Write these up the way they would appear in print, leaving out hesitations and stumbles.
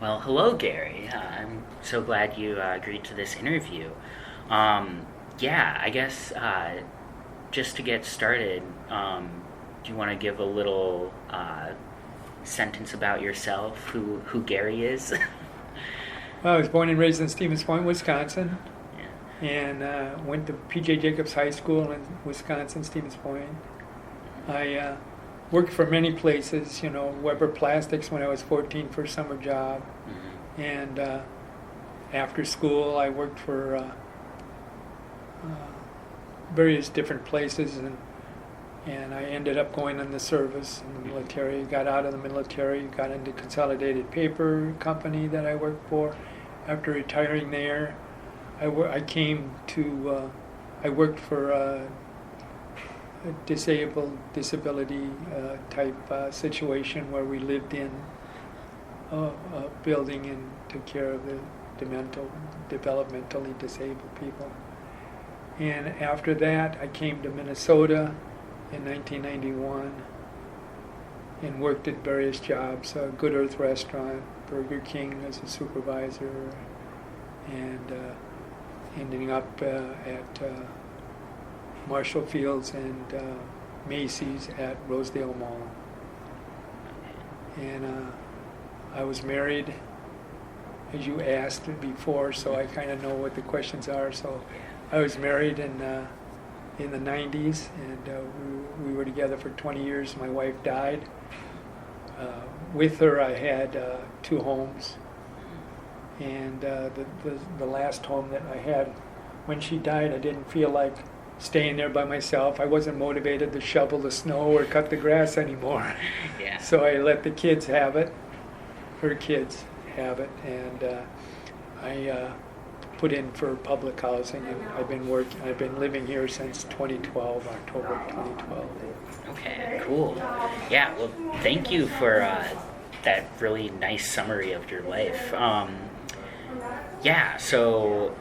Well, hello, Gary. I'm so glad you agreed to this interview. Um, yeah, I guess just to get started, do you want to give a little sentence about yourself, who Gary is? Well, I was born and raised in Stevens Point, Wisconsin, Yeah. and went to P.J. Jacobs High School in Wisconsin, Stevens Point. I worked for many places, Weber Plastics when I was 14 for a summer job. Mhm. And after school, I worked for various different places, and I ended up going in the service in the military. Got out of the military, got into Consolidated Paper Company that I worked for. After retiring there, I came to, I worked for a disability type situation where we lived in a building and took care of the developmentally disabled people. And after that, I came to Minnesota in 1991 and worked at various jobs, Good Earth Restaurant, Burger King as a supervisor, and ending up at Marshall Fields and Macy's at Rosedale Mall. And I was married, as you asked before, so I kind of know what the questions are. So I was married in the 90s, and we were together for 20 years. My wife died. With her, I had 2 homes, and the last home that I had, when she died, I didn't feel like staying there by myself. I wasn't motivated to shovel the snow or cut the grass anymore. Yeah. So I let the kids have it, her kids have it, and I put in for public housing, and I've been living here since 2012, October 2012. Okay, cool. Yeah, well, thank you for that really nice summary of your life. Yeah, so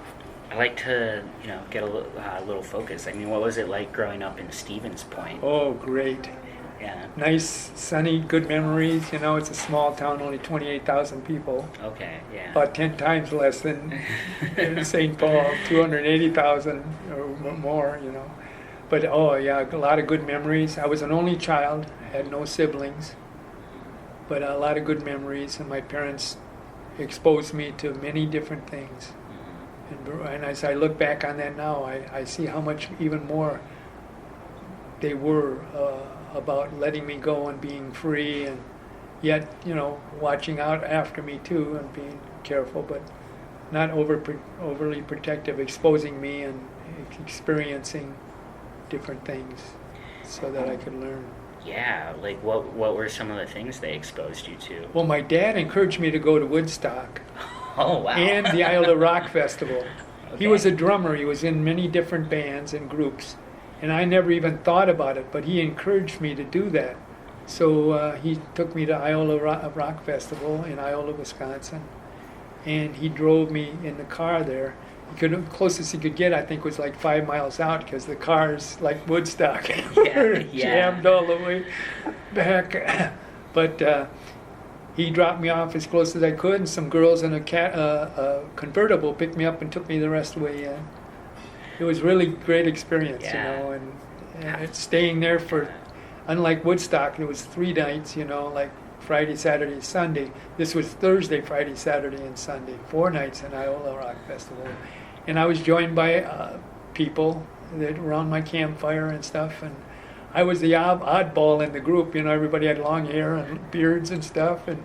I like to, get a little focus. I mean, what was it like growing up in Stevens Point? Oh, great. Yeah. Nice, sunny, good memories. It's a small town, only 28,000 people. Okay, yeah. About 10 times less than in St. Paul, 280,000 or more, But, oh, yeah, a lot of good memories. I was an only child, had no siblings, but a lot of good memories, and my parents exposed me to many different things. And as I look back on that now, I see how much even more they were about letting me go and being free, and yet, watching out after me too and being careful, but not overly protective, exposing me and experiencing different things so that I could learn. Yeah, like what were some of the things they exposed you to? Well, my dad encouraged me to go to Woodstock. Oh, wow. And the Iowa Rock Festival. Okay. He was a drummer. He was in many different bands and groups. And I never even thought about it, but he encouraged me to do that. So he took me to Iowa Rock Festival in Iowa, Wisconsin. And he drove me in the car there. Closest he could get, I think, was like 5 miles out, because the cars, like Woodstock, were jammed all the way back. But he dropped me off as close as I could, and some girls in a convertible picked me up and took me the rest of the way in. It was really great experience, and staying there for, unlike Woodstock, it was 3 nights, like Friday, Saturday, Sunday. This was Thursday, Friday, Saturday, and Sunday. 4 nights in Iowa Rock Festival. And I was joined by people that were around my campfire and stuff, and I was the oddball in the group. Everybody had long hair and beards and stuff, and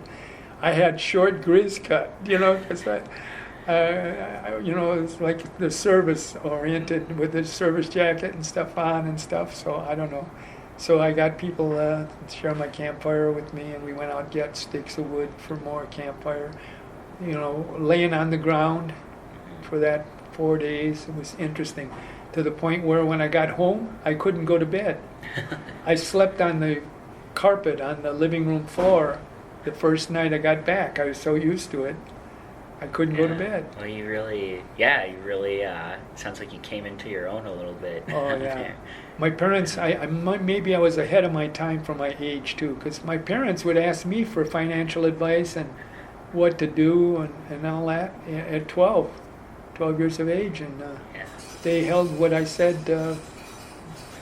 I had short grizz cut, because it was like the service oriented with the service jacket and stuff on and stuff. So I don't know. So I got people to share my campfire with me, and we went out and get sticks of wood for more campfire. Laying on the ground for that 4 days. It was interesting, to the point where when I got home, I couldn't go to bed. I slept on the carpet on the living room floor the first night I got back. I was so used to it, I couldn't go to bed. Well, you really, sounds like you came into your own a little bit. Oh, yeah. My parents, maybe I was ahead of my time for my age, too, because my parents would ask me for financial advice, and what to do and all that at 12 years of age. And Yeah. they held what I said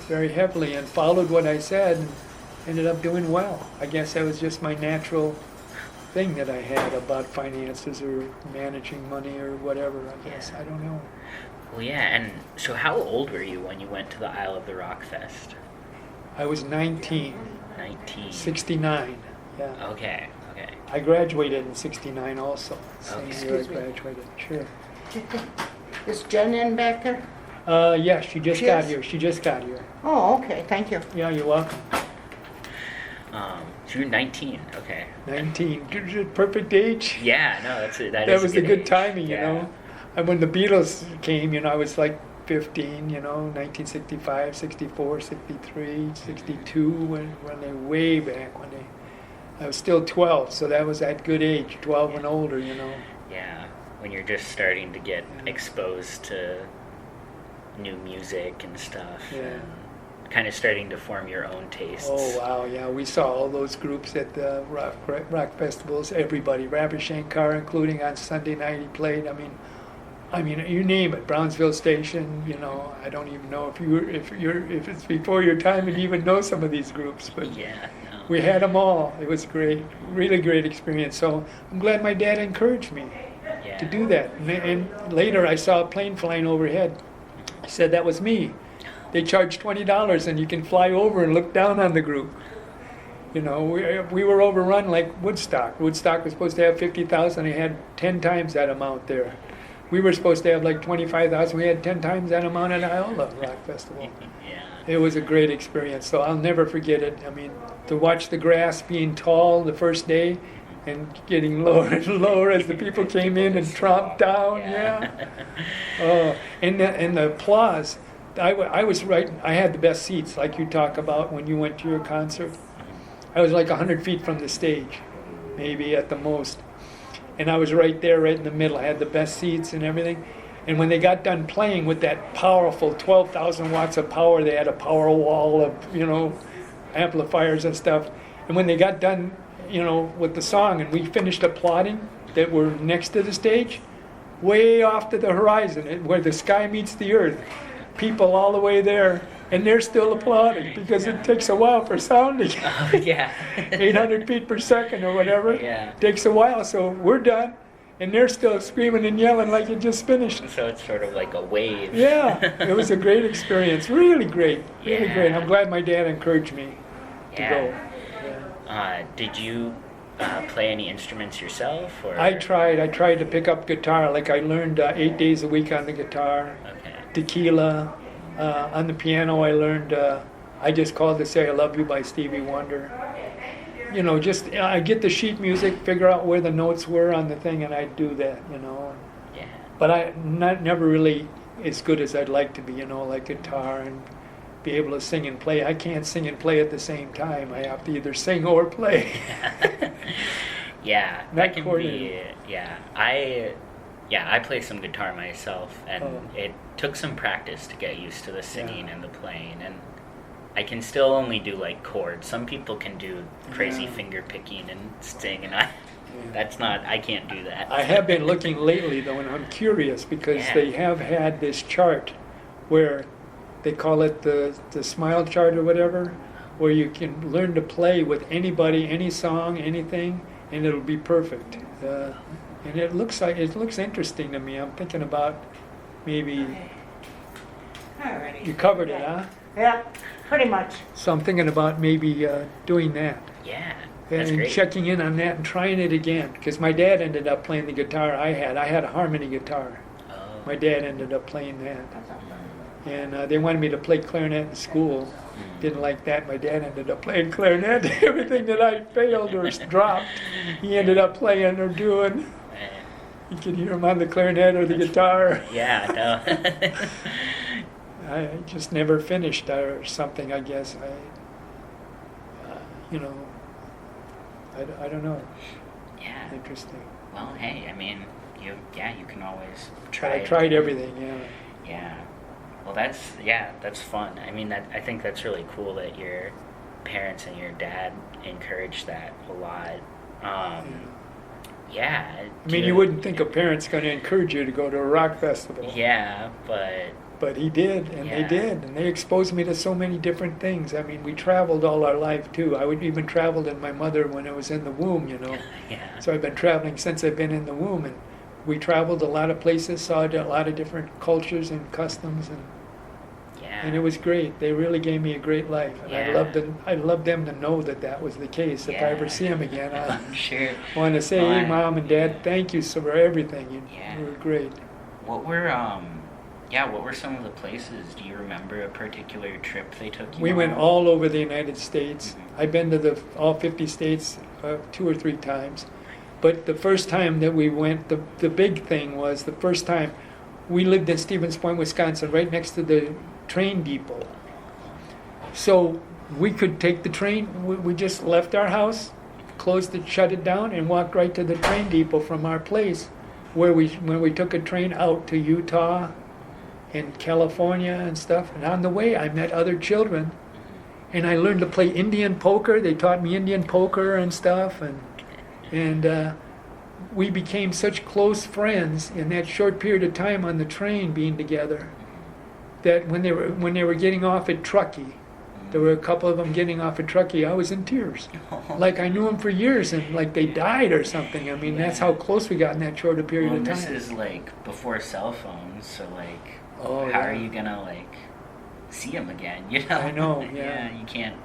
very heavily and followed what I said and ended up doing well. I guess that was just my natural thing that I had about finances or managing money or whatever, I guess. Yeah. I don't know. Well, yeah, and so how old were you when you went to the Isle of the Rock Fest? I was 19, 19. 69. Yeah. Okay. I graduated in 69 also. Same Okay. year I Excuse me. graduated. Sure. Is Jen in back there? Yeah, she just She got is? here. She just got here. Oh, okay, thank you. Yeah, you're welcome. So you're 19. Okay. 19. Perfect age. Yeah, no, that That is was a the good age. timing, Yeah. you know. And when the Beatles came, you know, I was like 15, you know, 1965, 64, 63, 62, when they way back when I was still 12, so that was at good age, 12 and older, you know. Yeah, when you're just starting to get exposed to new music and stuff, Yeah. and kind of starting to form your own tastes. Oh wow, yeah, we saw all those groups at the rock festivals. Everybody, Ravi Shankar, including on Sunday night, he played. I mean, you name it. Brownsville Station. You know, I don't even know if it's before your time and you even know some of these groups, but Yeah, no. we had them all. It was great, really great experience. So I'm glad my dad encouraged me Yeah. to do that. And later, I saw a plane flying overhead. I said that was me. They charge $20 and you can fly over and look down on the group. You know, we were overrun like Woodstock. Woodstock was supposed to have 50,000. They had 10 times that amount there. We were supposed to have like 25,000. We had 10 times that amount at Iola Rock Festival. Yeah. It was a great experience, so I'll never forget it. I mean, to watch the grass being tall the first day and getting lower and lower as the people came in and tromped down, yeah. Oh, and the applause. I was right. I had the best seats, like you talk about when you went to your concert. I was like 100 feet from the stage, maybe at the most. And I was right there, right in the middle. I had the best seats and everything. And when they got done playing with that powerful 12,000 watts of power, they had a power wall of, you know, amplifiers and stuff. And when they got done, you know, with the song and we finished applauding that were next to the stage, way off to the horizon, where the sky meets the earth, people all the way there, and they're still applauding because it takes a while for sounding. Oh, yeah. 800 feet per second or whatever. Yeah. Takes a while, so we're done, and they're still screaming and yelling like it just finished. So it's sort of like a wave. Yeah, it was a great experience. Really great. Really Yeah. great. I'm glad my dad encouraged me to Yeah. go. Did you play any instruments yourself? Or? I tried to pick up guitar. Like I learned 8 days a week on the guitar. Okay. Tequila. On the piano, I learned I Just Called to Say I Love You by Stevie Wonder. You know, just I get the sheet music, figure out where the notes were on the thing, and I do that, you know. Yeah. But never really as good as I'd like to be, you know, like guitar and be able to sing and play. I can't sing and play at the same time. I have to either sing or play. Yeah, Not that can be. coordinated. I play some guitar myself, and Oh. it took some practice to get used to the singing and the playing, and I can still only do like chords. Some people can do crazy Yeah. finger picking and sing, and I can't do that. I have been looking lately, though, and I'm curious because Yeah. they have had this chart where they call it the smile chart or whatever, where you can learn to play with anybody, any song, anything, and it'll be perfect. And it looks interesting to me. I'm thinking about maybe Alrighty. you covered it, huh? Yeah, pretty much. So I'm thinking about maybe doing that. Yeah, that's And great. checking in on that and trying it again. Because my dad ended up playing the guitar I had. I had a harmony guitar. Oh. My dad ended up playing that. And they wanted me to play clarinet in school. Didn't like that. My dad ended up playing clarinet. Everything that I failed or dropped, he ended up playing or doing. You could hear him on the clarinet or the guitar. Yeah, no. I just never finished or something, I guess. I don't know. Yeah. Interesting. Well, hey, I mean, you can always But try. I it tried again. everything, yeah. Yeah. Well, that's fun. I mean, I think that's really cool that your parents and your dad encouraged that a lot. Yeah. I mean, you wouldn't think a parent's going to encourage you to go to a rock festival. Yeah, but But he did, and they Yeah. did, and they exposed me to so many different things. I mean, we traveled all our life too. I would even traveled in my mother when I was in the womb, you know. yeah. So I've been traveling since I've been in the womb, and we traveled a lot of places, saw a lot of different cultures and customs, Yeah. and it was great. They really gave me a great life, and Yeah. I loved them to know that that was the case. If I ever Yeah. see them again, I I'm sure. want to say, Well, hey, Mom and Dad, thank you so for everything. You Yeah. were great. What were some of the places? Do you remember a particular trip they took you We on? went all over the United States. Mhm. I've been to all 50 states 2 or 3 times. But the first time that we went, the big thing was the first time we lived in Stevens Point, Wisconsin, right next to the train depot. So we could take the train. We just left our house, closed it, shut it down, and walked right to the train depot from our place, when we took a train out to Utah and California and stuff. And on the way, I met other children, and I learned to play Indian poker. They taught me Indian poker and stuff, and we became such close friends in that short period of time on the train being together, that when they were getting off at Truckee, there were a couple of them getting off at Truckee, I was in tears. Like I knew them for years and like they died or something. I mean, that's how close we got in that short a period Well, of time. this is like before cell phones, so like, Oh, how yeah. are you gonna like see them again? You know? I know, yeah. You can't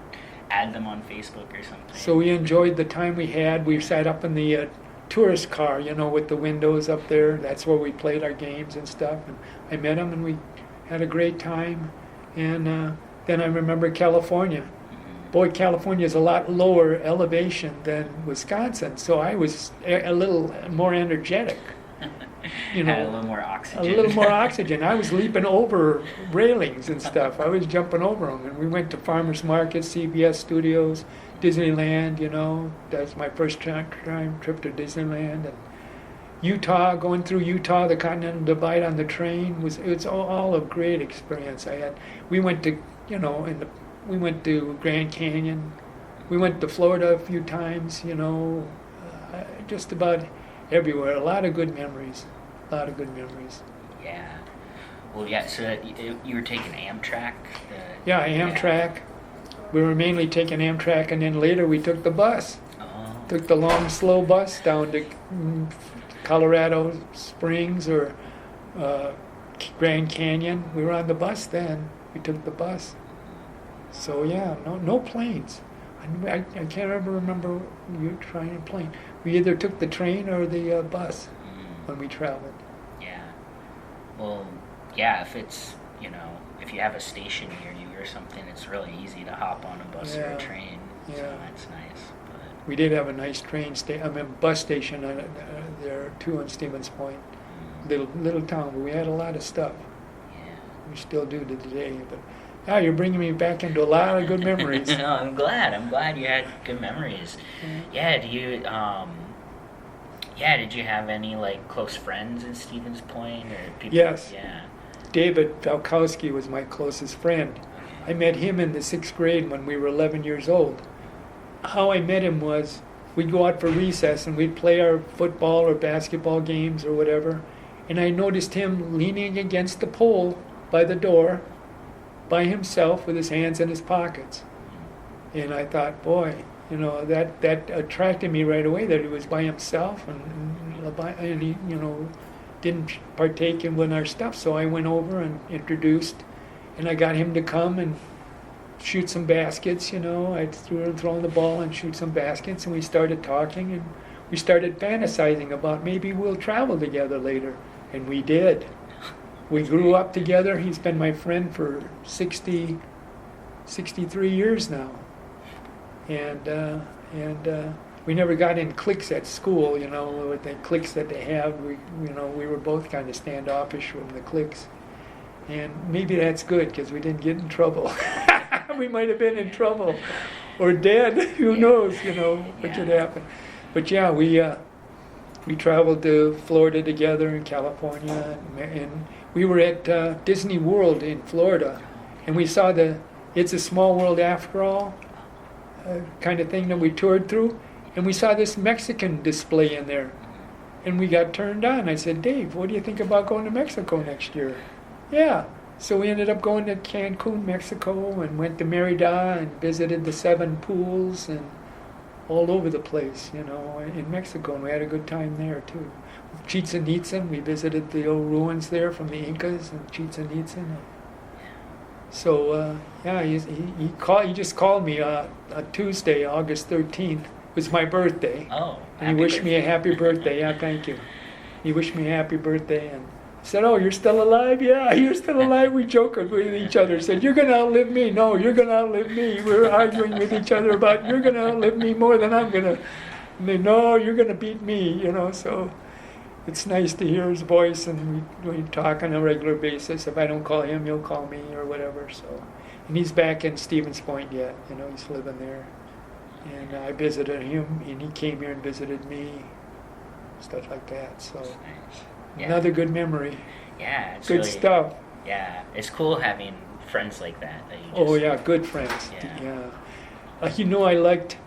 add them on Facebook or something. So we enjoyed the time we had. We sat up in the tourist car, you know, with the windows up there. That's where we played our games and stuff. And I met them, and we had a great time. And then I remember California. Boy, California is a lot lower elevation than Wisconsin, so I was a little more energetic. You Had a know, little more a oxygen. little more oxygen. I was leaping over railings and stuff. I was jumping over them. And we went to farmers markets, CBS studios, Disneyland, you know. That's my first time trip to Disneyland. And Utah, going through Utah, the Continental Divide on the train, it's all a great experience I had. We went to, you know, we went to Grand Canyon. We went to Florida a few times, you know, just about everywhere. A lot of good memories. A lot of good memories. Yeah. Well, yeah. So you were taking Amtrak. Yeah, Amtrak. We were mainly taking Amtrak, and then later we took the bus. Oh. Took the long, slow bus down to Colorado Springs or Grand Canyon. We were on the bus then. We took the bus. So yeah, no planes. I can't ever remember you trying a plane. We either took the train or the bus when we traveled. Yeah. Well, yeah. If it's if you have a station near you or something, it's really easy to hop on a bus or Yeah. a train. So Yeah. that's nice. But We did have a nice bus station there too in Stevens Point. Little town, but we had a lot of stuff. yeah. We still do to today. But yeah, you're bringing me back into a lot of good memories. No, I'm glad you had good memories. Yeah. Do you did you have any like close friends in Stevens Point or people? Yes. Yeah. David Valkowski was my closest friend. I met him in the 6th grade when we were 11 years old. How I met him was we'd go out for recess and we'd play our football or basketball games or whatever, and I noticed him leaning against the pole by the door by himself with his hands in his pockets. And I thought, boy, you know, that attracted me right away, that he was by himself and he, you know, didn't partake in our stuff. So I went over and introduced, and I got him to come and shoot some baskets, you know. I'd throw the ball and shoot some baskets, and we started talking, and we started fantasizing about maybe we'll travel together later. And we did. We grew up together. He's been my friend for 63 years now. And we never got in cliques at school, you know, with the cliques that they have. We were both kind of standoffish from the cliques. And maybe that's good because we didn't get in trouble. We might have been in trouble or dead. Who knows, you know, what could happen. But yeah, we traveled to Florida together in California, and we were at Disney World in Florida, and we saw the It's a Small World After All kind of thing that we toured through, and we saw this Mexican display in there. And we got turned on. I said, Dave, what do you think about going to Mexico next year? Yeah. So we ended up going to Cancun, Mexico, and went to Merida and visited the 7 pools and all over the place, you know, in Mexico. And we had a good time there, too. Chichen Itza, we visited the old ruins there from the Incas and Chichen Itza. So, yeah, he just called me a Tuesday, August 13th. It was my birthday. Oh, And he wished me a happy birthday. Yeah, thank you. He wished me a happy birthday and said, oh, you're still alive? Yeah, you're still alive. We joked with each other. Said, you're going to outlive me. No, you're going to outlive me. We're arguing with each other about, you're going to outlive me more than I'm going to. And they, no, you're going to beat me, you know. So it's nice to hear his voice, and we talk on a regular basis. If I don't call him, he'll call me or whatever. So, and he's back in Stevens Point yet. You know, he's living there. And I visited him, and he came here and visited me, stuff like that. So Nice. Yeah. another good memory. Yeah, it's Good really, stuff. Yeah, it's cool having friends like that you just, Oh yeah, good friends. Yeah. You know, I liked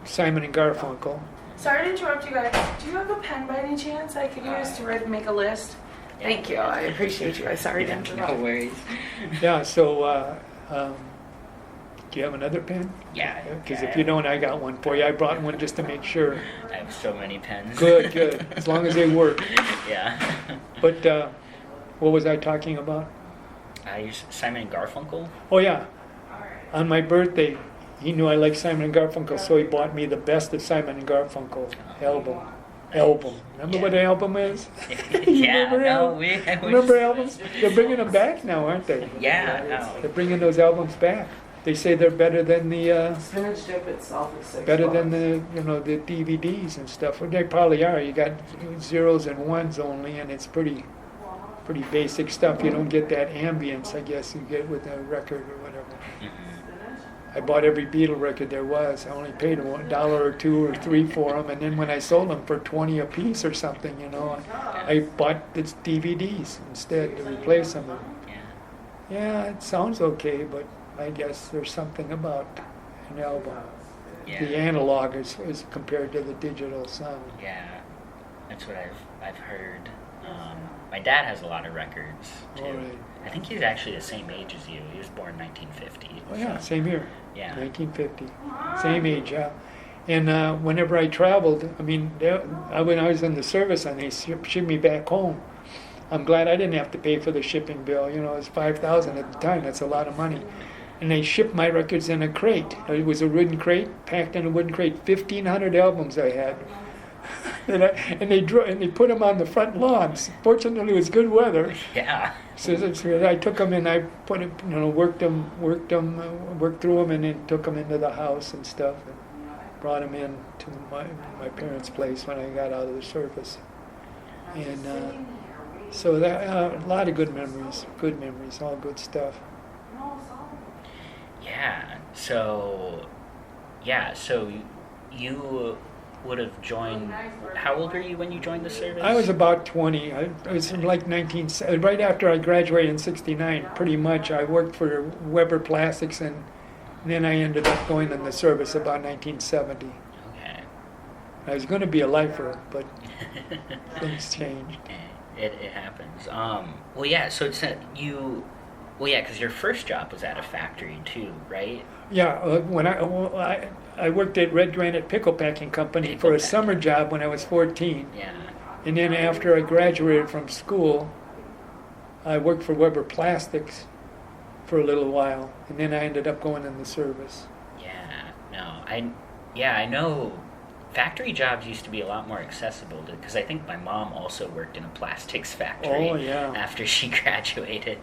Simon and Garfunkel. Sorry to interrupt you guys. Do you have a pen by any chance I could use to make a list? Thank you. I appreciate you guys. Sorry to interrupt. No worries. Yeah. So, do you have another pen? Yeah. Because yeah, if you don't, I got one for you. I brought one just to make sure. I have so many pens. Good, good. As long as they work. Yeah. But what was I talking about? Simon and Garfunkel. Oh yeah. On my birthday, he knew I liked Simon and Garfunkel, so he bought me the best of Simon and Garfunkel album. Remember what the album is? Yeah. remember No, al- we Remember albums? They're bringing them back now, aren't they? Yeah. No. They're bringing those albums back. They say they're better than the Spinach dip itself is $6. better than the the DVDs and stuff. Well, they probably are. You got zeros and ones only, and it's pretty basic stuff. You don't get that ambience, I guess, you get with a record or whatever. I bought every Beatle record there was. I only paid $1 or $2 or $3 for them, and then when I sold them for 20 a piece or something, you know, I bought the DVDs instead to replace them. Yeah. Yeah, it sounds okay, but I guess there's something about an album. Yeah. The analog is compared to the digital sound. Yeah. That's what I've heard. My dad has a lot of records too. All right. I think he's actually the same age as you. He was born 1950. Oh yeah, so- same here. Yeah. 1950. Same age, yeah. And whenever I traveled, I mean, when I was in the service and they shipped me back home, I'm glad I didn't have to pay for the shipping bill. You know, it was $5,000 at the time. That's a lot of money. And they shipped my records in a crate. It was a wooden crate, packed in a wooden crate. 1,500 albums I had. and they put them on the front lawns. Fortunately, it was good weather. Yeah. So I took them and I put it, worked through them, and then took them into the house and stuff, and brought them in to my parents' place when I got out of the service. And so that a lot of good memories, all good stuff. Yeah. So you would have joined. How old were you when you joined the service? I was about 20. I was like right after I graduated in '69. Pretty much, I worked for Weber Plastics, and then I ended up going in the service about 1970. Okay. I was going to be a lifer, but things changed. It happens. Well, yeah. So it's you. Well, yeah, because your first job was at a factory too, right? Yeah, when I worked at Red Granite Pickle Packing Company for a summer job when I was 14. Yeah. And then after I graduated from school, I worked for Weber Plastics for a little while, and then I ended up going in the service. Yeah. No. I know. Factory jobs used to be a lot more accessible because I think my mom also worked in a plastics factory. Oh, yeah. After she graduated.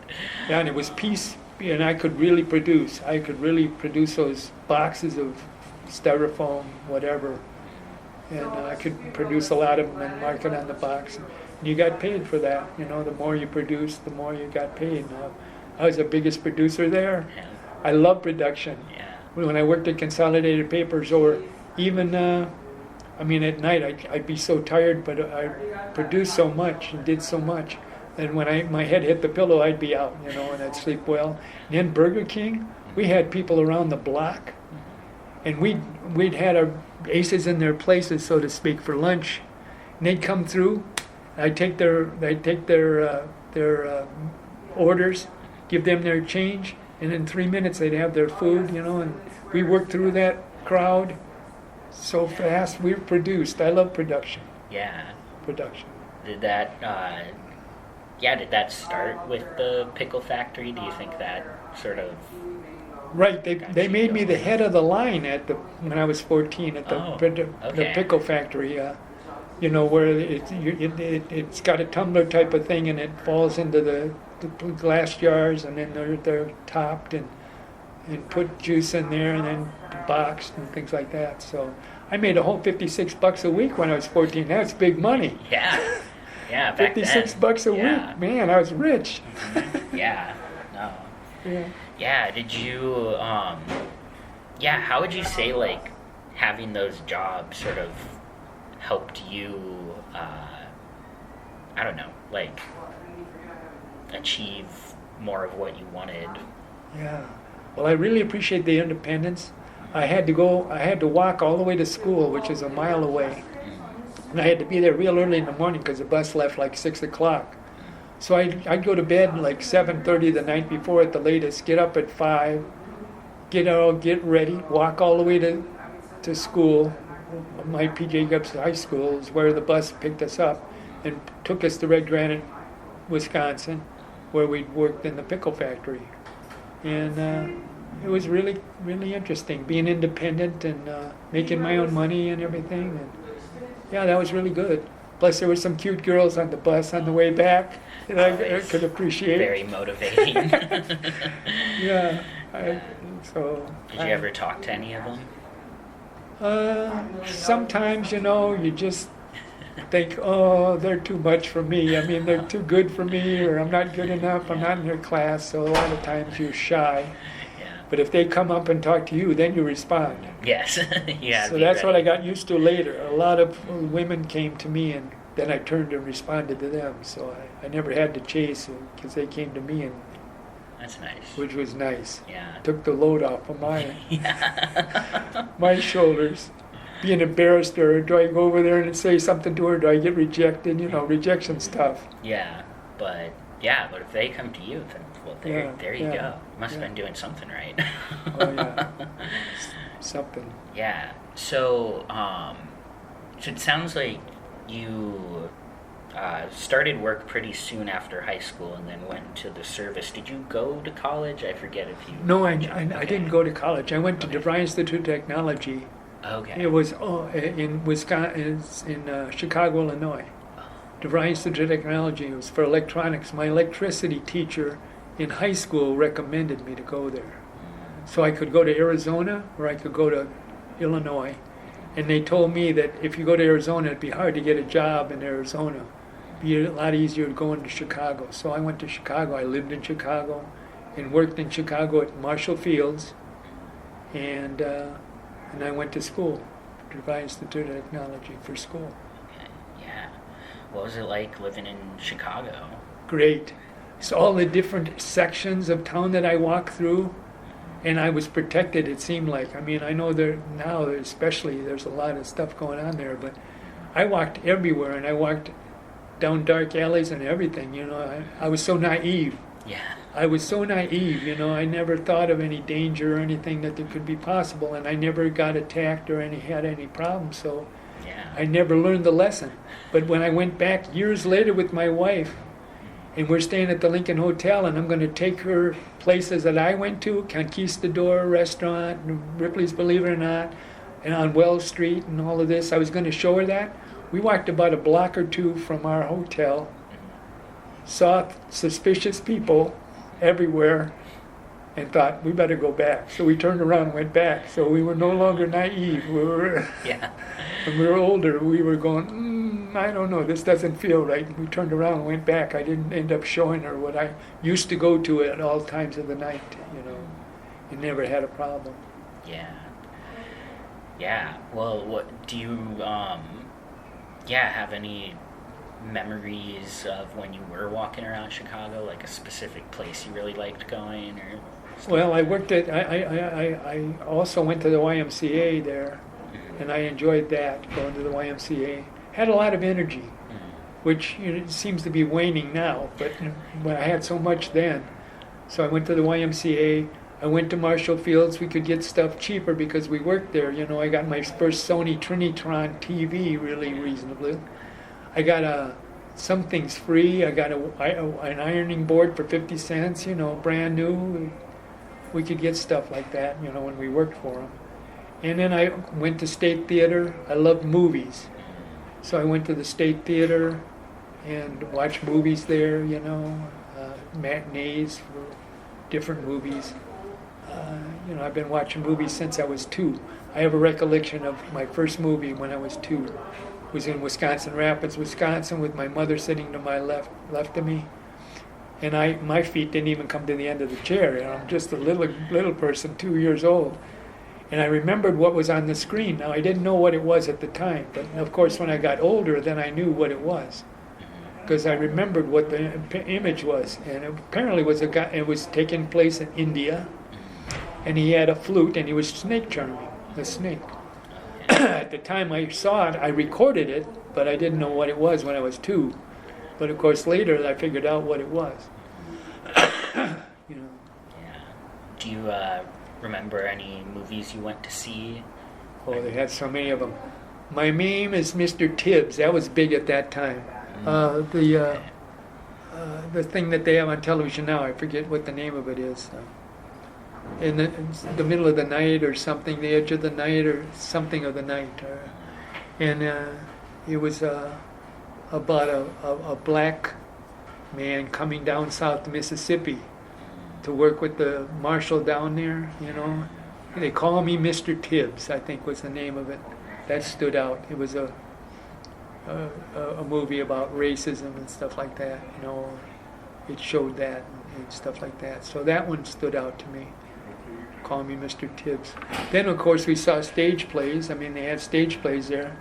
Yeah, and it was piece, and I could really produce. I could really produce those boxes of styrofoam, whatever. And I could produce a lot of them and mark it on the box. And you got paid for that. You know, the more you produced, the more you got paid. I was the biggest producer there. Yeah. I love production. Yeah. When I worked at Consolidated Papers, or even, at night I'd be so tired, but I produced so much and did so much. And when my head hit the pillow, I'd be out, and I'd sleep well. And then Burger King, we had people around the block, and we'd had our aces in their places, so to speak, for lunch. and they'd come through. I'd take their orders, give them their change, and in 3 minutes they'd have their food, and we worked through that crowd so fast. We produced. I love production. Yeah. Production. Did that did that start with the pickle factory? Do you think that sort of... Right, they made me the head of the line when I was 14 at the pickle factory. Where it's got a tumbler type of thing, and it falls into the glass jars, and then they're topped and put juice in there, and then boxed and things like that. So I made a whole $56 a week when I was 14. That's big money. Yeah. Yeah, back then. $56 a week, man, I was rich. Yeah, no. Yeah. Yeah, did you, how would you say, like, having those jobs sort of helped you, I don't know, like, achieve more of what you wanted? Yeah. Well, I really appreciate the independence. I had to walk all the way to school, which is a mile away. And I had to be there real early in the morning because the bus left like 6 o'clock. So I'd go to bed like 7:30 the night before at the latest, get up at 5, get ready, walk all the way to school. My P.J. Gubbs High School is where the bus picked us up and took us to Red Granite, Wisconsin, where we'd worked in the pickle factory. And it was really, really interesting, being independent and making my own money and everything. And yeah, that was really good. Plus, there were some cute girls on the bus on the way back that I could appreciate. Very motivating. Yeah. Did you ever talk to any of them? Sometimes, you just think, oh, they're too much for me. I mean, they're too good for me, or I'm not good enough. I'm not in their class. So a lot of times you're shy. But if they come up and talk to you, then you respond. Yes. Yeah. So that's what I got used to later. A lot of women came to me, and then I turned and responded to them. So I never had to chase because they came to me, and that's nice. Which was nice. Yeah. Took the load off of my shoulders. Being embarrassed, or do I go over there and say something to her? Do I get rejected? Rejection stuff. Yeah, but if they come to you, then there you go. You must have been doing something right. Oh yeah, something. Yeah. So, so it sounds like you started work pretty soon after high school, and then went to the service. Did you go to college? I forget if you. No, I didn't go to college. I went to DeVry Institute of Technology. Okay. It was in Wisconsin, in Chicago, Illinois. DeVry Institute of Technology. It was for electronics. My electricity teacher in high school recommended me to go there. So I could go to Arizona or I could go to Illinois. And they told me that if you go to Arizona, it'd be hard to get a job in Arizona. It'd be a lot easier going to Chicago. So I went to Chicago. I lived in Chicago and worked in Chicago at Marshall Fields. And I went to school, DeVry Institute of Technology for school. Okay. Yeah. What was it like living in Chicago? Great. So all the different sections of town that I walked through, and I was protected, it seemed like. I mean, I know there now, especially, there's a lot of stuff going on there, but I walked everywhere, and I walked down dark alleys and everything, I was so naive. Yeah. I was so naive, I never thought of any danger or anything that there could be possible, and I never got attacked or had any problems, so yeah. I never learned the lesson. But when I went back years later with my wife, and we're staying at the Lincoln Hotel, and I'm going to take her places that I went to, Conquistador Restaurant, and Ripley's Believe It or Not, and on Wells Street and all of this. I was going to show her that. We walked about a block or two from our hotel, saw suspicious people everywhere, and thought, we better go back. So we turned around and went back. So we were no longer naive. We were, yeah. When we were older, we were going, I don't know, this doesn't feel right. We turned around and went back. I didn't end up showing her what I used to go to at all times of the night, and never had a problem. Yeah. Yeah. Well, what do you, have any memories of when you were walking around Chicago, like a specific place you really liked going, or? Well, I worked at, I also went to the YMCA there, and I enjoyed that, going to the YMCA. had a lot of energy, which seems to be waning now, but when I had so much then. So I went to the YMCA. I went to Marshall Fields. We could get stuff cheaper because we worked there. I got my first Sony Trinitron TV really reasonably. I got some things free. I got an ironing board for 50 cents, brand new. We could get stuff like that, when we worked for them. And then I went to State Theater. I loved movies. So I went to the State Theater and watched movies there, matinees for different movies. I've been watching movies since I was 2. I have a recollection of my first movie when I was 2. It was in Wisconsin Rapids, Wisconsin, with my mother sitting to my left of me. And my feet didn't even come to the end of the chair. I'm just a little person, 2 years old. And I remembered what was on the screen. Now, I didn't know what it was at the time, but of course when I got older, then I knew what it was. Because I remembered what the image was. And it apparently was a guy, it was taking place in India. And he had a flute and he was snake charming, the snake. At the time I saw it, I recorded it, but I didn't know what it was when I was 2. But of course later I figured out what it was. Yeah. Do you remember any movies you went to see? Oh, they had so many of them. My name is Mr. Tibbs. That was big at that time. The thing that they have on television now, I forget what the name of it is. In the middle of the night or something, the edge of the night or something of the night. And it was about a black man coming down South Mississippi to work with the marshal down there, They call me Mr. Tibbs, I think was the name of it. That stood out. It was a movie about racism and stuff like that, It showed that and stuff like that. So that one stood out to me. Call me Mr. Tibbs. Then, of course, we saw stage plays. They had stage plays there.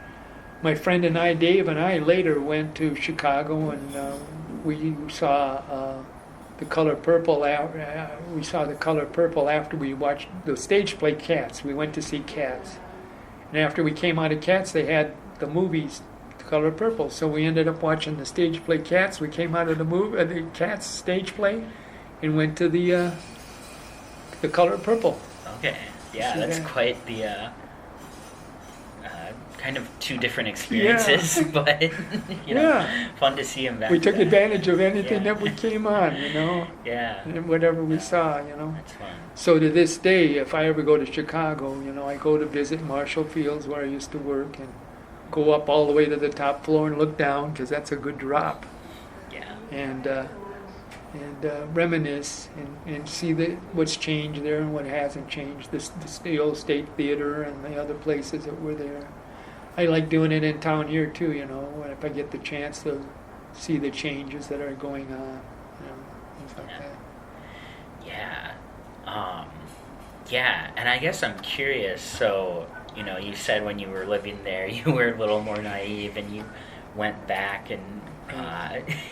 My friend and I, Dave and I, later went to Chicago and we saw The Color Purple. We saw The Color Purple after we watched the stage play Cats. We went to see Cats. And after we came out of Cats, they had the movies The Color Purple. So we ended up watching the stage play Cats. We came out of the Cats stage play and went to The Color Purple. Okay, yeah, that's quite the kind of 2 different experiences, but fun to see them back. We took then. advantage of anything that we came on, Yeah. and whatever we saw, That's fun. So to this day, if I ever go to Chicago, I go to visit Marshall Fields where I used to work and go up all the way to the top floor and look down because that's a good drop. Yeah. And reminisce and see what's changed there and what hasn't changed. The old State Theater and the other places that were there. I like doing it in town here too, if I get the chance to see the changes that are going on, things like that. Yeah, and I guess I'm curious, so, you said when you were living there you were a little more naive and you went back and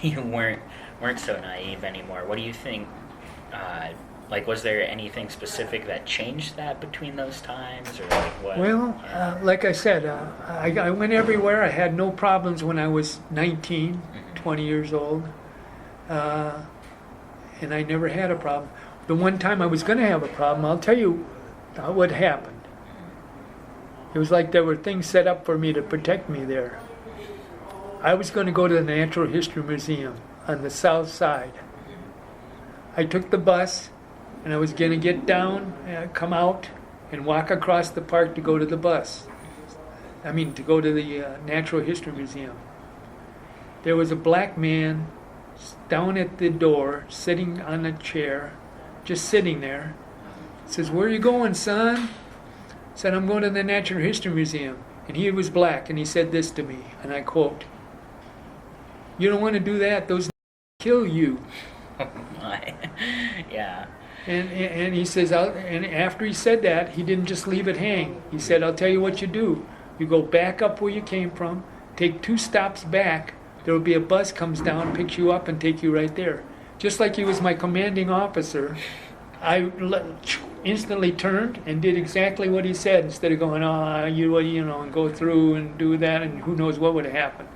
you weren't so naive anymore. What do you think, was there anything specific that changed that between those times, or what? Well, like I said, I went everywhere. I had no problems when I was 19, 20 years old, and I never had a problem. The one time I was going to have a problem, I'll tell you what happened. It was like there were things set up for me to protect me there. I was going to go to the Natural History Museum on the south side. I took the bus, and I was going to get down, come out, and walk across the park to go to the bus. To go to the Natural History Museum. There was a black man down at the door, sitting on a chair, just sitting there. Says, "Where are you going, son?" Said, "I'm going to the Natural History Museum." And he was black, and he said this to me, and I quote, "You don't want to do that, those kill you." Oh my. Yeah. And he says, and after he said that, he didn't just leave it hang. He said, "I'll tell you what you do. You go back up where you came from, take 2 stops back, there will be a bus comes down, picks you up, and take you right there." Just like he was my commanding officer, I instantly turned and did exactly what he said instead of going, and go through and do that, and who knows what would have happened.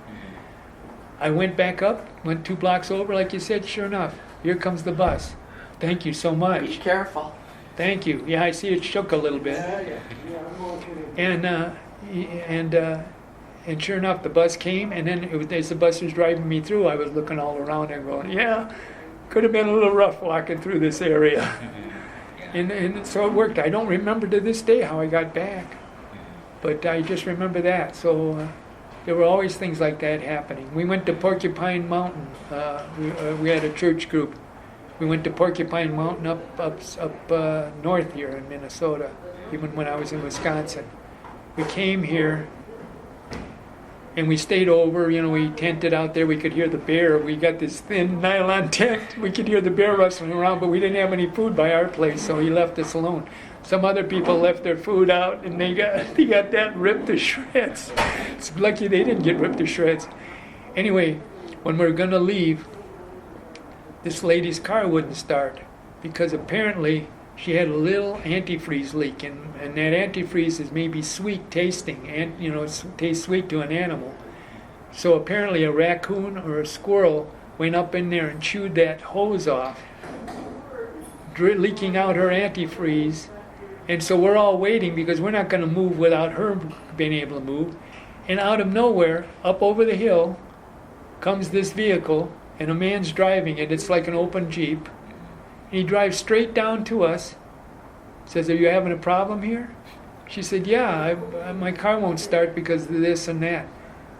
I went back up, went 2 blocks over, like you said, sure enough, here comes the bus. Thank you so Be much. careful. Thank you. Yeah, I see it shook a little bit. And sure enough, the bus came, and then as the bus was driving me through, I was looking all around and going, yeah, could have been a little rough walking through this area. And so it worked. I don't remember to this day how I got back, but I just remember that. So there were always things like that happening. We went to Porcupine Mountain. We had a church group. We went to Porcupine Mountain up north here in Minnesota, even when I was in Wisconsin. We came here, and we stayed over. We tented out there. We could hear the bear. We got this thin nylon tent. We could hear the bear rustling around, but we didn't have any food by our place, so he left us alone. Some other people left their food out, and they got that ripped to shreds. It's lucky they didn't get ripped to shreds. Anyway, when we were going to leave, this lady's car wouldn't start because apparently she had a little antifreeze leak, and that antifreeze is maybe sweet tasting, and it tastes sweet to an animal. So apparently a raccoon or a squirrel went up in there and chewed that hose off, leaking out her antifreeze. And so we're all waiting because we're not going to move without her being able to move. And out of nowhere, up over the hill, comes this vehicle, and a man's driving it. It's like an open Jeep. And he drives straight down to us, says, "Are you having a problem here?" She said, "Yeah, my car won't start because of this and that."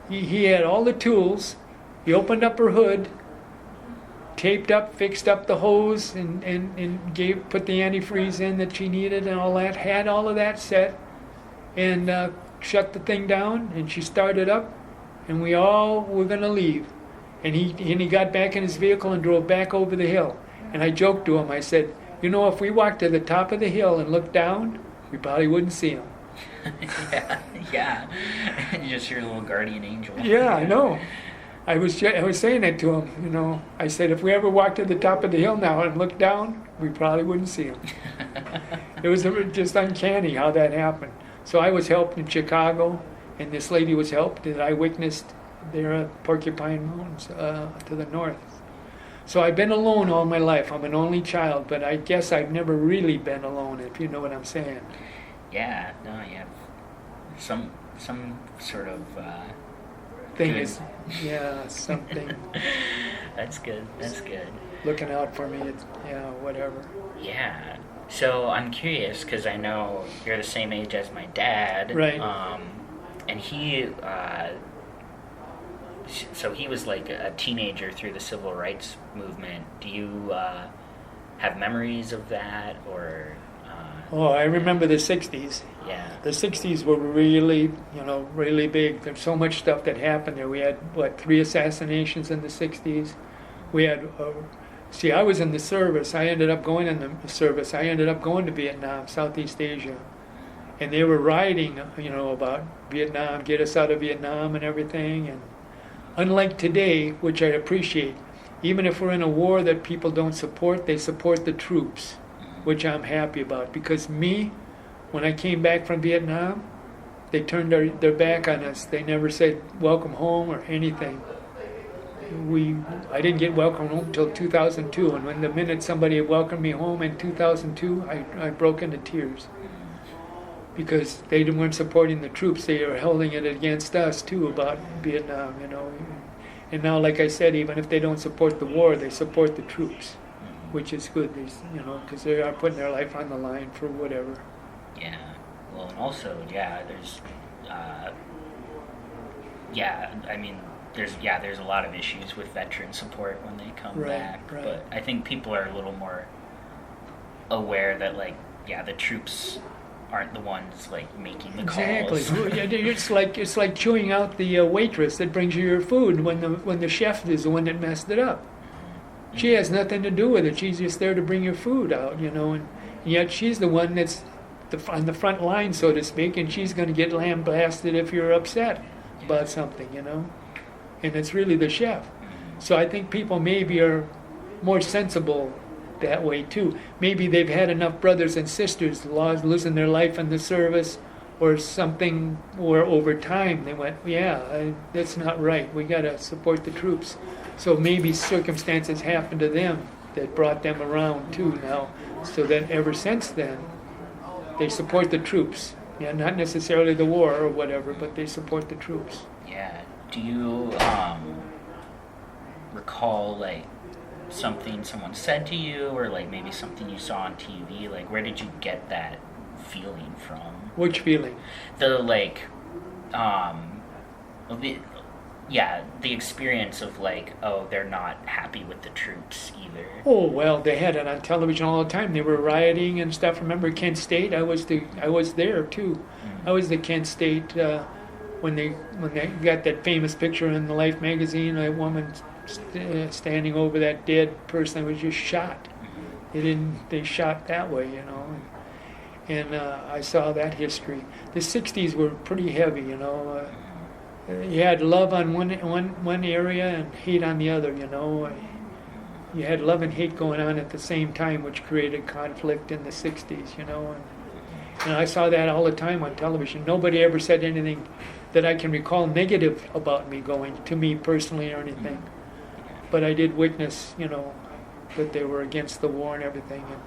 He had all the tools. He opened up her hood, taped up, fixed up the hose, and put the antifreeze in that she needed and all that, had all of that set, and shut the thing down, and she started up, and we all were going to leave. And he got back in his vehicle and drove back over the hill. And I joked to him, I said, if we walked to the top of the hill and looked down, we probably wouldn't see him. yeah. Just your little guardian angel. Yeah, I know. I was saying that to him, I said, if we ever walked to the top of the hill now and looked down, we probably wouldn't see him. It was just uncanny how that happened. So I was helped in Chicago, and this lady was helped that I witnessed there at Porcupine Mountains to the north. So I've been alone all my life. I'm an only child, but I guess I've never really been alone, if you know what I'm saying. Yeah, no, you have some sort of Thing good. is, yeah, something That's good. looking out for me. Whatever. Yeah. So I'm curious because I know you're the same age as my dad. Right. And he, so he was like a teenager through the civil rights movement. Do you have memories of that, or? Oh, I remember the 60s. Yeah. The 60s were really, really big. There's so much stuff that happened there. We had, 3 assassinations in the 60s. We had, I was in the service. I ended up going in the service. I ended up going to Vietnam, Southeast Asia. And they were writing, about Vietnam, get us out of Vietnam and everything. And unlike today, which I appreciate, even if we're in a war that people don't support, they support the troops, which I'm happy about. Because when I came back from Vietnam, they turned their back on us. They never said welcome home or anything. I didn't get welcomed home until 2002, and when the minute somebody had welcomed me home in 2002, I broke into tears. Because they weren't supporting the troops, they were holding it against us too about Vietnam, And now, like I said, even if they don't support the war, they support the troops, which is good, because they are putting their life on the line for whatever. Yeah. Well, and also, there's, there's a lot of issues with veteran support when they come back. Right. But I think people are a little more aware that, the troops aren't the ones making the calls. Exactly. It's like chewing out the waitress that brings you your food when the chef is the one that messed it up. She has nothing to do with it. She's just there to bring your food out, and yet she's the one that's on the front line, so to speak, and she's going to get lambasted if you're upset about something, And it's really the chef. So I think people maybe are more sensible that way too. Maybe they've had enough brothers and sisters losing their life in the service or something, where over time they went, that's not right. We got to support the troops. So maybe circumstances happened to them that brought them around too now. So that ever since then, they support the troops. Yeah, not necessarily the war or whatever, but they support the troops. Yeah. Do you recall like something someone said to you, or like maybe something you saw on TV? Like, where did you get that feeling from? Which feeling? The like, the experience of like, oh, they're not happy with the troops either. Oh well, they had it on television all the time. They were rioting and stuff. Remember Kent State? I was there too. I was the Kent State when they got that famous picture in the Life magazine. A woman standing over that dead person that was just shot. They shot that way, you know. And I saw that history. The '60s were pretty heavy, you know. You had love on one area and hate on the other, you know. You had love and hate going on at the same time, which created conflict in the '60s, you know. And I saw that all the time on television. Nobody ever said anything that I can recall negative about me going to me personally or anything. But I did witness, you know, that they were against the war and everything. And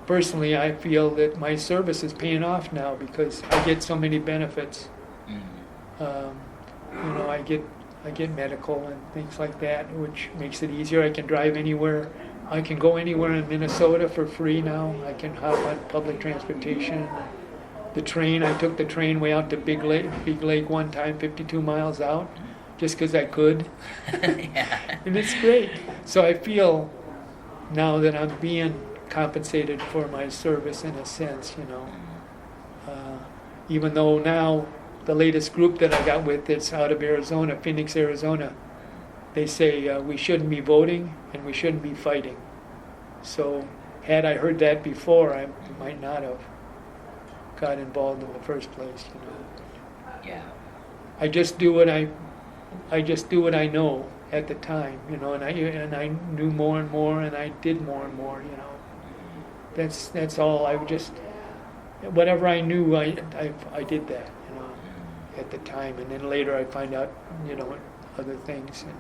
personally, I feel that my service is paying off now because I get so many benefits. You know, I get medical and things like that, which makes it easier. I can drive anywhere. I can go anywhere in Minnesota for free now. I can hop on public transportation. The train, I took the train way out to Big Lake one time, 52 miles out, just because I could. Yeah. And it's great. So I feel now that I'm being compensated for my service in a sense, you know. Even though now the latest group that I got with that's out of Arizona, Phoenix, Arizona, they say we shouldn't be voting and we shouldn't be fighting. So had I heard that before, I might not have got involved in the first place, you know. Yeah. I just do what I know at the time, you know, and I knew more and more, and I did more and more, you know. That's all. I just whatever I knew, I did that, you know, at the time, and then later I find out, you know, other things, and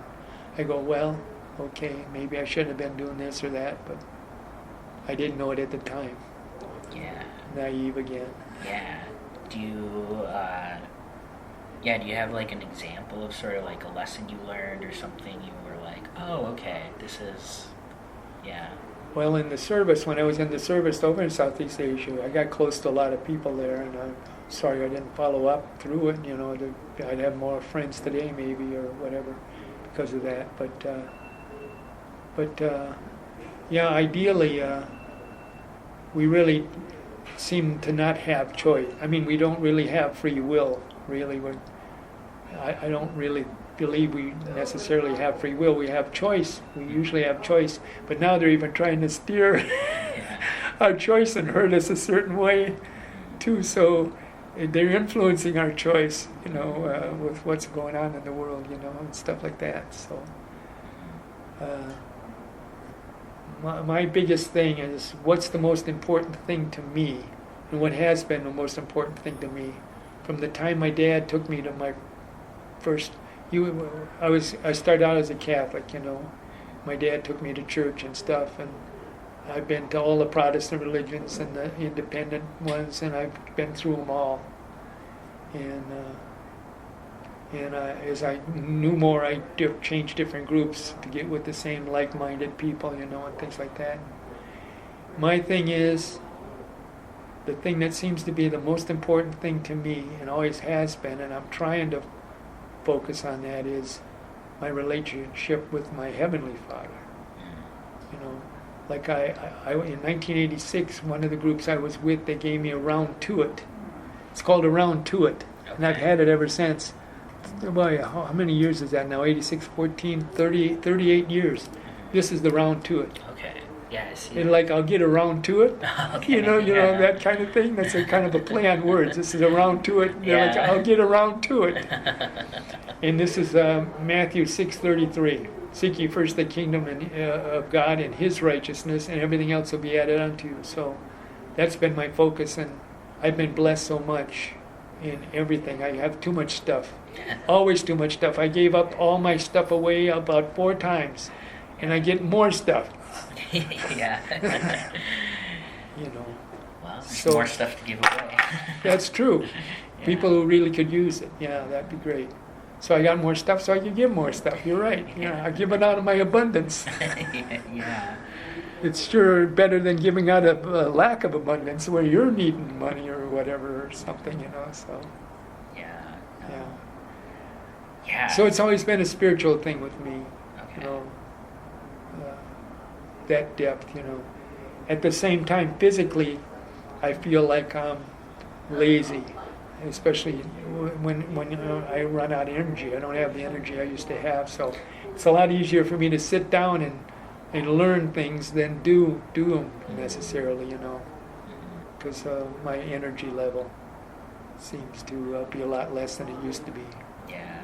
I go, well, okay, maybe I shouldn't have been doing this or that, but I didn't know it at the time. Yeah. Naive again. Yeah. Do you have like an example of sort of like a lesson you learned or something you were like, oh, okay, this is, yeah. Well, in the service, when I was in the service over in Southeast Asia, I got close to a lot of people there, and I'm sorry I didn't follow up through it, you know. I'd have more friends today maybe or whatever because of that. But yeah, ideally, we really seem to not have choice. I mean, we don't really have free will, really. I don't really believe we necessarily have free will. We have choice. We usually have choice. But now they're even trying to steer our choice and hurt us a certain way, too. So they're influencing our choice, you know, with what's going on in the world, you know, and stuff like that. So my biggest thing is what's the most important thing to me, and what has been the most important thing to me from the time my dad took me to my first. I started out as a Catholic, you know. My dad took me to church and stuff, and I've been to all the Protestant religions and the independent ones, and I've been through them all. And as I knew more, I changed different groups to get with the same like-minded people, you know, and things like that. My thing is, the thing that seems to be the most important thing to me, and always has been, and I'm trying to focus on that, is my relationship with my Heavenly Father. You know, like I in 1986, one of the groups I was with, they gave me a round to it. It's called a round to it, and I've had it ever since. Boy, how many years is that now? 86, 14, 38 years. This is the round to it. Okay. Yeah, I see. And like, I'll get around to it. Okay, you know, yeah. that kind of thing. That's a kind of a play on words. This is around to it. Yeah. Like, I'll get around to it. And this is Matthew 6:33. seek ye first the kingdom of God and His righteousness, and everything else will be added unto you. So that's been my focus, and I've been blessed so much in everything. I have too much stuff, always too much stuff. I gave up all my stuff away about 4 times, and I get more stuff. Yeah. You know, Well, there's So- more stuff to give away. that's true. Yeah. People who really could use it. Yeah, that'd be great. So I got more stuff, so I can give more stuff. You're right. Yeah, I give it out of my abundance. Yeah. It's sure better than giving out of a lack of abundance where you're needing money or whatever or something, you know. So Yeah. No. yeah. Yeah. So it's always been a spiritual thing with me, Okay. you know. That depth, you know. At the same time, physically, I feel like I'm lazy, especially when I run out of energy. I don't have the energy I used to have, so it's a lot easier for me to sit down and learn things than do them necessarily, you know, because my energy level seems to be a lot less than it used to be. Yeah.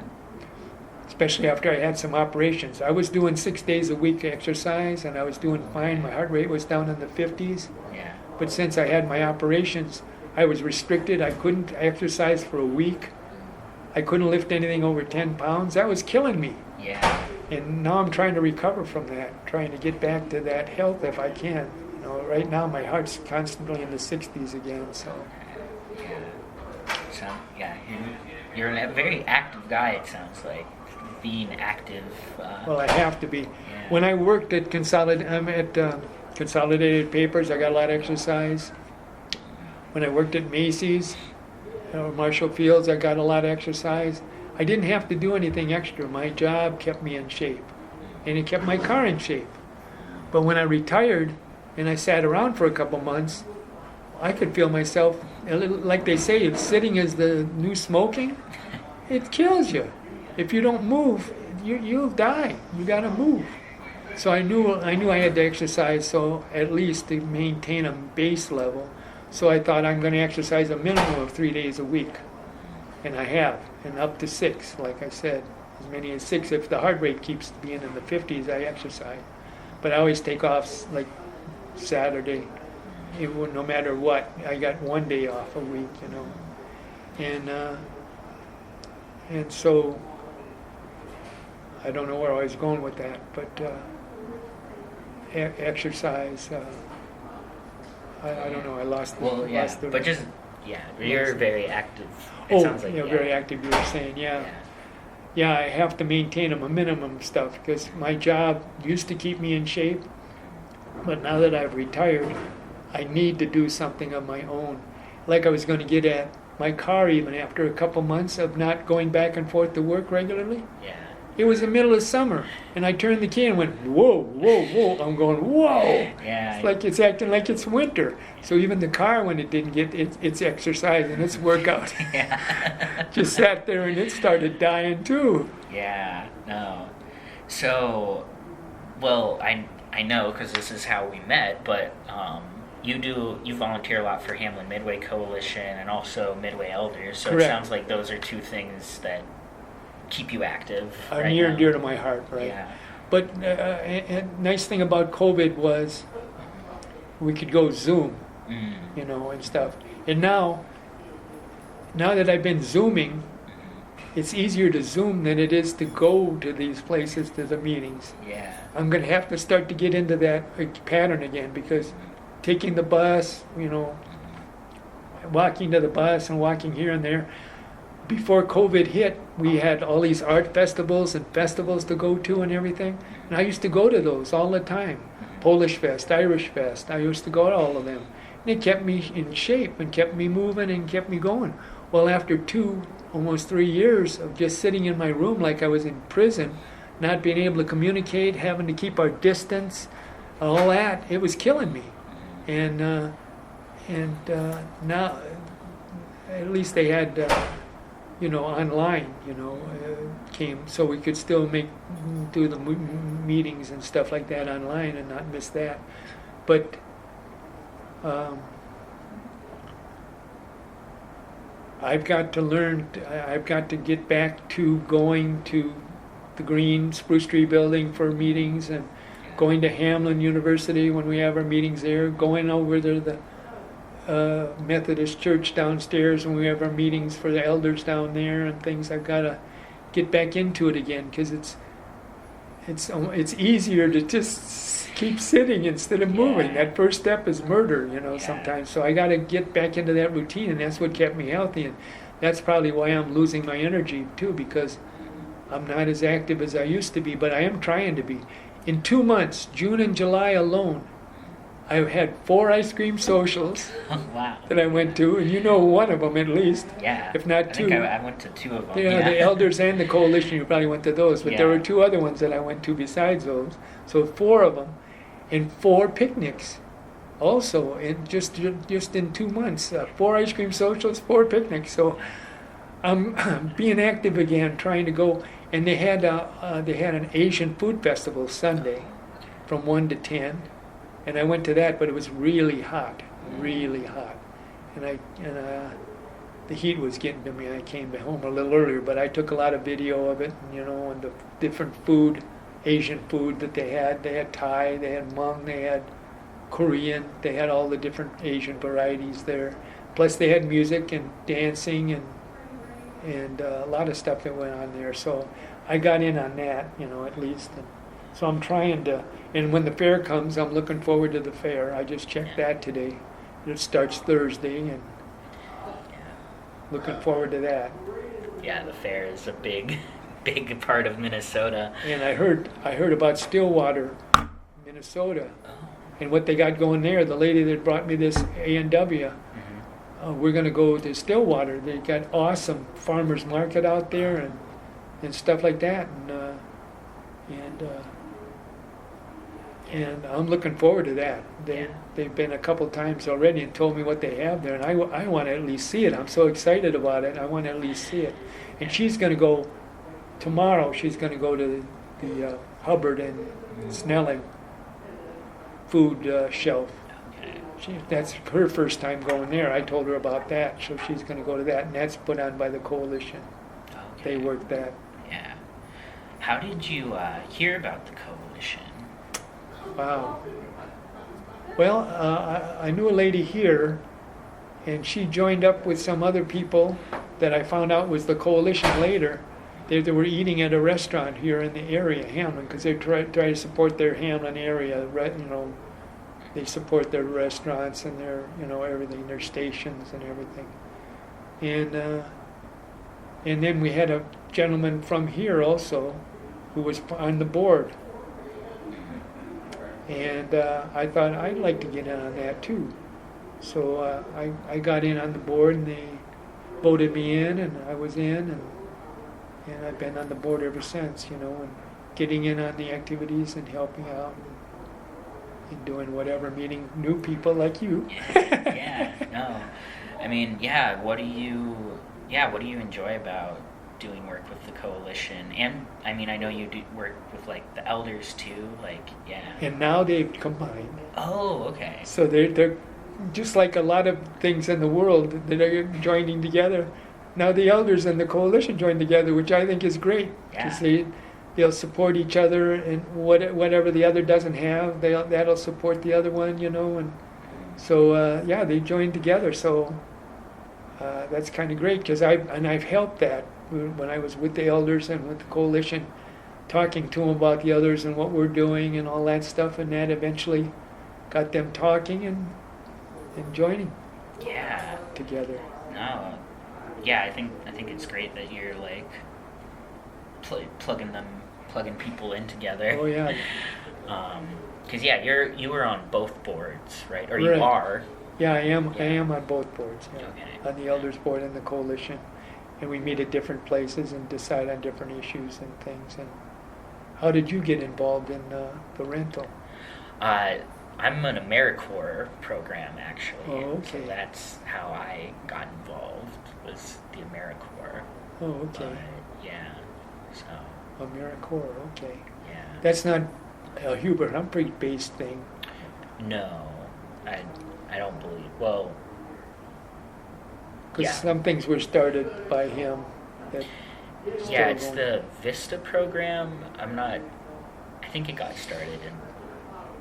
Especially after I had some operations. I was doing 6 days a week exercise, and I was doing fine. My heart rate was down in the 50s. Yeah. But since I had my operations, I was restricted. I couldn't exercise for a week. I couldn't lift anything over 10 pounds. That was killing me. Yeah. And now I'm trying to recover from that, trying to get back to that health if I can. You know, right now my heart's constantly in the 60s again. So Yeah. So yeah, you're a very active guy. It sounds like being active. well, I have to be. Yeah. When I worked at Consolidated Papers, I got a lot of exercise. When I worked at Macy's or Marshall Fields, I got a lot of exercise. I didn't have to do anything extra. My job kept me in shape, and it kept my car in shape. But when I retired and I sat around for a couple months, I could feel myself, a little, like they say, if sitting is the new smoking, it kills you. If you don't move, you'll die. You got to move. So I knew I had to exercise, so at least to maintain a base level. So I thought I'm going to exercise a minimum of 3 days a week, and I have, and up to 6, like I said, as many as 6. If the heart rate keeps being in the 50s, I exercise. But I always take off like Saturday. No matter what, I got 1 day off a week, you know, and so I don't know where I was going with that, but exercise. I don't know. I lost. Well, yeah, lost the, but just you're very active. It oh, sounds like, yeah, very active. You were saying, yeah. I have to maintain a minimum stuff because my job used to keep me in shape, but now that I've retired, I need to do something of my own. Like I was going to get at my car, even after a couple months of not going back and forth to work regularly. Yeah. It was the middle of summer, and I turned the key and went, whoa, whoa, whoa. I'm going, whoa. Yeah. It's like it's acting like it's winter. So even the car, when it didn't get its exercise and its workout, Yeah. just sat there and it started dying too. Yeah. No. So, well, I know because this is how we met, but you volunteer a lot for Hamlin Midway Coalition and also Midway Elders. So Correct. It sounds like those are two things that keep you active. Are right near now. and dear to my heart, right? Yeah. But a nice thing about COVID was we could go Zoom, you know, and stuff. And now that I've been Zooming, it's easier to Zoom than it is to go to these places, to the meetings. Yeah. I'm going to have to start to get into that pattern again because taking the bus, you know, walking to the bus and walking here and there. Before COVID hit, we had all these art festivals and festivals to go to and everything. And I used to go to those all the time. Polish Fest, Irish Fest. I used to go to all of them. And it kept me in shape and kept me moving and kept me going. Well, after almost 3 years of just sitting in my room like I was in prison, not being able to communicate, having to keep our distance, all that, it was killing me. And now, at least they had, online, came, so we could still do the meetings and stuff like that online and not miss that. But I've got to learn, I've got to get back to going to the green Spruce Tree building for meetings, and going to Hamlin University when we have our meetings there, going over to the Methodist Church downstairs when we have our meetings for the elders down there and things. I've got to get back into it again because it's easier to just keep sitting instead of moving. Yeah. That first step is murder, Yeah. sometimes. So I got to get back into that routine, and that's what kept me healthy. And that's probably why I'm losing my energy too, because I'm not as active as I used to be, but I am trying to be. In 2 months, June and July alone, I've had 4 ice cream socials Wow. that I went to, and one of them at least. Yeah. If not I two. think I went to 2 of them. Yeah, the elders and the coalition, you probably went to those, but there Yeah. were 2 other ones that I went to besides those. So 4 of them, and 4 picnics. Also, in just in 2 months, 4 ice cream socials, 4 picnics. So I'm being active again, trying to go. And they had an Asian food festival Sunday, from 1 to 10, and I went to that, but it was really hot, and the heat was getting to me. I came home a little earlier, but I took a lot of video of it, and the different food, Asian food that they had. They had Thai, they had Hmong, they had Korean, they had all the different Asian varieties there. Plus they had music and dancing and a lot of stuff that went on there. So I got in on that, at least. And so I'm trying to, and when the fair comes, I'm looking forward to the fair. I just checked that today. It starts Thursday, and looking forward to that. Yeah, the fair is a big part of Minnesota. And I heard about Stillwater, Minnesota, Oh. and what they got going there. The lady that brought me this A&W, we're going to go to Stillwater. They got awesome farmers market out there and stuff like that, and I'm looking forward to that. They've been a couple times already and told me what they have there, and I want to at least see it. I'm so excited about it. I want to at least see it. And she's going to go tomorrow. She's going to go to the Hubbard and Snelling food shelf. That's her first time going there. I told her about that, so she's going to go to that, and that's put on by the coalition. Okay. They work that. Yeah. How did you hear about the coalition? Wow. Well, I knew a lady here, and she joined up with some other people that I found out was the coalition later. They were eating at a restaurant here in the area, Hamlin, because they try to support their Hamlin area. They support their restaurants and their, everything, their stations and everything. And then we had a gentleman from here also who was on the board. And I thought I'd like to get in on that too. So I got in on the board, and they voted me in, and I was in, and I've been on the board ever since, and getting in on the activities and helping out. And doing whatever, meeting new people like you. Yeah, no. I mean, what do you enjoy about doing work with the coalition? And I mean, I know you do work with like the elders too, And now they've combined. Oh, okay. So they're just like a lot of things in the world that are joining together. Now the elders and the coalition join together, which I think is great. Yeah. Because they'll support each other, and whatever the other doesn't have, that'll support the other one, and so they joined together. So that's kind of great, because I've helped that when I was with the elders and with the coalition, talking to them about the others and what we're doing and all that stuff, and that eventually got them talking and joining together. No. Yeah, I think it's great that you're like plugging people in together. Oh yeah. Because you were on both boards, right? Or Right. you are. Yeah, I am. Yeah. I am on both boards. Yeah. Okay. On the elders board and the coalition, and we meet at different places and decide on different issues and things. And how did you get involved in the rental? I'm an AmeriCorps program actually. Oh, okay. So that's how I got involved, was the AmeriCorps. Oh, okay. Yeah. So AmeriCorps. Okay. yeah. That's not a Hubert Humphrey based thing. No, I don't believe. Well, Because yeah. some things were started by him. That Yeah, it's going. the Vista program. I think it got started in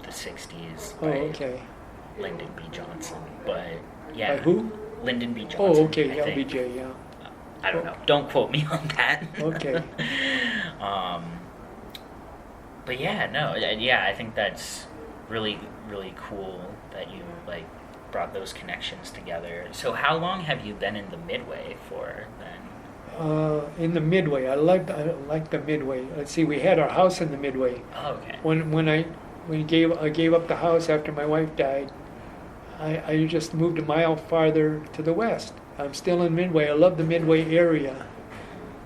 the 60s Oh, by okay. Lyndon B. Johnson. But yeah. By who? Lyndon B. Johnson. Oh, okay, I think. LBJ, yeah. I don't know. Don't quote me on that. Okay. But yeah, no, yeah, I think that's really, really cool that you like brought those connections together. So how long have you been in the Midway for then? In the Midway, I like the Midway. Let's see, we had our house in the Midway. Oh, okay. When I gave up the house after my wife died, I just moved a mile farther to the west. I'm still in Midway. I love the Midway area.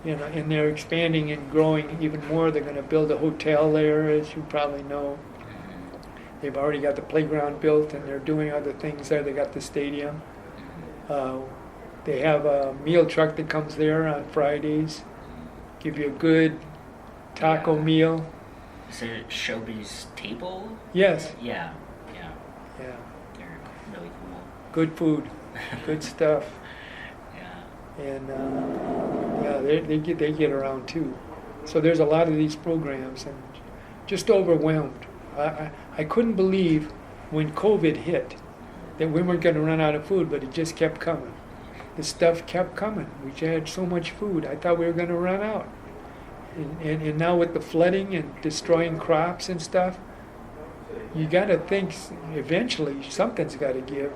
You know, and they're expanding and growing even more. They're going to build a hotel there, as you probably know. They've already got the playground built, and they're doing other things there. They got the stadium. They have a meal truck that comes there on Fridays. Give you a good taco Yeah. meal. Is it Shelby's Table? Yes. Yeah. Yeah. They're really cool. Good food. Good stuff. Yeah. And yeah, they get around too. So there's a lot of these programs, and just overwhelmed. I couldn't believe when COVID hit that we weren't going to run out of food, but it just kept coming. The stuff kept coming. We had so much food. I thought we were going to run out. And now with the flooding and destroying crops and stuff, you got to think eventually something's got to give.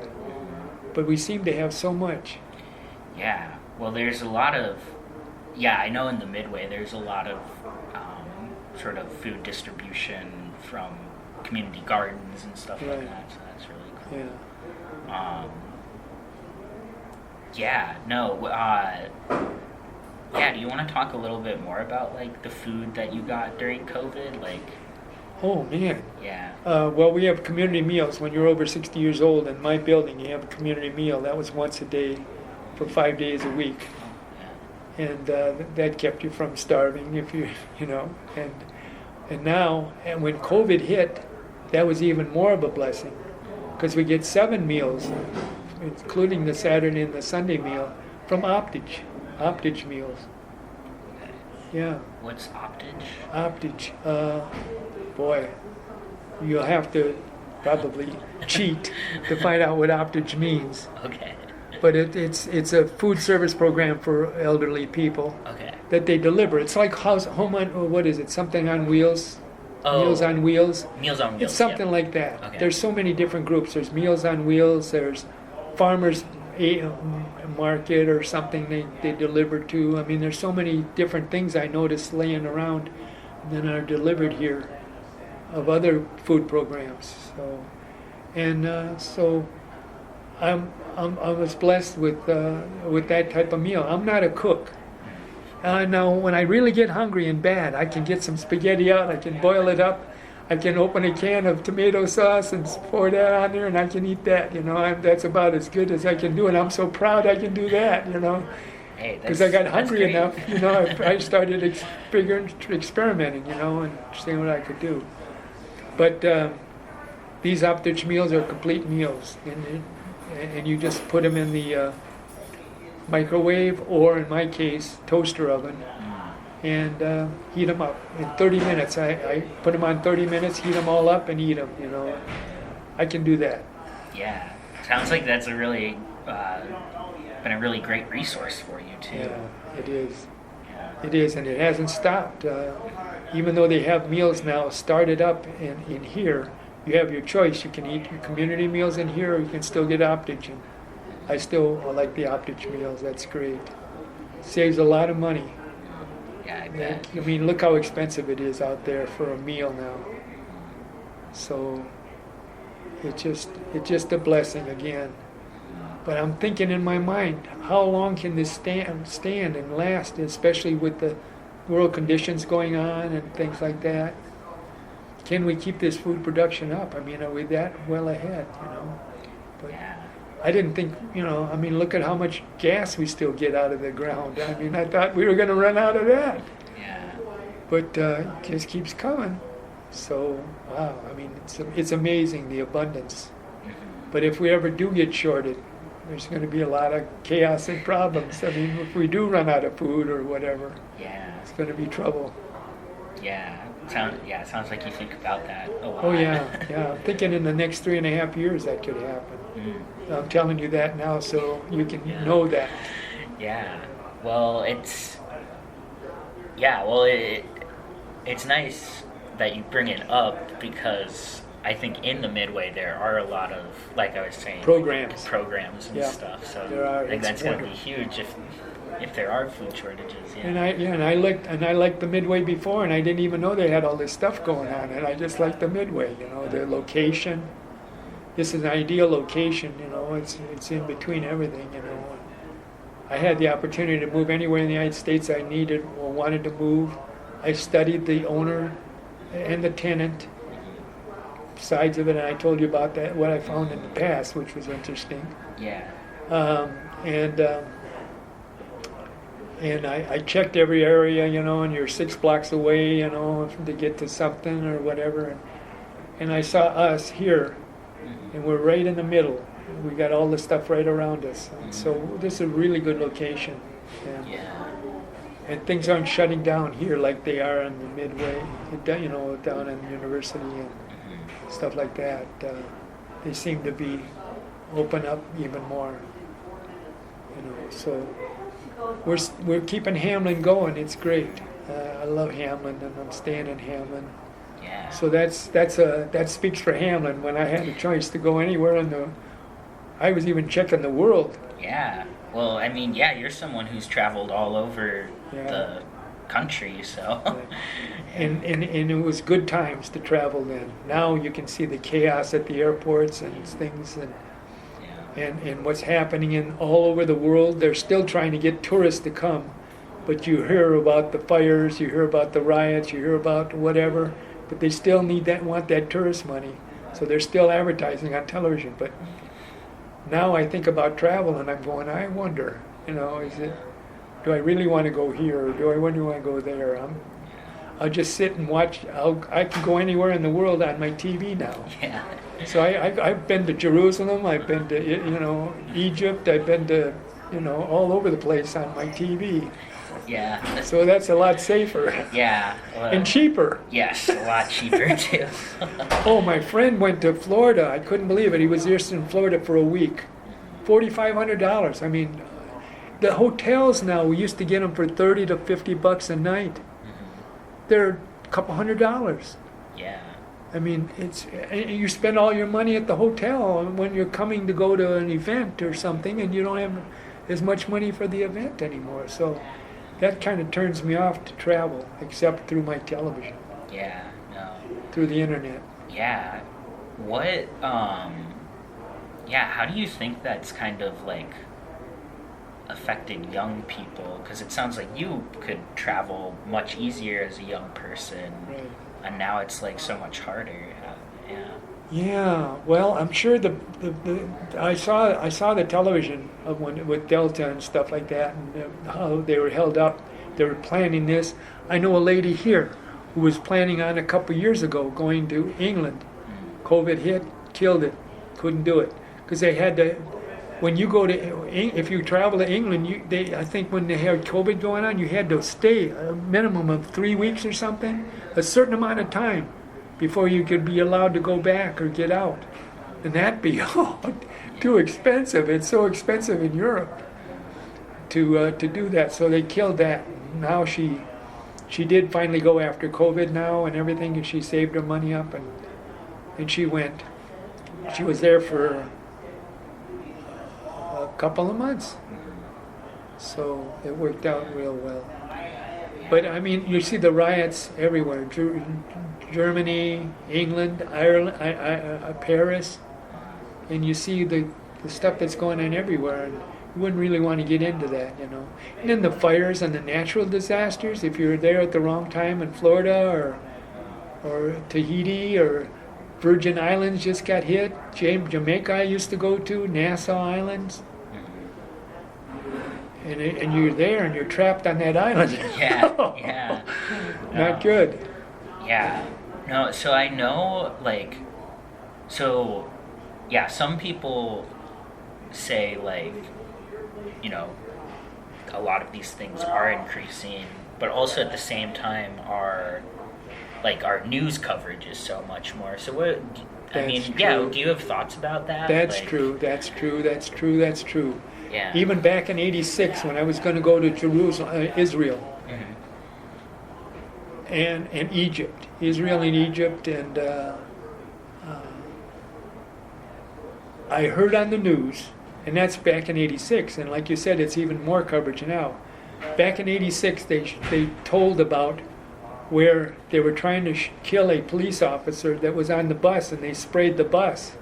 But we seem to have so much. Yeah. Well, there's a lot of, I know in the Midway there's a lot of sort of food distribution from community gardens and stuff like Right. that, so that's really cool. Yeah. Do you want to talk a little bit more about like the food that you got during COVID? Like, Oh man. yeah. Well, we have community meals. When you're over 60 years old in my building, you have a community meal. That was once a day for 5 days a week. Oh, yeah. And that kept you from starving if you know. And now, and when COVID hit, that was even more of a blessing because we get 7 meals, including the Saturday and the Sunday meal, from Optage meals. Yeah. What's Optage? Optage. Boy, you'll have to probably cheat to find out what Optage means. Okay. But it's a food service program for elderly people Okay. that they deliver. It's like home on, what is it? Something on wheels? Oh. Meals on Wheels? Meals on Wheels. It's something yeah. like that. Okay. There's so many different groups. There's Meals on Wheels. There's Farmers Market or something they deliver to. I mean, there's so many different things I noticed laying around that are delivered here of other food programs. So I was blessed with that type of meal. I'm not a cook. Now, when I really get hungry and bad, I can get some spaghetti out. I can boil it up. I can open a can of tomato sauce and pour that on there, and I can eat that. You know, that's about as good as I can do, and I'm so proud I can do that. You know, Hey, because I got that's hungry great. enough. You know, I started experimenting. You know, and seeing what I could do. But these Optage meals are complete meals, and you just put them in the microwave, or in my case, toaster oven, and heat them up in 30 minutes. I put them on 30 minutes, heat them all up, and eat them. You know, I can do that. Yeah. Sounds like that's a really been a really great resource for you too. Yeah, it is. Yeah. It is, and it hasn't stopped. Even though they have meals now started up in here, you have your choice. You can eat your community meals in here, or you can still get Optage. And I still like the Optage meals. That's great. Saves a lot of money. Yeah, I bet. I mean, look how expensive it is out there for a meal now. So it's just a blessing again. But I'm thinking in my mind, how long can this stand and last, especially with the world conditions going on and things like that? Can we keep this food production up? I mean, are we that well ahead, you know? But Yeah. I didn't think, you know, I mean, look at how much gas we still get out of the ground. I mean, I thought we were going to run out of that. Yeah. But it just keeps coming. So, wow, I mean, it's amazing, the abundance. Mhm. But if we ever do get shorted, there's going to be a lot of chaos and problems. I mean, if we do run out of food or whatever, Yeah. it's going to be trouble. Yeah. It sounds like you think about that a lot. Oh yeah, yeah. I'm thinking in the next 3.5 years that could happen. Mm. I'm telling you that now so you can Yeah. know that. Yeah. Well, it's it's nice that you bring it up because I think in the Midway there are a lot of, like I was saying, programs and Yeah, stuff. So there are. I think It's that's going to be wonderful. huge if there are food shortages. Yeah. And I liked the Midway before, and I didn't even know they had all this stuff going on. And I just liked the Midway. You know, the location. This is an ideal location. You know, it's in between everything. You know, I had the opportunity to move anywhere in the United States I needed or wanted to move. I studied the owner and the tenant sides of it, and I told you about that, what I found in the past, which was interesting. Yeah. And I checked every area, you know, and you're 6 blocks away, you know, to get to something or whatever. And I saw us here, and we're right in the middle. We got all the stuff right around us. And so this is a really good location. Yeah. And things aren't shutting down here like they are in the Midway, you know, down in the university and stuff like that. They seem to be open up even more, you know. So we're keeping Hamlin going. It's great. I love Hamlin, and I'm staying in Hamlin. Yeah. So that speaks for Hamlin. When I had a choice to go anywhere I was even checking the world. Yeah. Well, I mean, yeah, you're someone who's traveled all over Yeah. the country, so. And it was good times to travel then. Now you can see the chaos at the airports and things Yeah. and what's happening in all over the world. They're still trying to get tourists to come, but you hear about the fires, you hear about the riots, you hear about whatever, but they still want that tourist money. So they're still advertising on television. But now I think about travel and I'm going, I wonder, you know, do I really want to go here or do I really want to go there? I'll just sit and watch. I can go anywhere in the world on my TV now. Yeah. So I've been to Jerusalem, I've been to, you know, Egypt, I've been to, you know, all over the place on my TV. Yeah. So that's a lot safer. Yeah. Well, And cheaper. yes, a lot cheaper too. Oh, my friend went to Florida. I couldn't believe it. He was just in Florida for a week. $4,500. I mean, the hotels now, we used to get them for $30 to $50 a night. They're a couple $100. Yeah. I mean, you spend all your money at the hotel when you're coming to go to an event or something, and you don't have as much money for the event anymore. So that kind of turns me off to travel, except through my television, Yeah. No. through the internet. Yeah. What, how do you think that's kind of like affected young people? Because it sounds like you could travel much easier as a young person, Right. and now it's like so much harder. Yeah. Yeah, well, I'm sure I saw the television of with Delta and stuff like that, and how they were held up. They were planning this. I know a lady here who was planning on a couple years ago going to England. COVID hit, killed it, couldn't do it because they had to. When you go to, if you travel to England, I think when they had COVID going on, you had to stay a minimum of 3 weeks or something, a certain amount of time, before you could be allowed to go back or get out. And that'd be too expensive. It's so expensive in Europe to do that. So they killed that. Now she did finally go after COVID now and everything, and she saved her money up and she went. She was there for a couple of months. So it worked out real well. But I mean, you see the riots everywhere. Germany, England, Ireland, Paris, and you see the stuff that's going on everywhere, and you wouldn't really want to get into that, you know. And then the fires and the natural disasters, if you're there at the wrong time in Florida or Tahiti or Virgin Islands just got hit, Jamaica I used to go to, Nassau Islands, and you're there and you're trapped on that island. Yeah. Not good. Yeah. No, so I know, like, some people say like, you know, a lot of these things are increasing, but also at the same time our news coverage is so much more. So what? I mean, yeah. Do you have thoughts about that? That's true. That's true. That's true. That's true. Yeah. Even back in '86, when I was going to go to Jerusalem, Israel, and Egypt, Israel and Egypt, and I heard on the news, and that's back in '86, and like you said, it's even more coverage now. Back in '86, they told about where they were trying to kill a police officer that was on the bus, and they sprayed the bus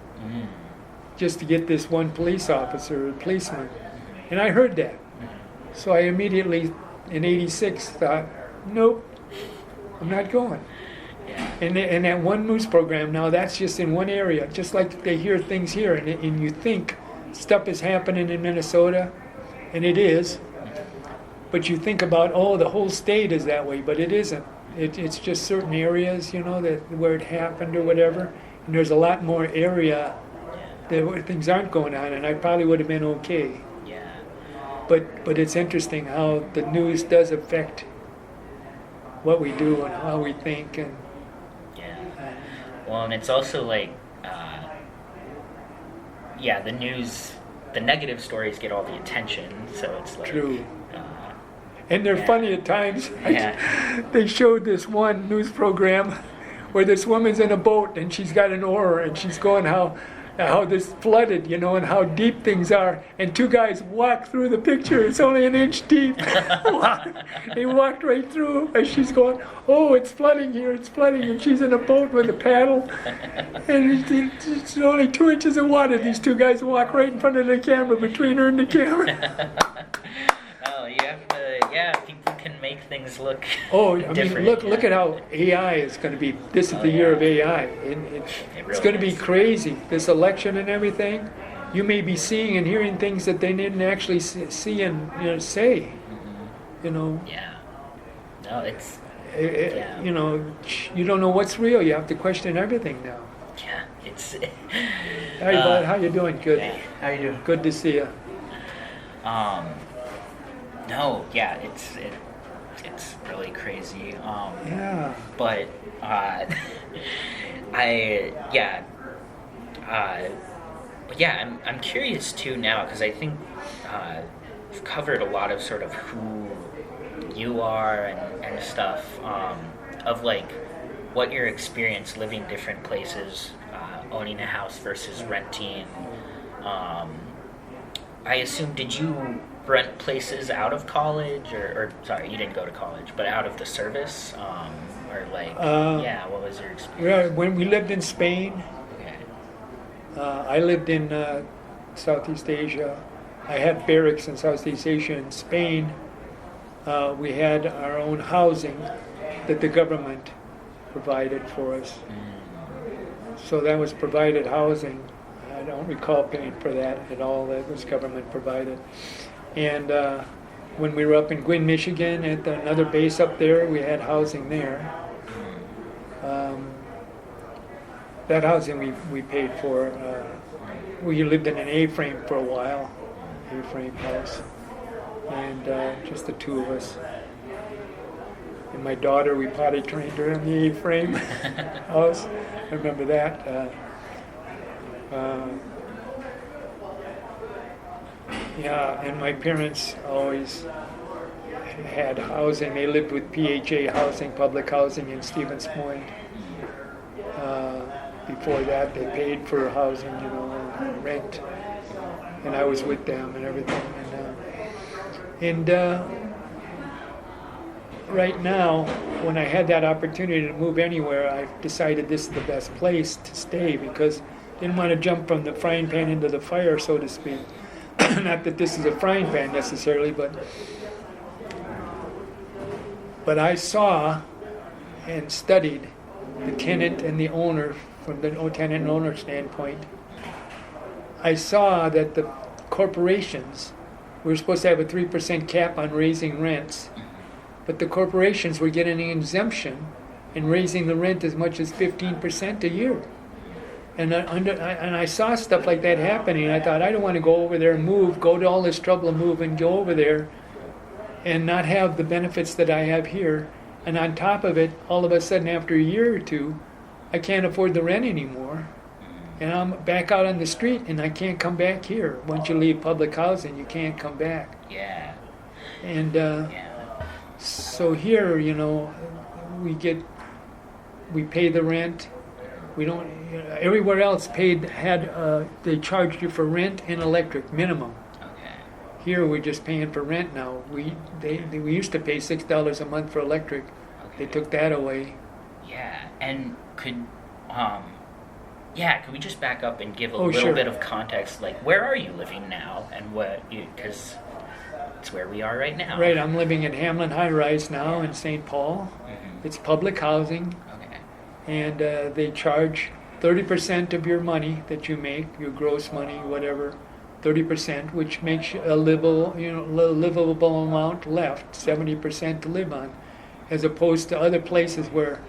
just to get this one police officer, a policeman. And I heard that. So I immediately, in '86, thought, nope, I'm not going. And that one news program now, that's just in one area, just like they hear things here, and you think stuff is happening in Minnesota, and it is, but you think about, oh, the whole state is that way, but it isn't. It's just certain areas, you know, that where it happened or whatever, and there's a lot more area that where things aren't going on, and I probably would have been okay. Yeah. But it's interesting how the news does affect what we do and how we think, and well, and it's also like, the news, the negative stories get all the attention, so it's like... True. And they're funny at times. They showed this one news program where this woman's in a boat and she's got an oar and she's going how this flooded, you know, and how deep things are. And two guys walk through the picture. It's only an inch deep. They walked right through as she's going, oh, it's flooding here, it's flooding. And she's in a boat with a paddle. And it's only 2 inches of water. These two guys walk right in front of the camera, between her and the camera. Oh, you have to, people can make things look different. Look at how AI is going to be. This is the year of AI. It's going to be crazy. This election and everything, you may be seeing and hearing things that they didn't actually see and say. You know. Yeah. No, it's. You know, you don't know what's real. You have to question everything now. Yeah, it's. Hey, bud, how you doing? Good. How you doing? Good to see you. No, yeah, it's really crazy. But I'm curious too now, because I think we've covered a lot of sort of who you are and stuff, of like what your experience living different places, owning a house versus renting. I assume, did you rent places out of college, or sorry, you didn't go to college, but out of the service, or like, what was your experience? When we lived in Spain, I lived in Southeast Asia. I had barracks in Southeast Asia. In Spain, we had our own housing that the government provided for us. So that was provided housing. I don't recall paying for that at all. That was government provided. And when we were up in Gwinn, Michigan, at another base up there, we had housing there. That housing we paid for. We lived in an A-frame for a while, A-frame house, and just the two of us. And my daughter, we potty trained her in the A-frame house. I remember that. And my parents always had housing. They lived with PHA housing, public housing in Stevens Point. Before that, they paid for housing, you know, rent, and I was with them and everything. And right now, when I had that opportunity to move anywhere, I've decided this is the best place to stay, because I didn't want to jump from the frying pan into the fire, so to speak. Not that this is a frying pan necessarily, but I saw and studied the tenant and the owner from the tenant and owner standpoint. I saw that the corporations were supposed to have a 3% cap on raising rents, but the corporations were getting an exemption and raising the rent as much as 15% a year. And I saw stuff like that happening. I thought, I don't want to go over there and move, go to all this trouble and move and go over there and not have the benefits that I have here. And on top of it, all of a sudden, after a year or two, I can't afford the rent anymore. And I'm back out on the street, and I can't come back here. Once you leave public housing, you can't come back. Yeah. And Yeah. so here, we pay the rent. We don't. Everywhere else they charged you for rent and electric minimum. Okay. Here we're just paying for rent now. We used to pay $6 a month for electric. They took that away. Yeah. And could we just back up and give a Oh, little sure. bit of context? Like, where are you living now, and because it's where we are right now. Right, I'm living in Hamlin High Rise now in St. Paul. Mhm. It's public housing, Okay. and they charge 30% of your money that you make, your gross money, whatever, 30%, which makes a livable amount left, 70% to live on, as opposed to other places where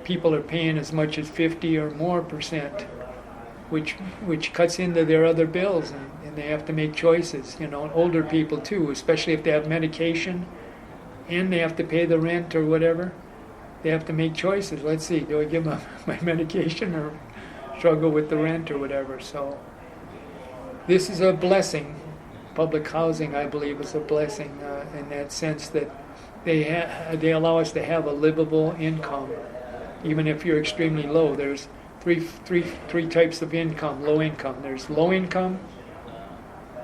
people are paying as much as 50 or more percent, which cuts into their other bills, and they have to make choices. Older people too, especially if they have medication, and they have to pay the rent or whatever. They have to make choices. Let's see, do I give them my medication or struggle with the rent or whatever? So this is a blessing. Public housing, I believe, is a blessing in that sense that they allow us to have a livable income, even if you're extremely low. There's three types of income, low income. There's low income,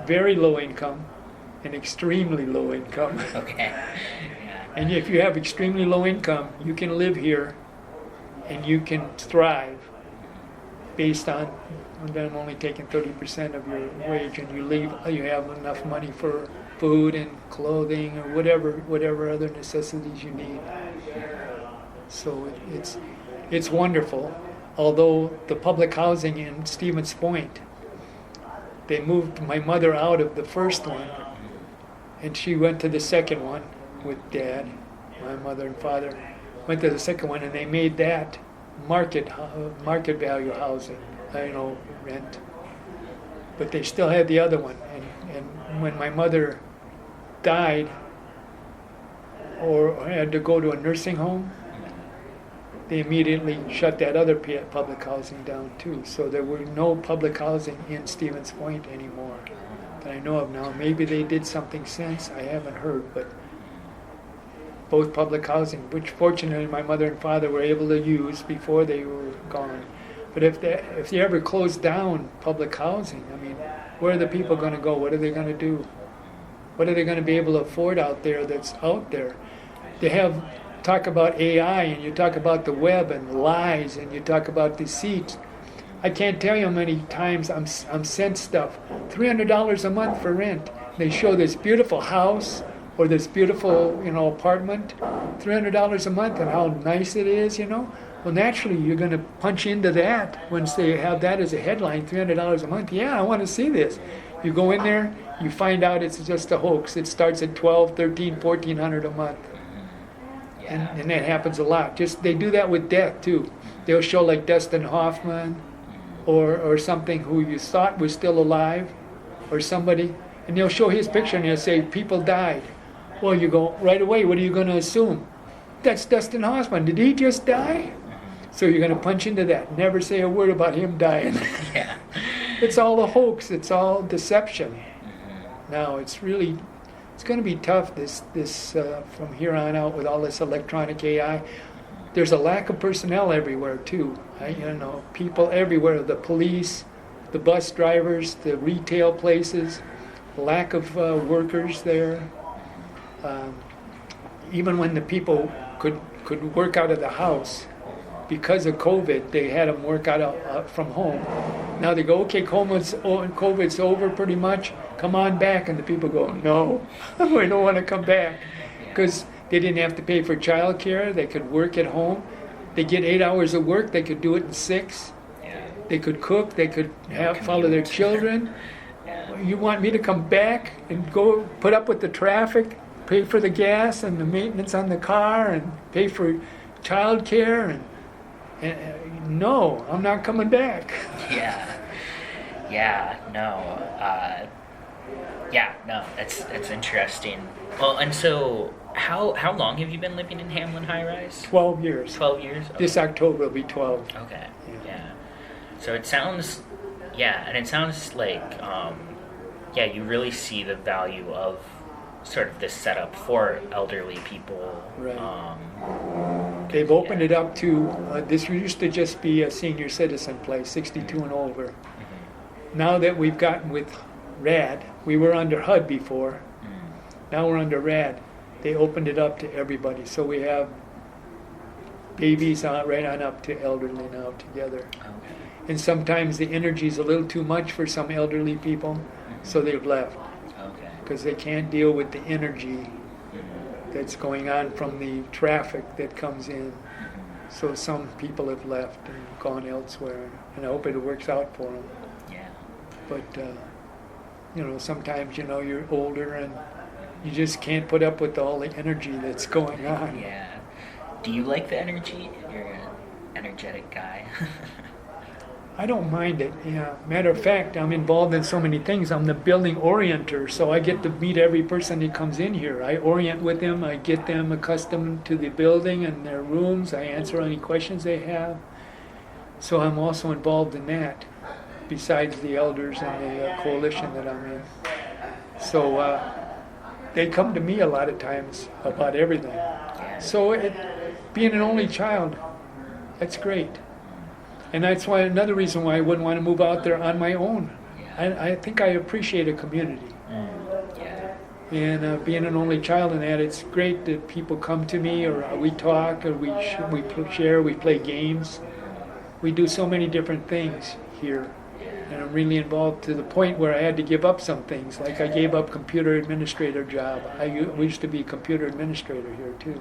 very low income, and extremely low income. Okay. And if you have extremely low income, you can live here and you can thrive based on them only taking 30% of your wage, and you have enough money for food and clothing or whatever other necessities you need. So it's wonderful. Although the public housing in Stevens Point, they moved my mother out of the first one, and she went to the second one with Dad. My mother and father went to the second one, and they made that market value housing, rent. But they still had the other one, and when my mother died or had to go to a nursing home, they immediately shut that other public housing down too. So there were no public housing in Stevens Point anymore that I know of now. Maybe they did something since, I haven't heard, but both public housing, which fortunately my mother and father were able to use before they were gone. But if they ever close down public housing, I mean, where are the people going to go? What are they going to do? What are they going to be able to afford out there that's out there? They talk about AI, and you talk about the web and lies, and you talk about deceit. I can't tell you how many times I'm sent stuff, $300 a month for rent. They show this beautiful house or this beautiful, apartment, $300 a month, and how nice it is, Well, naturally, you're going to punch into that once they have that as a headline, $300 a month. Yeah, I want to see this. You go in there, you find out it's just a hoax. It starts at $1,200, $1,300, $1,400 a month. Yeah. And that happens a lot. They do that with death too. They'll show like Dustin Hoffman or something who you thought was still alive, or somebody, and they'll show his picture and they'll say people died. Well, you go right away, what are you going to assume? That's Dustin Hoffman. Did he just die? So you're going to punch into that. Never say a word about him dying. Yeah. It's all a hoax. It's all deception. Now it's going to be tough this from here on out with all this electronic AI. There's a lack of personnel everywhere too. People everywhere, the police, the bus drivers, the retail places, lack of workers there. Even when the people could work out of the house, because of COVID, they had them work out from home. Now they go, okay, COVID's over pretty much. Come on back, and the people go, no, we don't want to come back, because they didn't have to pay for child care. They could work at home. They get 8 hours of work. They could do it in 6. Yeah. They could cook. They could follow their children. Yeah. You want me to come back and go put up with the traffic, pay for the gas and the maintenance on the car, and pay for child care? And No, I'm not coming back. Yeah, no, no, that's interesting. Well, and so how long have you been living in Hamlin High Rise? 12 years. 12 years? This October will be 12. Okay, Yeah. yeah. So it sounds, and it sounds like, you really see the value of sort of this setup for elderly people. Right. They've opened it up to, this used to just be a senior citizen place, 62 and over. Now that we've gotten with RAD, we were under HUD before, now we're under RAD. They opened it up to everybody, so we have babies right on up to elderly now together. Okay. And sometimes the energy's a little too much for some elderly people, so they've left. Okay. Because they can't deal with the energy that's going on from the traffic that comes in. So some people have left and gone elsewhere, and I hope it works out for them. Yeah. But, sometimes, you're older and you just can't put up with all the energy that's going on. Yeah. Do you like the energy? You're an energetic guy. I don't mind it, yeah. Matter of fact, I'm involved in so many things. I'm the building orienter, so I get to meet every person that comes in here. I orient with them, I get them accustomed to the building and their rooms, I answer any questions they have. So I'm also involved in that, besides the elders and the coalition that I'm in. So they come to me a lot of times about everything. So being an only child, that's great. And that's why another reason why I wouldn't want to move out there on my own. I think I appreciate a community. And being an only child in that, it's great that people come to me, or we talk, or we share, we play games. We do so many different things here. And I'm really involved to the point where I had to give up some things. Like I gave up computer administrator job. We used to be computer administrator here too.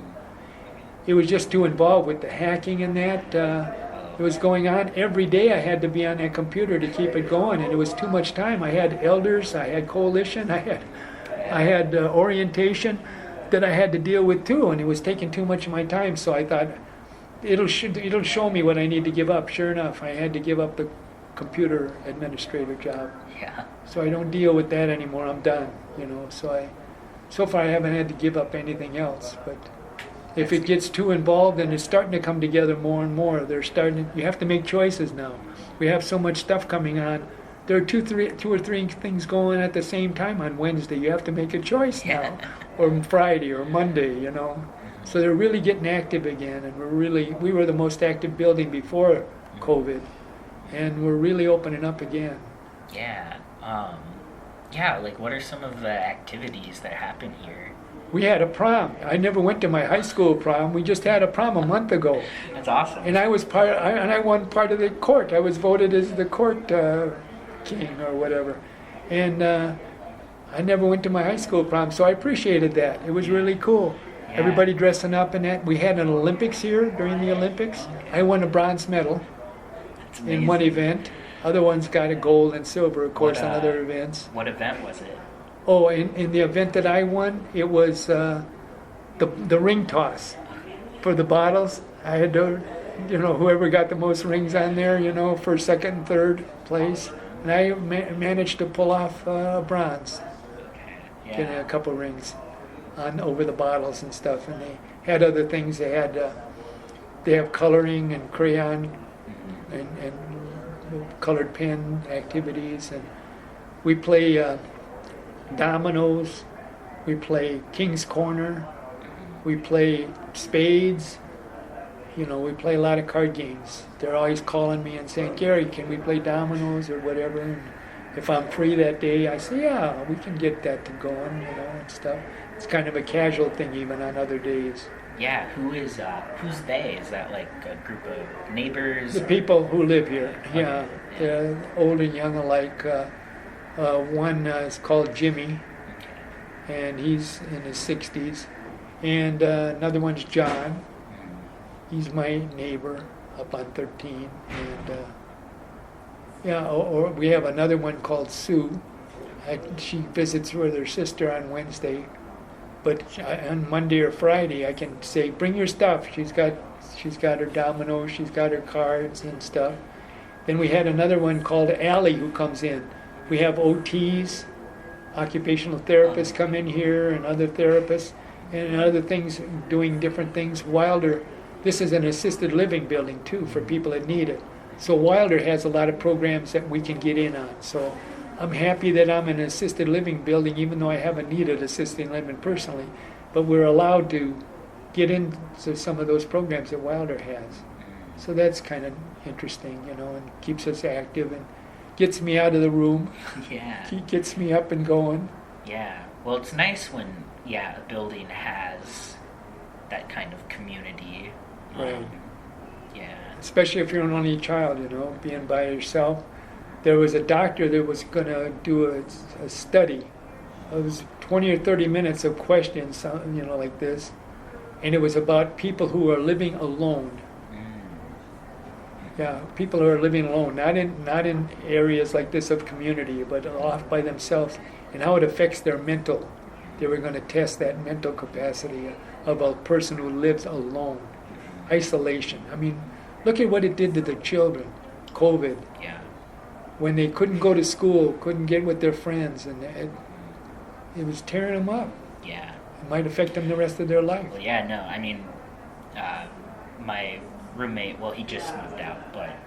It was just too involved with the hacking and that. It was going on every day. I had to be on that computer to keep it going, and it was too much time. I had elders, I had coalition, I had orientation that I had to deal with too, and it was taking too much of my time. So I thought it'll show me what I need to give up. Sure enough, I had to give up the computer administrator job. Yeah. So I don't deal with that anymore. I'm done. So far I haven't had to give up anything else, but. If it gets too involved and it's starting to come together more and more, you have to make choices now. We have so much stuff coming on. There are two or three things going at the same time on Wednesday. You have to make a choice now, or Friday or Monday, So they're really getting active again, and we were the most active building before COVID, and we're really opening up again. Yeah. Like what are some of the activities that happen here? We had a prom. I never went to my high school prom. We just had a prom a month ago. That's awesome. And I won part of the court. I was voted as the court king or whatever. And I never went to my high school prom, so I appreciated that. It was really cool. Yeah. Everybody dressing up in that. We had an Olympics here during the Olympics. I won a bronze medal in one event. Other ones got a gold and silver, of course, in other events. What event was it? Oh, in the event that I won, it was the ring toss for the bottles. I had to, whoever got the most rings on there, first, second, and third place. And I managed to pull off bronze, getting a couple rings over the bottles and stuff. And they had other things. They have coloring and crayon and colored pen activities, and we play. Dominoes, we play King's Corner, we play spades, we play a lot of card games. They're always calling me and saying, Gary, can we play dominoes or whatever? And if I'm free that day, I say, yeah, we can get that to going, and stuff. It's kind of a casual thing even on other days. Yeah, who's they? Is that like a group of neighbors? The people who live here, yeah. They're old and young alike. One is called Jimmy, and he's in his 60s. And another one's John. He's my neighbor up on 13. And or we have another one called Sue. She visits with her sister on Wednesday. But on Monday or Friday, I can say, bring your stuff. She's got She's got her dominoes, she's got her cards and stuff. Then we had another one called Allie who comes in. We have OTs, occupational therapists come in here, and other therapists, and other things, doing different things. Wilder, this is an assisted living building too for people that need it. So Wilder has a lot of programs that we can get in on. So I'm happy that I'm in an assisted living building, even though I haven't needed assisted living personally. But we're allowed to get into some of those programs that Wilder has. So that's kind of interesting, and keeps us active and gets me out of the room. Yeah. Gets me up and going. Yeah. Well, it's nice when, a building has that kind of community. Right. Yeah. Especially if you're an only child, being by yourself. There was a doctor that was going to do a study. It was 20 or 30 minutes of questions, like this. And it was about people who are living alone. Yeah, people who are living alone, not in areas like this of community, but off by themselves, and how it affects their mental. They were going to test that mental capacity of a person who lives alone. Isolation. I mean, look at what it did to the children. COVID. Yeah. When they couldn't go to school, couldn't get with their friends, and it was tearing them up. Yeah. It might affect them the rest of their life. Well, yeah, no, I mean, my roommate, well, he just moved out, but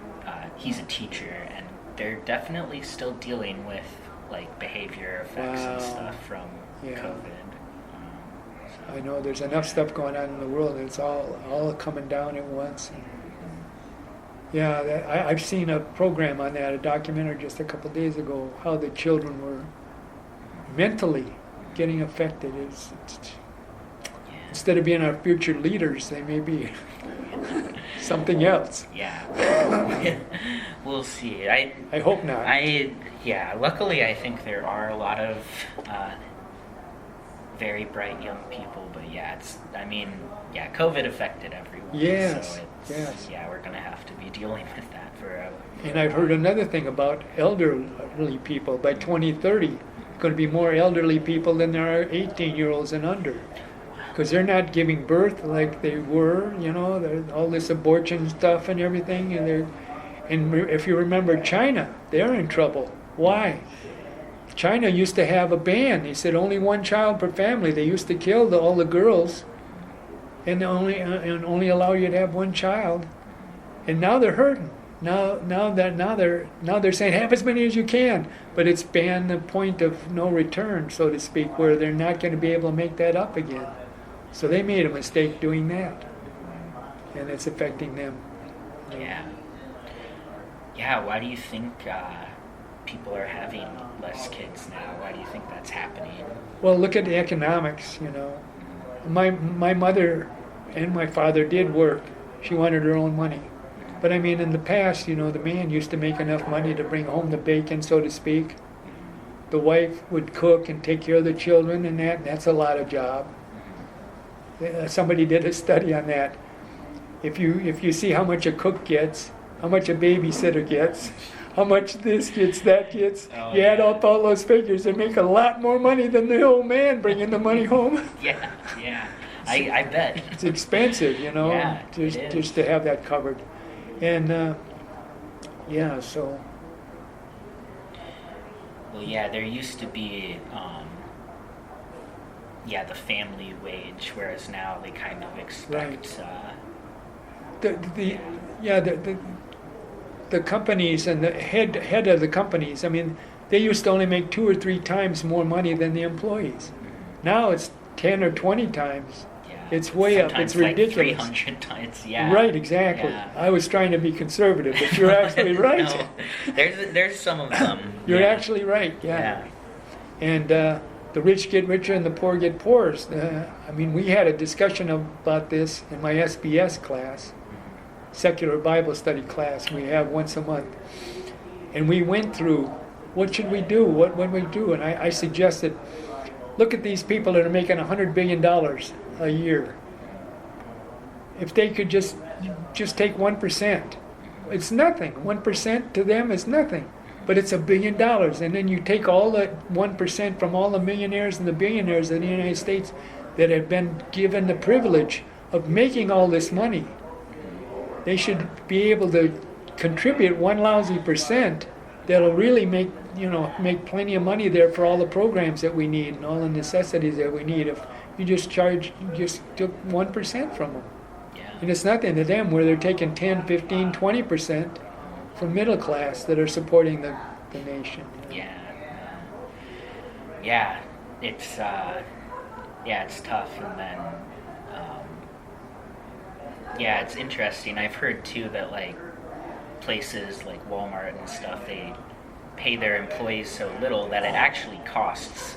he's a teacher, and they're definitely still dealing with, like, behavior effects and stuff from COVID. I know there's enough stuff going on in the world, and it's all coming down at once. Yeah, I've seen a program on that, a documentary just a couple of days ago, how the children were mentally getting affected. Instead of being our future leaders, they may be something else. Yeah. We'll see. I hope not. Luckily I think there are a lot of very bright young people, but COVID affected everyone. Yes. So we're going to have to be dealing with that forever. And I've heard another thing about elderly people. By 2030, going to be more elderly people than there are 18-year-olds and under. Because they're not giving birth like they were, all this abortion stuff and everything. And if you remember China, they're in trouble. Why? China used to have a ban. He said only one child per family. They used to kill all the girls and only allow you to have one child. And now they're hurting. Now they're saying have as many as you can, but it's beyond the point of no return, so to speak, where they're not going to be able to make that up again. So they made a mistake doing that, and it's affecting them. Yeah. Yeah. Why do you think people are having less kids now? Why do you think that's happening? Well, look at the economics. My mother and my father did work. She wanted her own money. But I mean, in the past, the man used to make enough money to bring home the bacon, so to speak. The wife would cook and take care of the children, and that's a lot of job. Somebody did a study on that. If you see how much a cook gets, how much a babysitter gets, how much this gets, that gets, you add up all those figures, they make a lot more money than the old man bringing the money home. Yeah. I bet. It's expensive, Yeah, just to have that covered. And, so... Well, there used to be, the family wage, whereas now they kind of expect... The companies and the head of the companies, I mean, they used to only make 2 or 3 times more money than the employees. Now it's 10 or 20 times. It's way up. It's ridiculous. Like 300 times, Right, exactly. Yeah. I was trying to be conservative, but you're actually right. No, there's some of them. You're actually right, And the rich get richer and the poor get poorer. We had a discussion about this in my SBS class, secular Bible study class we have once a month. And we went through, what should we do? What would we do? And I suggested, look at these people that are making $100 billion a year. If they could just take 1%, it's nothing. 1% to them is nothing, but it's $1 billion. And then you take all that 1% from all the millionaires and the billionaires in the United States that have been given the privilege of making all this money. they should be able to contribute one lousy percent that'll really make plenty of money there for all the programs that we need and all the necessities that we need. If you just took 1% from them. Yeah. And it's nothing to them where they're taking 10, 15, 20% from middle class that are supporting the nation. Yeah. Yeah. It's it's tough, and then it's interesting. I've heard too that like places like Walmart and stuff, they pay their employees so little that it actually costs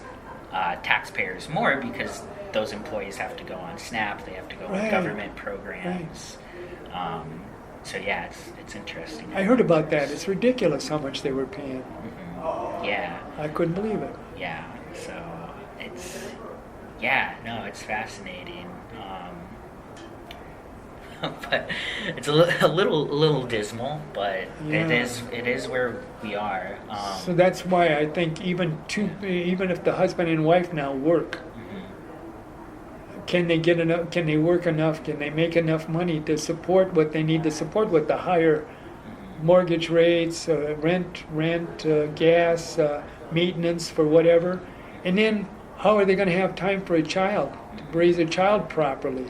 taxpayers more, because those employees have to go on SNAP, they have to go on government programs. So yeah, it's interesting. I heard about that. It's ridiculous how much they were paying. Mm-hmm. Yeah. I couldn't believe it. Yeah. So it's fascinating. But it's a little dismal, but it is where we are. So that's why I think even if the husband and wife now work, can they get enough? Can they work enough? Can they make enough money to support what they need to support with the higher mortgage rates, rent, gas, maintenance for whatever? And then how are they going to have time for a child, to raise a child properly?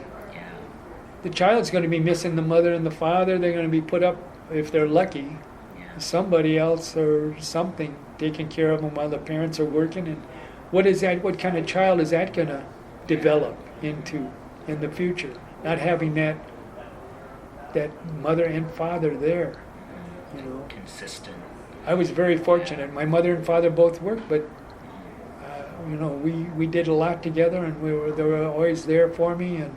The child's going to be missing the mother and the father. They're going to be put up, if they're lucky, somebody else or something taking care of them while the parents are working. And what is that? What kind of child is that going to develop into in the future? Not having that mother and father there, Consistent. I was very fortunate. My mother and father both worked, but we did a lot together, and they were always there for me. And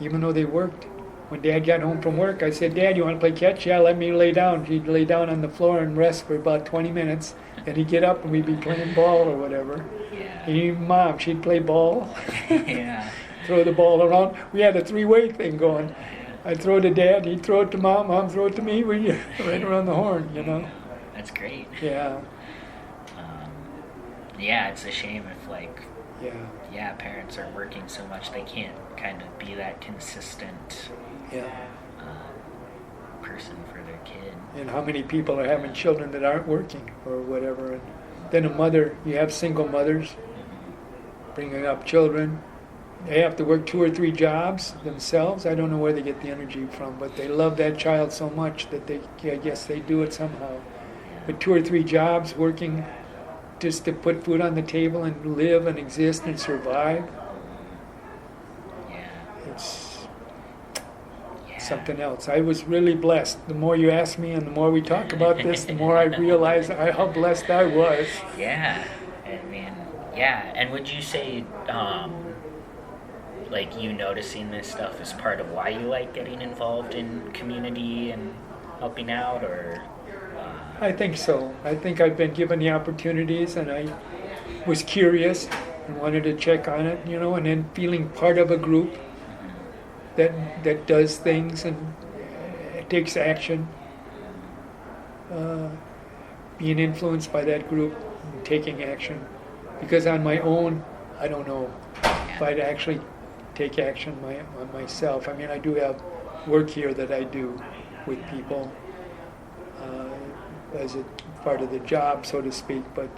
even though they worked, when Dad got home from work, I said, "Dad, you want to play catch?" "Yeah, let me lay down." He'd lay down on the floor and rest for about 20 minutes. Then he'd get up and we'd be playing ball or whatever. Yeah. And even Mom, she'd play ball. Yeah. Throw the ball around. We had a three-way thing going. I'd throw it to Dad, he'd throw it to Mom, Mom throw it to me. We right around the horn, That's great. Yeah. It's a shame if parents are working so much they can't kind of be that consistent person for their kid. And how many people are having children that aren't working or whatever. And then you have single mothers bringing up children. They have to work 2 or 3 jobs themselves. I don't know where they get the energy from, but they love that child so much that I guess they do it somehow. But 2 or 3 jobs working just to put food on the table and live and exist and survive. It's something else. I was really blessed. The more you ask me and the more we talk about this, the more I realize how blessed I was. Yeah. I mean, and would you say, you noticing this stuff is part of why you like getting involved in community and helping out, or? I think so. I think I've been given the opportunities, and I was curious and wanted to check on it, and then feeling part of a group that does things and takes action, being influenced by that group and taking action. Because on my own, I don't know if I'd actually take action on myself. I mean, I do have work here that I do with people as a part of the job, so to speak. But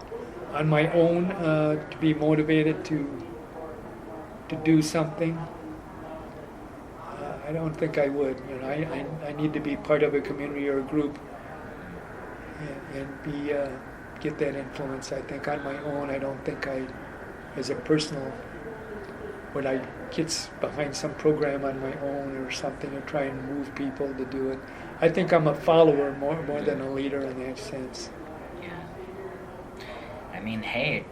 on my own, to be motivated to do something, I don't think I would. I need to be part of a community or a group and get that influence. I think on my own, I don't think as a personal, would I get behind some program on my own or something or try and move people to do it. I think I'm a follower more than a leader in that sense. Yeah. I mean, hey,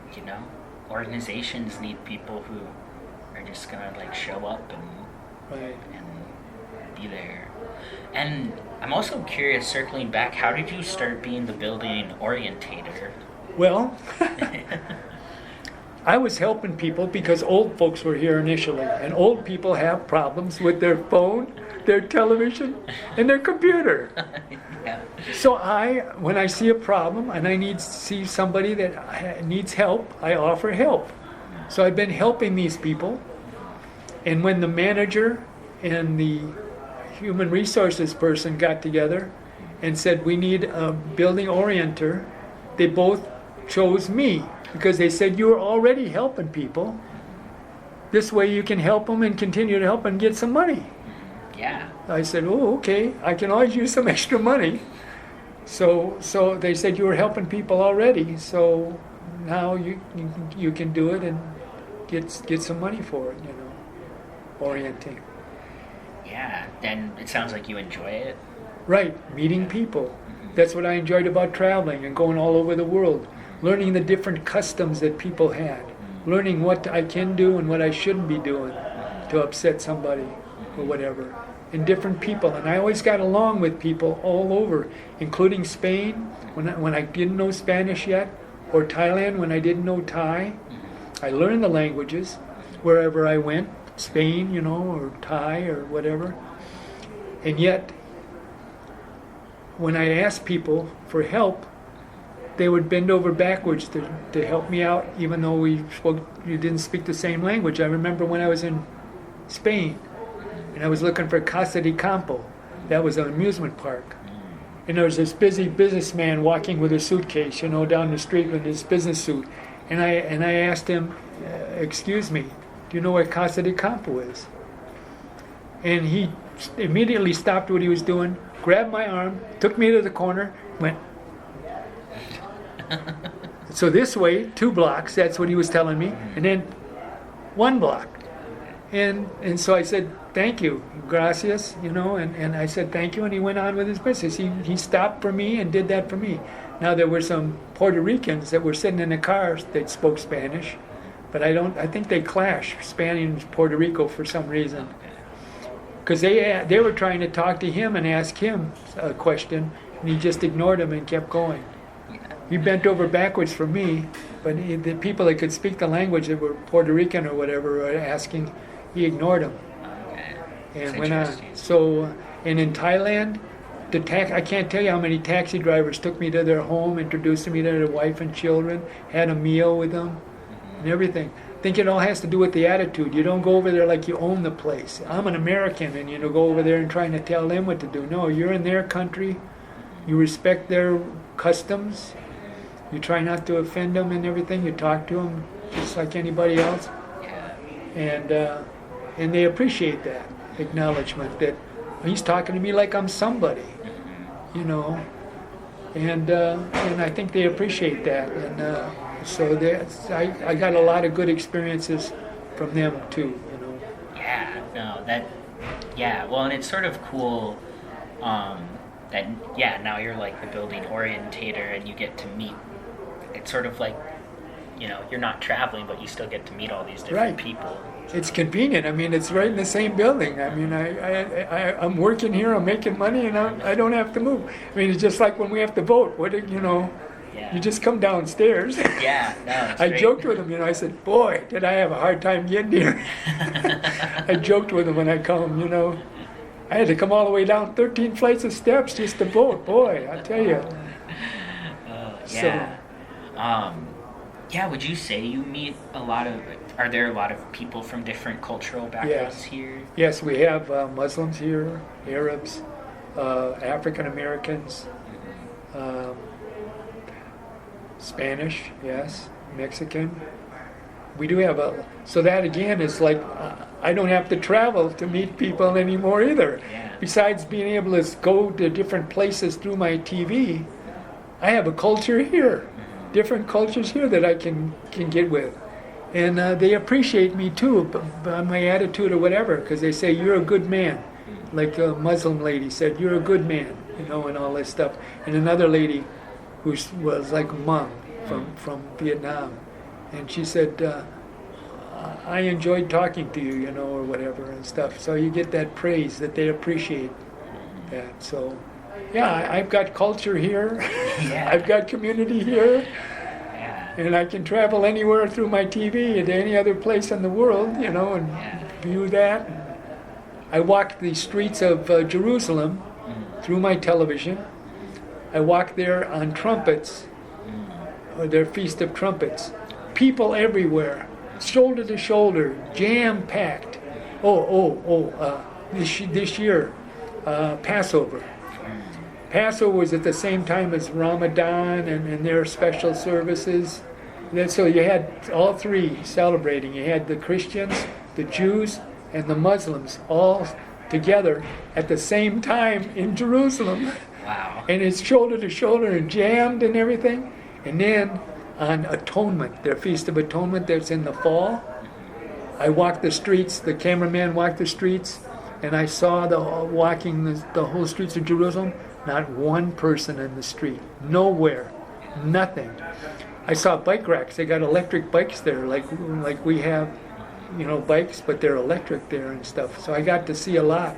organizations need people who are just gonna show up and be there. And I'm also curious, circling back, how did you start being the building orientator? Well, I was helping people because old folks were here initially, and old people have problems with their phone, their television, and their computer. Yeah. So when I see a problem and I see somebody that needs help, I offer help. So I've been helping these people, and when the manager and the human resources person got together and said, we need a building orienter. They both chose me because they said, you're already helping people. This way you can help them and continue to help and get some money. Yeah. I said, oh, okay, I can always use some extra money. So they said, you were helping people already, so now you can do it and get some money for it, you know, orienting. Yeah. Then it sounds like you enjoy it. Right, meeting people. That's what I enjoyed about traveling and going all over the world, learning the different customs that people had, learning what I can do and what I shouldn't be doing to upset somebody or whatever, and different people. And I always got along with people all over, including Spain when I didn't know Spanish yet, or Thailand when I didn't know Thai. I learned the languages wherever I went, Spain, you know, or Thai or whatever. And yet, when I asked people for help, they would bend over backwards to help me out, even though you didn't speak the same language. I remember when I was in Spain, and I was looking for Casa de Campo. That was an amusement park. And there was this busy businessman walking with a suitcase, you know, down the street with his business suit. And I asked him, excuse me, do you know where Casa de Campo is? And he immediately stopped what he was doing, grabbed my arm, took me to the corner, went. So this way, 2 blocks, that's what he was telling me, and then 1 block. And so I said, thank you, gracias, you know, and I said thank you, and he went on with his business. He stopped for me and did that for me. Now there were some Puerto Ricans that were sitting in the cars that spoke Spanish, but I think they clashed, Spanish and Puerto Rico, for some reason. Because they were trying to talk to him and ask him a question, and he just ignored them and kept going. He bent over backwards for me, but the people that could speak the language that were Puerto Rican or whatever were asking, he ignored them. And went on. So, and in Thailand, I can't tell you how many taxi drivers took me to their home, introduced me to their wife and children, had a meal with them, and everything. I think it all has to do with the attitude. You don't go over there like you own the place. I'm an American, and go over there and trying to tell them what to do. No, you're in their country. You respect their customs. You try not to offend them and everything. You talk to them just like anybody else. And they appreciate that acknowledgement that he's talking to me like I'm somebody, you know. And I think they appreciate that. And so I got a lot of good experiences from them too, you know. Well, and it's sort of cool that now you're like the building orientator and you get to meet. It's sort of like, you know, you're not traveling, but you still get to meet all these different people. It's convenient. I mean, it's right in the same building. I mean, I'm working here, I'm making money, and I don't have to move. I mean, it's just like when we have to vote. You just come downstairs. Yeah, no, I joked with him, I said, boy, did I have a hard time getting here. I joked with him when I come, I had to come all the way down 13 flights of steps just to vote. Boy, I tell you. Would you say you meet are there a lot of people from different cultural backgrounds here? Yes, we have Muslims here, Arabs, African Americans, Spanish, yes, Mexican. We do have so that again is like, I don't have to travel to meet people anymore either. Yeah. Besides being able to go to different places through my TV, I have a culture here. Different cultures here that I can get with. And they appreciate me too, by my attitude or whatever, because they say, you're a good man. Like a Muslim lady said, you're a good man, and all this stuff. And another lady who was like a mom from Vietnam, and she said, I enjoyed talking to you, or whatever and stuff. So you get that praise that they appreciate that. So I've got culture here. I've got community here. And I can travel anywhere through my TV to any other place in the world, and view that. I walk the streets of Jerusalem through my television. I walk there on trumpets, or their Feast of Trumpets. People everywhere, shoulder to shoulder, jam-packed. this year, Passover. Passover was at the same time as Ramadan and their special services. So you had all three celebrating. You had the Christians, the Jews, and the Muslims all together at the same time in Jerusalem. Wow. And it's shoulder to shoulder and jammed and everything. And then on Atonement, their Feast of Atonement that's in the fall, I walked the streets, the cameraman walked the streets, and I saw walking the whole streets of Jerusalem, not one person in the street, nowhere, nothing. I saw bike racks. They got electric bikes there, like we have, bikes, but they're electric there and stuff. So I got to see a lot.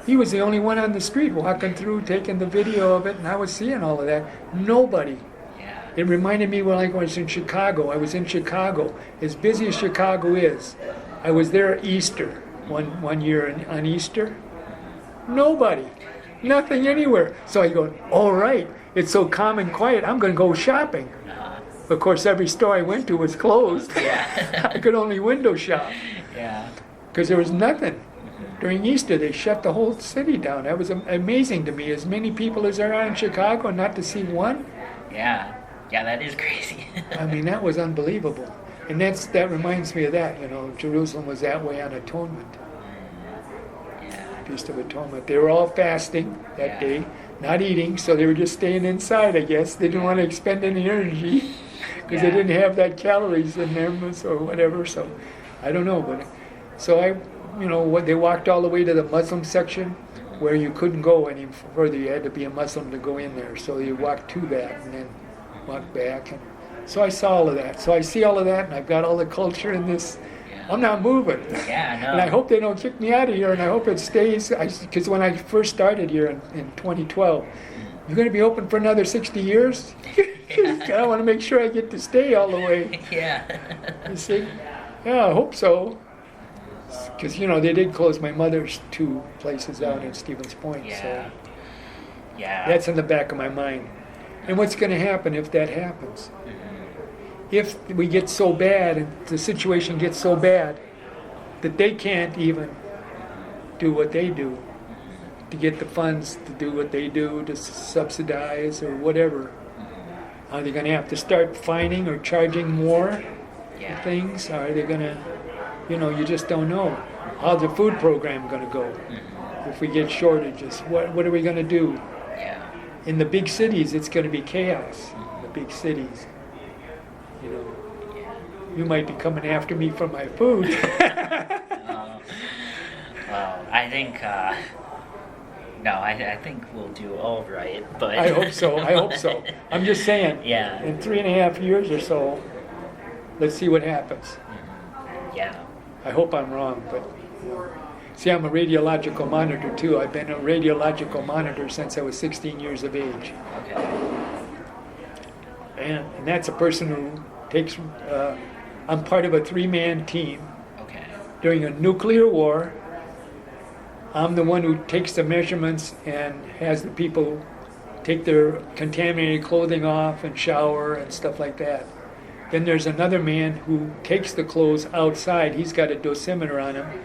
He was the only one on the street walking through, taking the video of it, and I was seeing all of that. Nobody. Yeah. It reminded me when I was in Chicago. I was in Chicago. As busy as Chicago is, I was there at Easter one year on Easter. Nobody. Nothing anywhere. So I go, all right, it's so calm and quiet, I'm going to go shopping. Of course, every store I went to was closed. Yeah. I could only window shop Yeah. because there was nothing. During Easter, they shut the whole city down. That was amazing to me. As many people as there are in Chicago, not to see one. Yeah. Yeah, that is crazy. I mean, that was unbelievable. And that reminds me of that. Jerusalem was that way on Atonement, Yeah. Feast of Atonement. They were all fasting that Yeah. day, not eating, so they were just staying inside, I guess. They didn't want to expend any energy because they Yeah. didn't have that calories in them or whatever. So I don't know, but so they walked all the way to the Muslim section where you couldn't go any further. You had to be a Muslim to go in there. So you walked to that and then walked back. And so I saw all of that. So I see all of that, and I've got all the culture in this. Yeah. I'm not moving. Yeah, no. And I hope they don't kick me out of here, and I hope it stays. Because when I first started here in 2012, you're going to be open for another 60 years? I want to make sure I get to stay all the way. Yeah. You see? Yeah, I hope so. Because, they did close my mother's 2 places out in Stevens Point. Yeah. So Yeah. that's in the back of my mind. And what's going to happen if that happens? If we get so bad and the situation gets so bad that they can't even do what they do to get the funds to do what they do, to subsidize or whatever, are they going to have to start fining or charging more Yeah. for things? Are they going to, you just don't know. How's the food program going to go? If we get shortages, what are we going to do? Yeah. In the big cities, it's going to be chaos. The big cities. You might be coming after me for my food. Well, I think, I think we'll do all right, but... I hope so. I'm just saying. Yeah. In 3.5 years or so, let's see what happens. Yeah. I hope I'm wrong, but... See, I'm a radiological monitor, too. I've been a radiological monitor since I was 16 years of age. Okay. And that's a person who takes... I'm part of a 3-man team. Okay. During a nuclear war, I'm the one who takes the measurements and has the people take their contaminated clothing off and shower and stuff like that. Then there's another man who takes the clothes outside. He's got a dosimeter on him,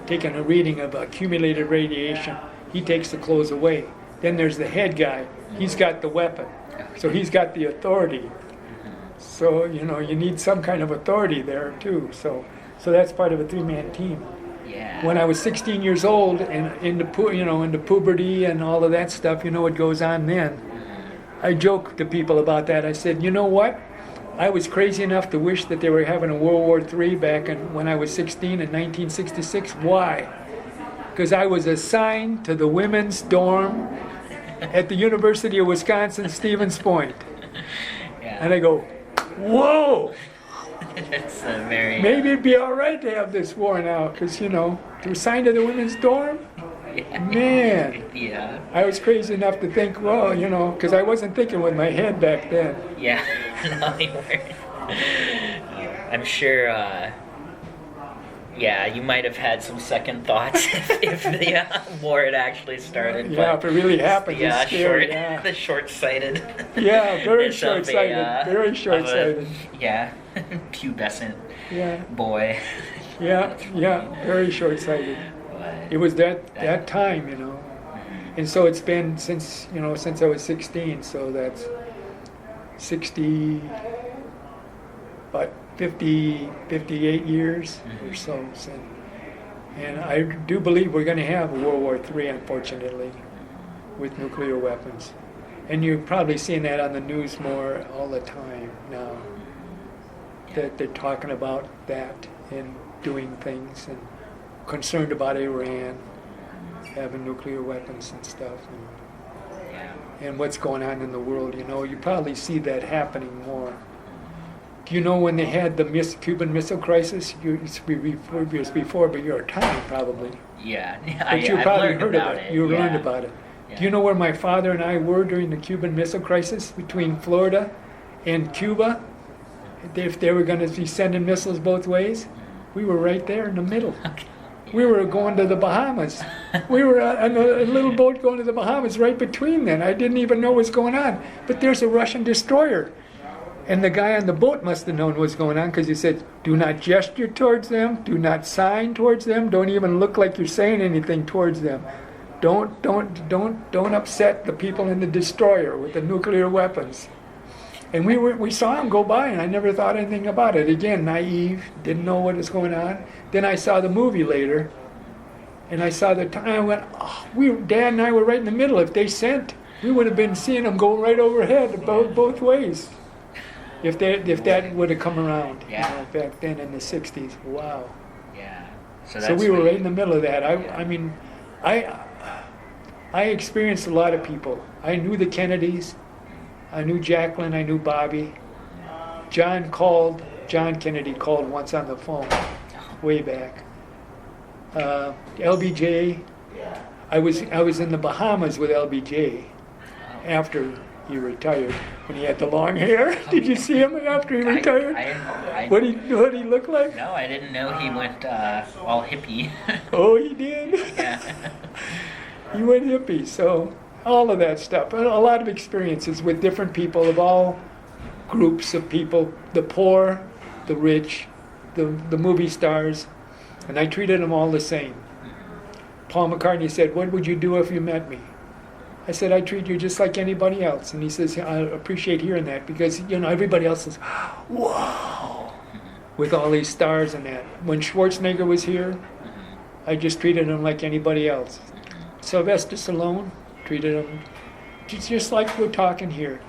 taking a reading of accumulated radiation. He takes the clothes away. Then there's the head guy. He's got the weapon. So he's got the authority. So, you need some kind of authority there, too. So that's part of a 3-man team. Yeah. When I was 16 years old and into puberty and all of that stuff, what goes on then. I joke to people about that. I said, you know what? I was crazy enough to wish that they were having a World War III back when I was 16 in 1966. Why? Because I was assigned to the women's dorm at the University of Wisconsin, Stevens Point. Yeah. And I go, whoa! It's a very... Maybe it'd be all right to have this war now, because, to assign to the women's dorm? Yeah. Man, Yeah. I was crazy enough to think, well, because I wasn't thinking with my head back then. Yeah. No, you weren't. I'm sure, you might have had some second thoughts if the war had actually started. Yeah, if it really happened, the, it's scary. the short-sighted. Yeah, very of short-sighted. Very short-sighted. Pubescent Yeah, boy. yeah, very short-sighted. Wow. but It was that time, you know. And so it's been since I was 16, so that's 60, what, 58 years or so. And I do believe we're going to have a World War III, unfortunately, with nuclear weapons. And you're probably seeing that on the news more all the time now, that they're talking about that and doing things and concerned about Iran having nuclear weapons and stuff, and what's going on in the world. You know, you probably see that happening more. Do you know when they had the Cuban Missile Crisis? It was before, but your time probably. Yeah, But you I've probably learned heard about of it. it. You yeah. learned about it. Yeah. Do you know where my father and I were during the Cuban Missile Crisis between Florida and Cuba? If they were going to be sending missiles both ways, we were right there in the middle. We were going to the Bahamas. We were on a little boat going to the Bahamas right between then. I didn't even know what was going on. But there's a Russian destroyer. And the guy on the boat must have known what was going on, because he said, do not gesture towards them, do not sign towards them, don't even look like you're saying anything towards them. Don't upset the people in the destroyer with the nuclear weapons. And we saw him go by, and I never thought anything about it. Again, naive, didn't know what was going on. Then I saw the movie later, and I saw the time. I went, oh, Dad and I were right in the middle. If they sent, we would have been seeing them go right overhead, both ways. If that would have come around, Yeah. back then in the '60s. Wow. Yeah. So we were right in the middle of that. I mean, I experienced a lot of people. I knew the Kennedys. I knew Jacqueline, I knew Bobby. John Kennedy called once on the phone, way back. LBJ, I was in the Bahamas with LBJ after he retired, when he had the long hair. Did you see him after he retired? What did he look like? No, I didn't know he went all hippie. Oh, he did? Yeah. He went hippie, so all of that stuff. A lot of experiences with different people of all groups of people, the poor, the rich, the movie stars, and I treated them all the same. Paul McCartney said, what would you do if you met me? I said, I treat you just like anybody else. And he says, I appreciate hearing that, because, everybody else says, whoa, with all these stars and that. When Schwarzenegger was here, I just treated him like anybody else. Sylvester Stallone, treated him just like we're talking here,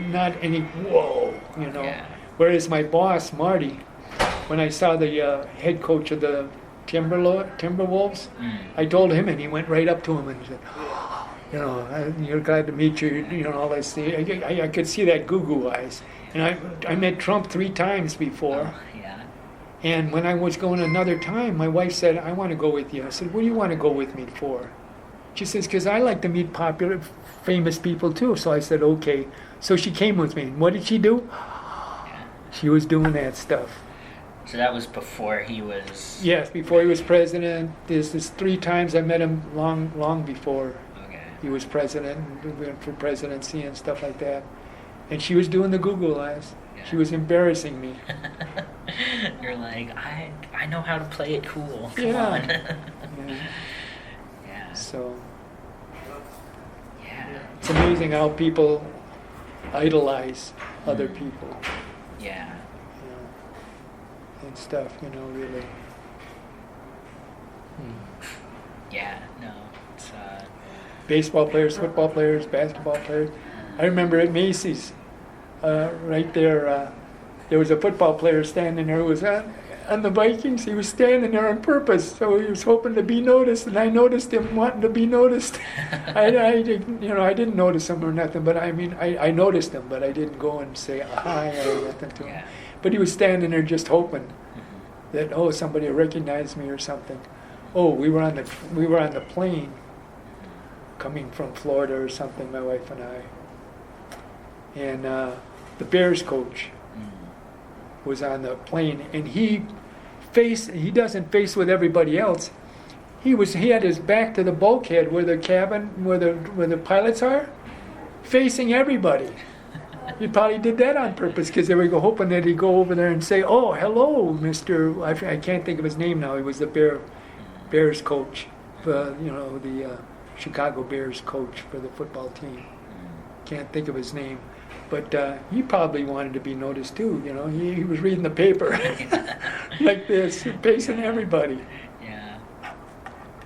not any whoa, Yeah. Whereas my boss, Marty, when I saw the head coach of the Timberwolves, I told him, and he went right up to him and said, you're glad to meet you, all this. I could see that goo-goo eyes. And I met Trump 3 times before. Oh, yeah. And when I was going another time, my wife said, I want to go with you. I said, what do you want to go with me for? She says, because I like to meet popular, famous people too. So I said, okay. So she came with me. And what did she do? She was doing that stuff. So that was before he was... Yes, before he was president. There's 3 times I met him long before he was president. And we went for presidency and stuff like that. And she was doing the Google eyes. Yeah. She was embarrassing me. You're like, I know how to play it cool. Come Yeah. on. Yeah. Yeah. So Yeah. it's amazing how people idolize other people. Yeah. And stuff, really. Yeah. No. It's Baseball players, football players, basketball players. I remember at Macy's, right there, there was a football player standing there who was on the Vikings. He was standing there on purpose, so he was hoping to be noticed, and I noticed him wanting to be noticed. I didn't notice him or nothing, but I noticed him, but I didn't go and say hi or nothing to him. Yeah. But he was standing there just hoping that somebody will recognize me or something. Oh, we were on the plane coming from Florida or something, my wife and I. And the Bears coach was on the plane, and he doesn't face with everybody else. He had his back to the bulkhead where the cabin, where the pilots are, facing everybody. He probably did that on purpose, because they were hoping that he'd go over there and say, "Oh, hello, Mr." I can't think of his name now. He was the Bears coach. the Chicago Bears coach for the football team. Can't think of his name. But he probably wanted to be noticed too, He was reading the paper like this, pacing everybody. Yeah.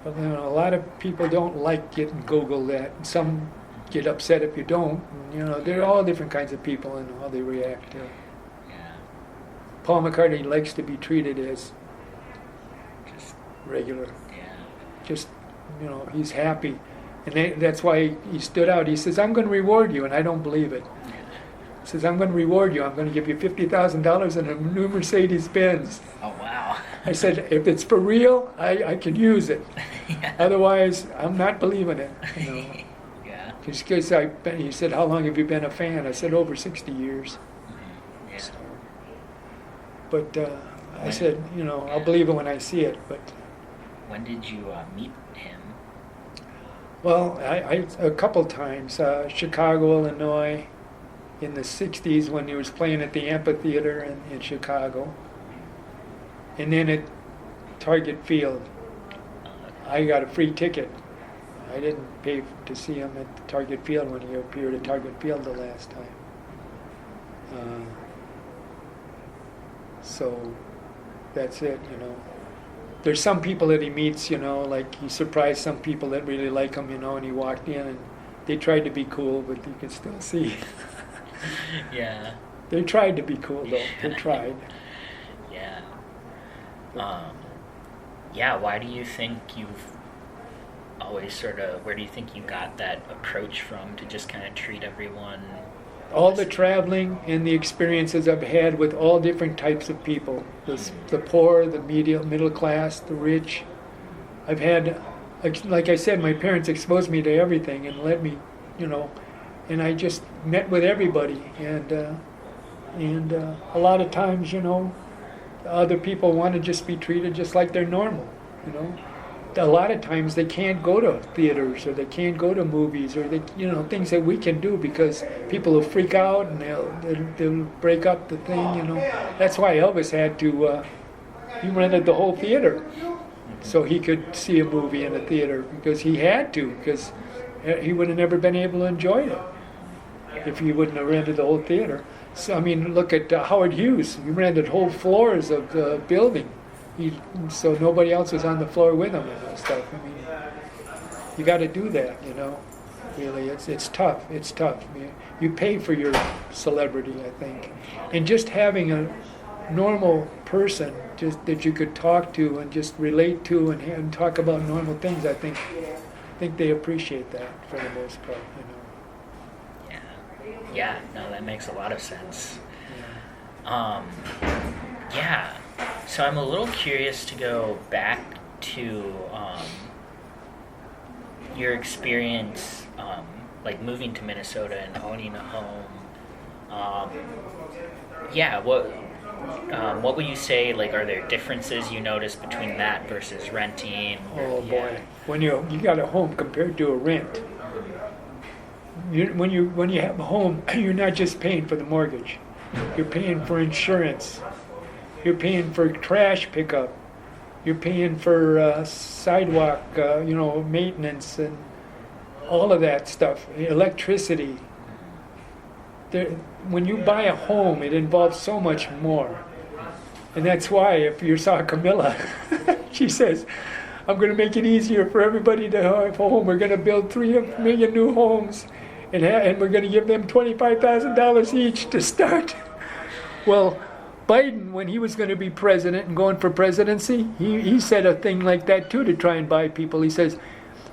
But, a lot of people don't like getting Googled at. Some get upset if you don't. And, there are all different kinds of people and how they react. Yeah. Paul McCartney likes to be treated as Just, regular. yeah. Just, he's happy. And that's why he stood out. He says, I'm going to reward you, and I don't believe it. He says, I'm going to reward you. I'm going to give you $50,000 and a new Mercedes-Benz. Oh, wow. I said, if it's for real, I could use it. Yeah. Otherwise, I'm not believing it. Yeah. Just because he said, how long have you been a fan? I said, over 60 years. Yeah. So, but I said, I'll believe it when I see it. But When did you meet him? well, I a couple times, Chicago, Illinois, in the 60s when he was playing at the amphitheater in Chicago. And then at Target Field, I got a free ticket. I didn't pay to see him at Target Field when he appeared at Target Field the last time. So that's it, There's some people that he meets, like he surprised some people that really like him, and he walked in and they tried to be cool, but you can still see. Yeah. They tried to be cool, though. They tried. Yeah. Yeah, why do you think you've always where do you think you got that approach from to just kind of treat everyone? All the traveling and the experiences I've had with all different types of people, the poor, the middle class, the rich. I've had, like I said, my parents exposed me to everything and let me, and I just met with everybody. And a lot of times, other people want to just be treated just like they're normal, A lot of times they can't go to theaters or they can't go to movies or they, things that we can do because people will freak out and they'll break up the thing, That's why Elvis had to, he rented the whole theater so he could see a movie in a theater because he had to, because he would have never been able to enjoy it if he wouldn't have rented the whole theater. So, look at Howard Hughes. He rented whole floors of the building. So nobody else was on the floor with him and stuff. You got to do that, Really, it's tough. It's tough. You pay for your celebrity, I think, and just having a normal person just that you could talk to and just relate to and talk about normal things. I think they appreciate that for the most part. Yeah. Yeah. No, that makes a lot of sense. Yeah. So I'm a little curious to go back to your experience, like moving to Minnesota and owning a home. What would you say? Like, are there differences you notice between that versus renting? Oh boy, when you got a home compared to a rent. When you have a home, you're not just paying for the mortgage. You're paying for insurance. You're paying for trash pickup. You're paying for sidewalk, maintenance and all of that stuff. Electricity. When you buy a home, it involves so much more. And that's why, if you saw Camilla, she says, I'm going to make it easier for everybody to have a home. We're going to build 3 million new homes, and we're going to give them $25,000 each to start. Well, Biden, when he was going to be president and going for presidency, he said a thing like that too to try and buy people. He says,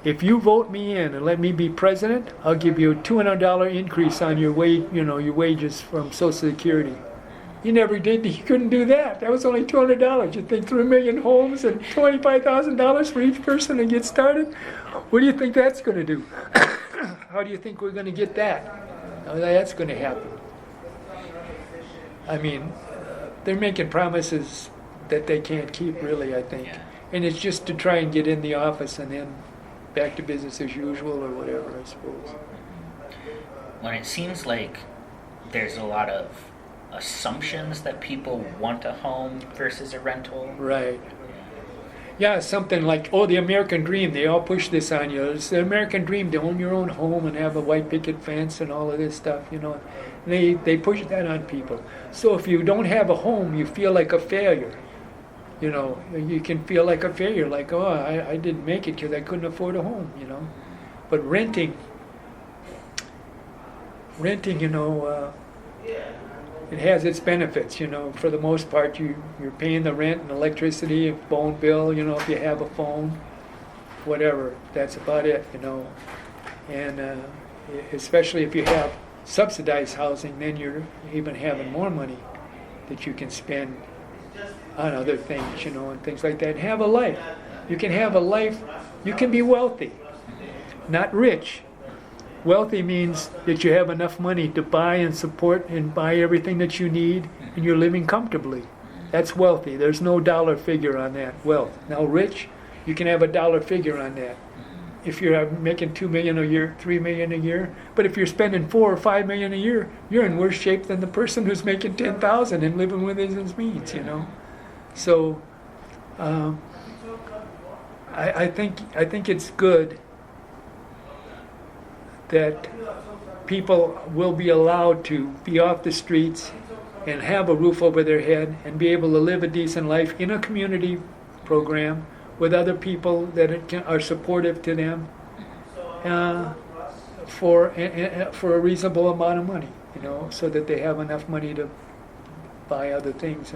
if you vote me in and let me be president, I'll give you a $200 increase on your your wages from Social Security. He never did. He couldn't do that. That was only $200. You think 3 million homes and $25,000 for each person to get started? What do you think that's going to do? How do you think we're going to get that? How that's going to happen? They're making promises that they can't keep, really, I think. Yeah. And it's just to try and get in the office and then back to business as usual or whatever, I suppose. When it seems like there's a lot of assumptions that people want a home versus a rental. Right. Yeah, something like, oh, the American dream. They all push this on you. It's the American dream to own your own home and have a white picket fence and all of this stuff, you know. They push that on people. So if you don't have a home, you feel like a failure. You know, you can feel like a failure, like, oh, I didn't make it because I couldn't afford a home, you know. But renting, you know, it has its benefits, you know. For the most part, you're paying the rent and electricity, phone bill, you know, if you have a phone, whatever. That's about it, you know. And especially if you have subsidized housing, then you're even having more money that you can spend on other things, you know, and things like that. Have a life. You can have a life. You can be wealthy, not rich. Wealthy means that you have enough money to buy and support and buy everything that you need, and you're living comfortably. That's wealthy. There's no dollar figure on that, wealth. Now rich, you can have a dollar figure on that. If you're making $2 million a year, $3 million a year, but if you're spending $4 or $5 million a year, you're in worse shape than the person who's making $10,000 and living within his means, you know. So I think it's good that people will be allowed to be off the streets and have a roof over their head and be able to live a decent life in a community program with other people that are supportive to them for a reasonable amount of money, you know, so that they have enough money to buy other things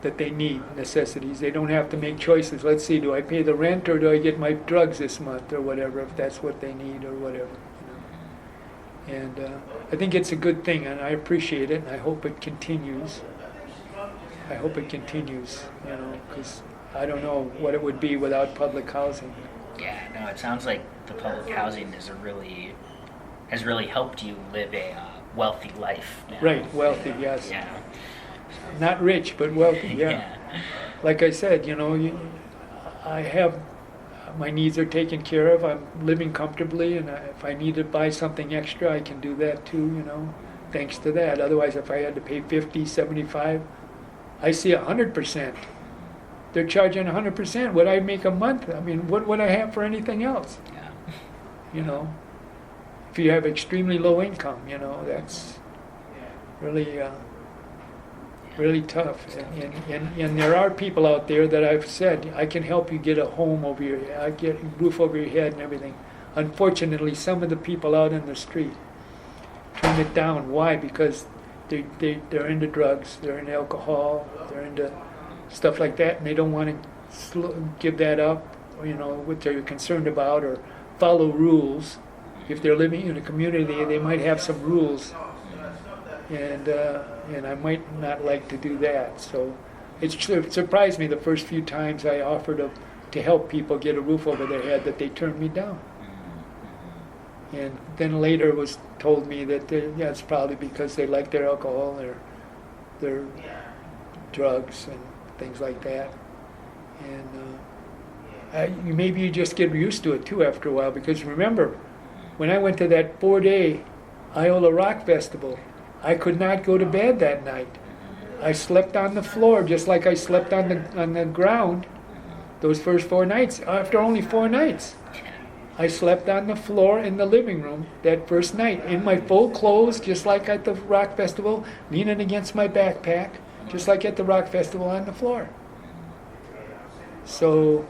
that they need, necessities. They don't have to make choices. Let's see, do I pay the rent or do I get my drugs this month or whatever, if that's what they need or whatever. And I think it's a good thing, and I appreciate it, and I hope it continues. I hope it continues, you know, because I don't know what it would be without public housing. Yeah, no, it sounds like the public housing has really helped you live a wealthy life now. Right, wealthy, yes. Yeah. Not rich, but wealthy, yeah. Like I said, you know, I have, my needs are taken care of. I'm living comfortably, and if I need to buy something extra, I can do that too, you know, thanks to that. Otherwise, if I had to pay 50, 75, I see 100%. They're charging 100%. What I make a month, I mean, what would I have for anything else? Yeah. You know, if you have extremely low income, you know, that's really really tough. And there are people out there that I've said, I can help you get a home over your head, I get a roof over your head and everything. Unfortunately, some of the people out in the street turn it down. Why? Because they're into drugs, they're into alcohol, they're into stuff like that, and they don't want to give that up, you know, what they're concerned about, or follow rules. If they're living in a community, they might have some rules, and I might not like to do that. So it surprised me the first few times I offered to help people get a roof over their head that they turned me down. And then later it was told me that it's probably because they like their alcohol, their drugs and things like that. And maybe you just get used to it too after a while, because remember, when I went to that 4-day Iola Rock Festival, I could not go to bed that night. I slept on the floor just like I slept on the ground those first 4 nights. After only 4 nights, I slept on the floor in the living room that first night in my full clothes, just like at the Rock Festival, leaning against my backpack, just like at the Rock Festival on the floor. So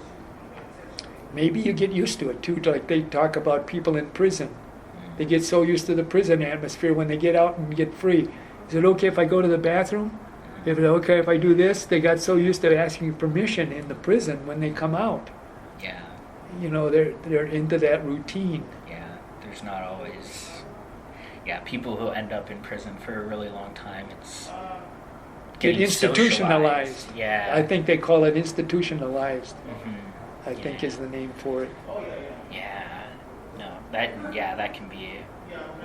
maybe you get used to it too, like they talk about people in prison. They get so used to the prison atmosphere when they get out and get free. Is it okay if I go to the bathroom? Is it okay if I do this? They got so used to asking permission in the prison when they come out. Yeah. You know, they're into that routine. Yeah, there's not always... Yeah, people who end up in prison for a really long time, it's... Get institutionalized. Socialized. Yeah. I think they call it institutionalized. Mm-hmm. I think is the name for it. Yeah. No, that can be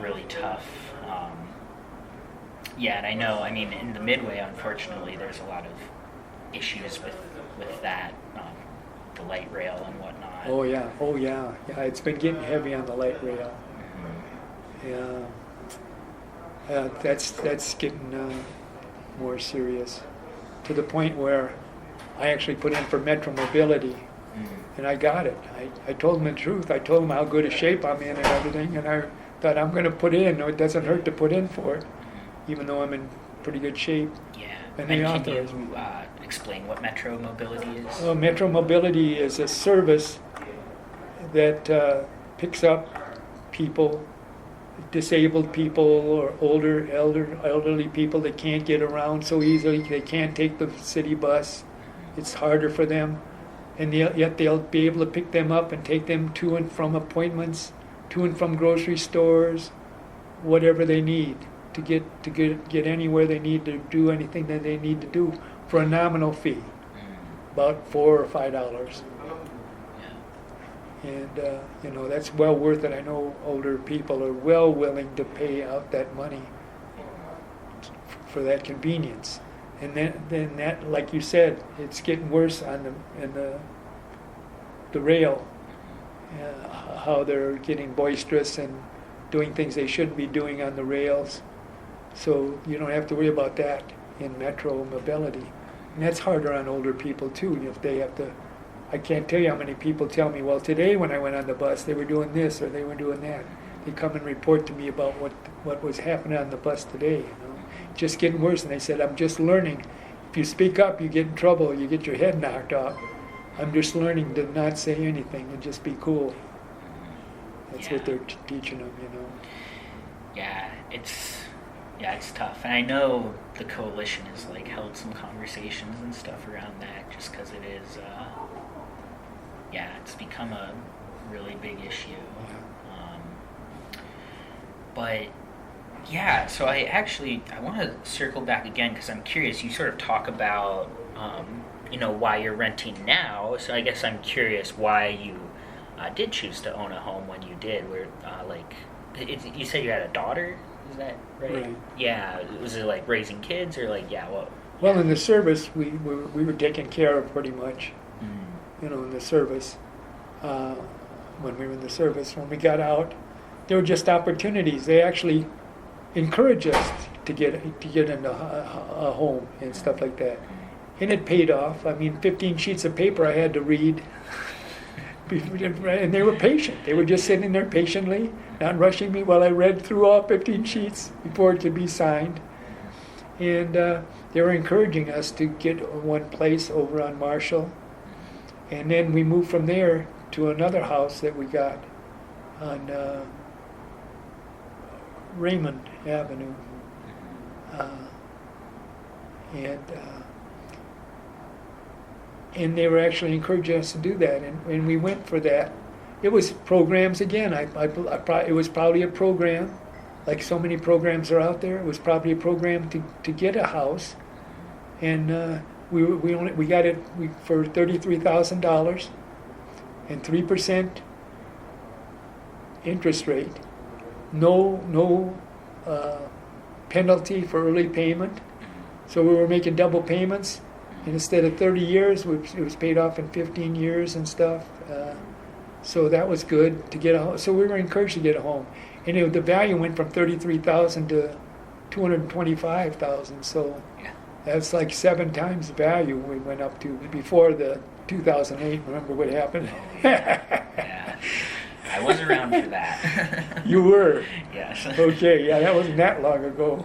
really tough. And I know, I mean, in the Midway, unfortunately, there's a lot of issues with that, the light rail and whatnot. Oh yeah. It's been getting heavy on the light rail. Mm-hmm. Yeah, that's getting more serious, to the point where I actually put in for Metro Mobility, and I got it. I told them the truth. I told them how good a shape I'm in and everything, and I thought I'm going to put in. No, it doesn't hurt to put in for it, even though I'm in pretty good shape. Yeah. And they can authorized you explain what Metro Mobility is? Well, Metro Mobility is a service that picks up people, disabled people or elderly people that can't get around so easily. They can't take the city bus. It's harder for them. And yet they'll be able to pick them up and take them to and from appointments, to and from grocery stores, whatever they need to get anywhere they need to do anything that they need to do for a nominal fee, about $4 or $5. And that's well worth it. I know older people are well willing to pay out that money for that convenience. And then that, like you said, it's getting worse on the rail. How they're getting boisterous and doing things they shouldn't be doing on the rails. So you don't have to worry about that in Metro Mobility. And that's harder on older people too. If they have to, I can't tell you how many people tell me, well, today when I went on the bus, they were doing this or they were doing that. They come and report to me about what was happening on the bus today. Just getting worse. And they said, I'm just learning. If you speak up, you get in trouble. You get your head knocked off. I'm just learning to not say anything and just be cool. That's what they're teaching them, Yeah, it's tough. And I know the coalition has held some conversations and stuff around that just because it is, it's become a really big issue. But yeah, so I want to circle back again because I'm curious. You sort of talk about, why you're renting now. So I guess I'm curious why you did choose to own a home when you did. Where, you said you had a daughter. Is that right? Right. Yeah. Was it raising kids or what? Well, in the service, we were taken care of pretty much. In the service. When we were in the service, when we got out, there were just opportunities. They actually encouraged us to get into a home and stuff like that, and it paid off. 15 sheets of paper I had to read, and they were patient. They were just sitting there patiently, not rushing me while I read through all 15 sheets before it could be signed. And they were encouraging us to get one place over on Marshall, and then we moved from there to another house that we got on Raymond Avenue, and they were actually encouraging us to do that, and we went for that. It was programs again. It was probably a program, like so many programs are out there. It was probably a program to get a house, and we got it for $33,000 and 3% interest rate. No penalty for early payment. So we were making double payments. And instead of 30 years, it was paid off in 15 years and stuff. So that was good to get a home. So we were encouraged to get a home. And the value went from $33,000 to $225,000. So that's 7 times the value we went up to before the 2008. Remember what happened? Yeah. I was around for that. You were? Yes. Okay, yeah, that wasn't that long ago.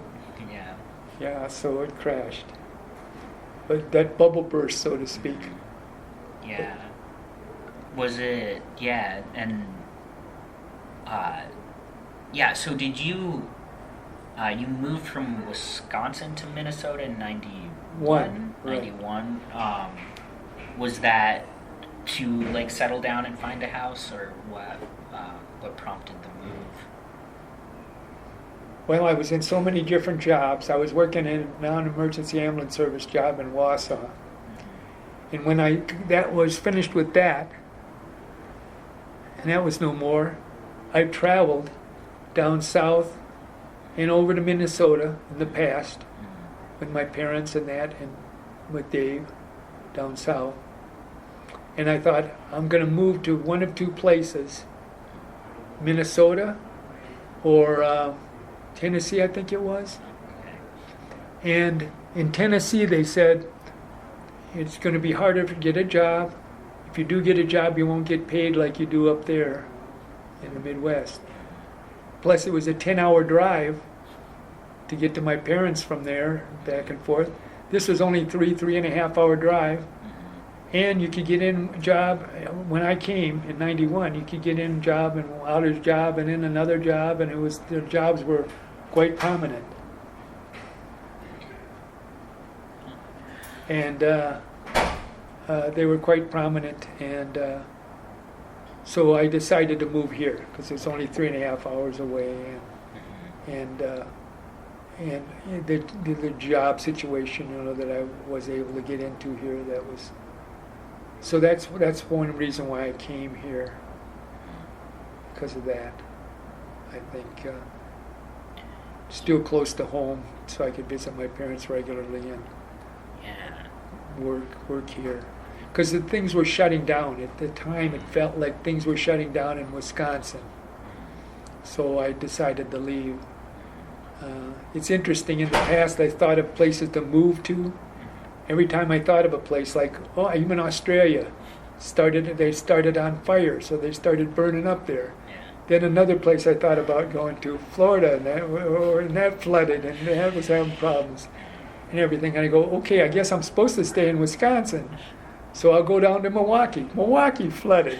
Yeah. Yeah, so it crashed. But that bubble burst, so to speak. Yeah. Was it, yeah, and, so did you moved from Wisconsin to Minnesota in 91? Right. 91. Was that to settle down and find a house, or what prompted the move? Well, I was in so many different jobs. I was working in a non-emergency ambulance service job in Wausau. And when that was finished with that, and that was no more, I traveled down south and over to Minnesota in the past with my parents and with Dave down south. And I thought, I'm going to move to one of two places, Minnesota or Tennessee, I think it was. And in Tennessee, they said, it's going to be harder to get a job. If you do get a job, you won't get paid like you do up there in the Midwest. Plus, it was a 10-hour drive to get to my parents from there, back and forth. This was only 3.5 hour drive. And you could get in a job, when I came in 91, you could get in a job and out of a job and in another job, and the jobs were quite prominent. And they were quite prominent, and so I decided to move here because it's only 3.5 hours away, and the job situation, you know, that I was able to get into here, that was. So that's one reason why I came here, because of that. I think still close to home, so I could visit my parents regularly and work here. Because the things were shutting down at the time. It felt like things were shutting down in Wisconsin, so I decided to leave. It's interesting. In the past, I thought of places to move to. Every time I thought of a place, like, even Australia, they started on fire, so they started burning up there. Yeah. Then another place I thought about going to, Florida, and that flooded, and that was having problems and everything. And I go, okay, I guess I'm supposed to stay in Wisconsin, so I'll go down to Milwaukee. Milwaukee flooded.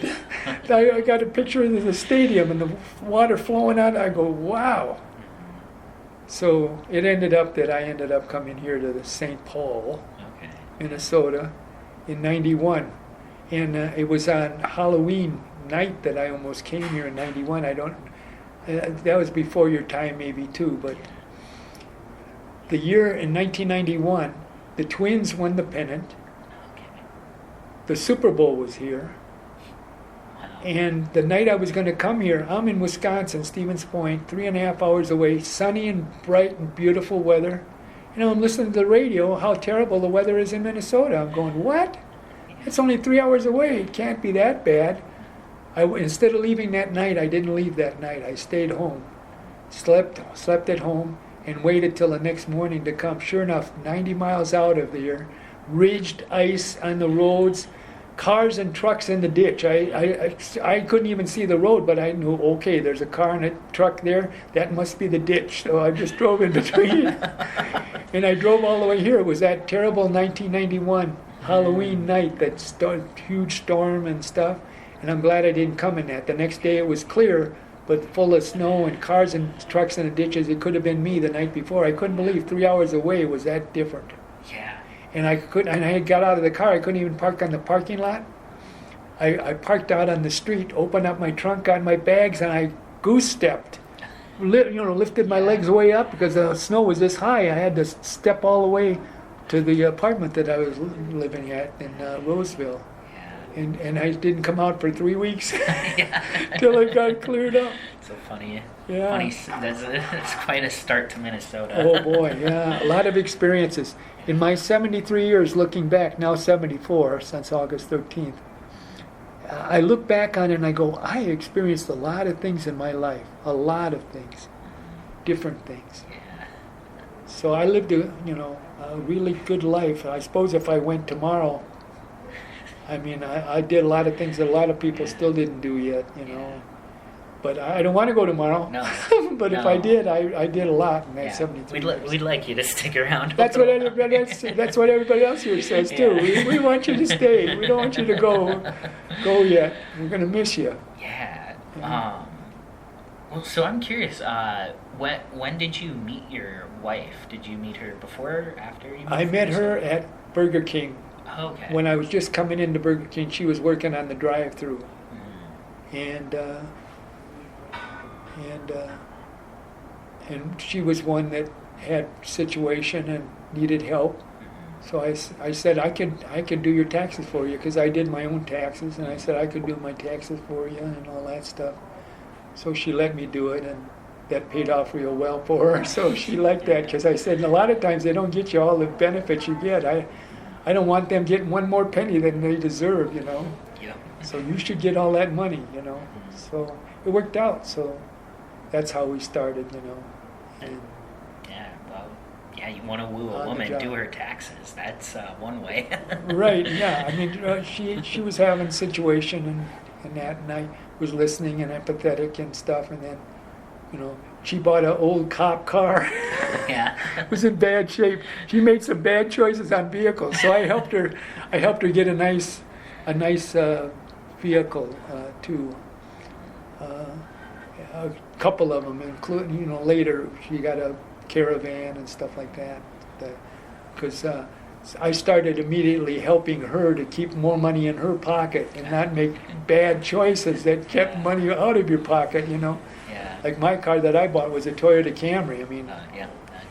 I got a picture of the stadium and the water flowing out. I go, wow. So it ended up that I ended up coming here to the St. Paul, Minnesota, in 91, and it was on Halloween night that I almost came here in 91. That was before your time maybe too, but the year in 1991, the Twins won the pennant. The Super Bowl was here, and the night I was going to come here, I'm in Wisconsin, Stevens Point, 3.5 hours away, sunny and bright and beautiful weather. You know, I'm listening to the radio, how terrible the weather is in Minnesota. I'm going, what? It's only 3 hours away. It can't be that bad. Instead of leaving that night, I didn't leave that night. I stayed home, slept at home, and waited till the next morning to come. Sure enough, 90 miles out of there, ridged ice on the roads, cars and trucks in the ditch. I couldn't even see the road, but I knew, okay, there's a car and a truck there. That must be the ditch. So I just drove in between. And I drove all the way here. It was that terrible 1991 Halloween night, that huge storm and stuff. And I'm glad I didn't come in that. The next day it was clear, but full of snow and cars and trucks in the ditches. It could have been me the night before. I couldn't believe 3 hours away was that different. Yeah. And I had got out of the car. I couldn't even park on the parking lot. I parked out on the street, opened up my trunk, got my bags, and I goose-stepped. Lifted my legs way up because the snow was this high. I had to step all the way to the apartment that I was living at in Roseville. Yeah. And I didn't come out for 3 weeks till it got cleared up. So funny. Yeah. Funny. That's quite a start to Minnesota. Oh boy, yeah, a lot of experiences. In my 73 years, looking back, now 74 since August 13th, I look back on it and I go, I experienced a lot of things in my life, a lot of things, different things. Yeah. So I lived a really good life. I suppose if I went tomorrow, I did a lot of things that a lot of people still didn't do yet, But I don't want to go tomorrow. No. But if I did, I did a lot in that 73 years. We'd like you to stick around. That's what everybody else here says too. Yeah. We want you to stay. We don't want you to go yet. We're going to miss you. Yeah. Well, so I'm curious. When did you meet your wife? Did you meet her before or after you? I met her at Burger King. Oh, okay. When I was just coming into Burger King, she was working on the drive-through, and she was one that had situation and needed help. So I said I could do your taxes for you because I did my own taxes, and I said I could do my taxes for you and all that stuff. So she let me do it, and that paid off real well for her. So she liked that because I said, a lot of times they don't get you all the benefits you get. I don't want them getting one more penny than they deserve, Yeah. So you should get all that money, So it worked out. So that's how we started, And Yeah, you want to woo a On the woman, job. do her taxes. That's one way. Right, yeah. I mean, she was having a situation and that, and I was listening and empathetic and stuff, and then, she bought an old cop car. Yeah. It was in bad shape. She made some bad choices on vehicles, so I helped her. I helped her get a nice vehicle too. A couple of them, including later she got a Caravan and stuff like that. Because I started immediately helping her to keep more money in her pocket and not make bad choices that kept money out of your pocket. Yeah. Like my car that I bought was a Toyota Camry. I mean, Yeah.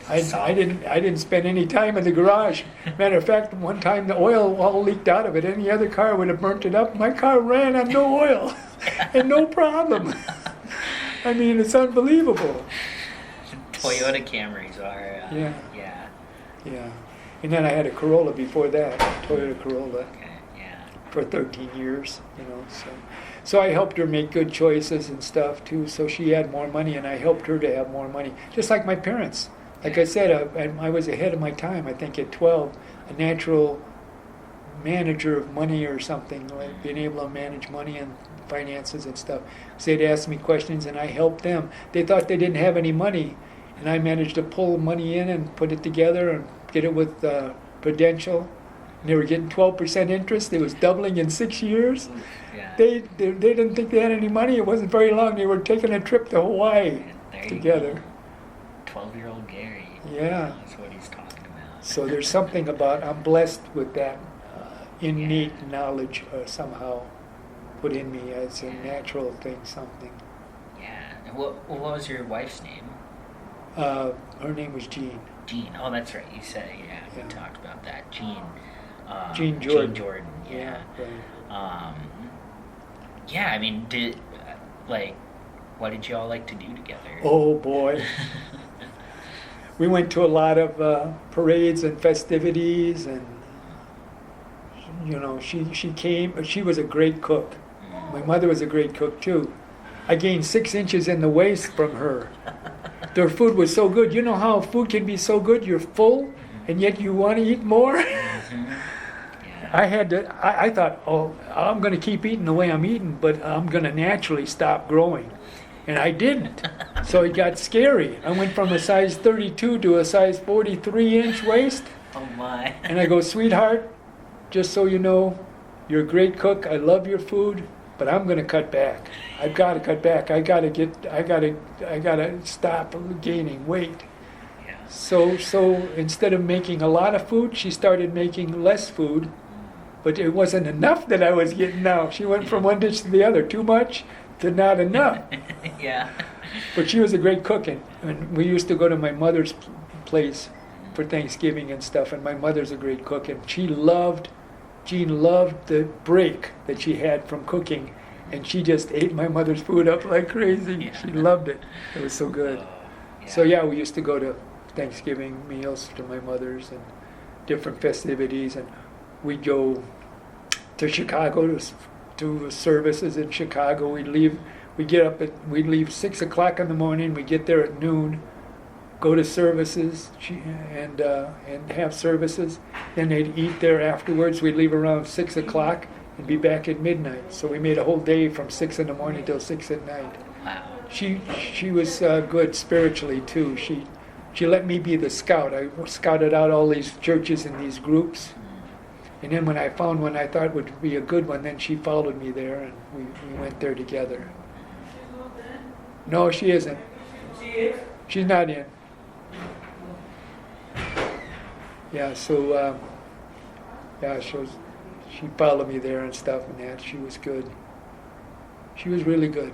I didn't spend any time in the garage. Matter of fact, one time the oil all leaked out of it. Any other car would have burnt it up. My car ran on no oil and no problem. I mean, it's unbelievable. Toyota Camrys are. Yeah. Yeah. Yeah. And then I had a Corolla before that, Toyota Corolla, Okay. Yeah. for 13 years, So I helped her make good choices and stuff too, so she had more money and I helped her to have more money. Just like my parents. Like I said, I was ahead of my time, I think at 12, a natural manager of money or something, like being able to manage money and finances and stuff. So they'd ask me questions and I helped them. They thought they didn't have any money, and I managed to pull money in and put it together and get it with Prudential. And they were getting 12% interest. It was doubling in 6 years. Yeah. They didn't think they had any money. It wasn't very long. They were taking a trip to Hawaii There you together. go. 12-year-old Gary. Yeah. That's what he's talking about. So there's something about, I'm blessed with that innate knowledge somehow put in me as a natural thing, something. Yeah. And what was your wife's name? Her name was Jean. Jean. Oh, that's right. You said, yeah. Yeah. We talked about that. Jean. Jean Jordan. Jean Jordan. Yeah. Right. Yeah. I mean, what did you all like to do together? Oh boy. We went to a lot of parades and festivities, and she came. She was a great cook. My mother was a great cook too. I gained 6 inches in the waist from her. Their food was so good. You know how food can be so good? You're full, and yet you want to eat more. Yeah. I thought, I'm going to keep eating the way I'm eating, but I'm going to naturally stop growing. And I didn't. So it got scary. I went from a size 32 to a size 43-inch waist. Oh my. And I go, sweetheart, just so you know, you're a great cook. I love your food, but I'm going to cut back. I've got to cut back. I got to stop gaining weight. Yeah. So instead of making a lot of food, she started making less food, but it wasn't enough that I was getting now. She went from one dish to the other, too much to not enough. Yeah. But she was a great cook, and we used to go to my mother's place for Thanksgiving and stuff, and my mother's a great cook, and Jean loved the break that she had from cooking, and she just ate my mother's food up like crazy. Yeah. She loved it. It was so good. So yeah, we used to go to Thanksgiving meals to my mother's and different festivities, and we'd go to Chicago to services in Chicago. We'd leave 6 o'clock in the morning. We'd get there at noon, go to services and have services. Then they'd eat there afterwards. We'd leave around 6 o'clock and be back at midnight. So we made a whole day from 6 in the morning till 6 at night. Wow. She was good spiritually too. She let me be the scout. I scouted out all these churches and these groups. And then when I found one I thought would be a good one, then she followed me there, and we went there together. No, she isn't. She's not in. Yeah, so she followed me there and stuff, and that. She was good. She was really good.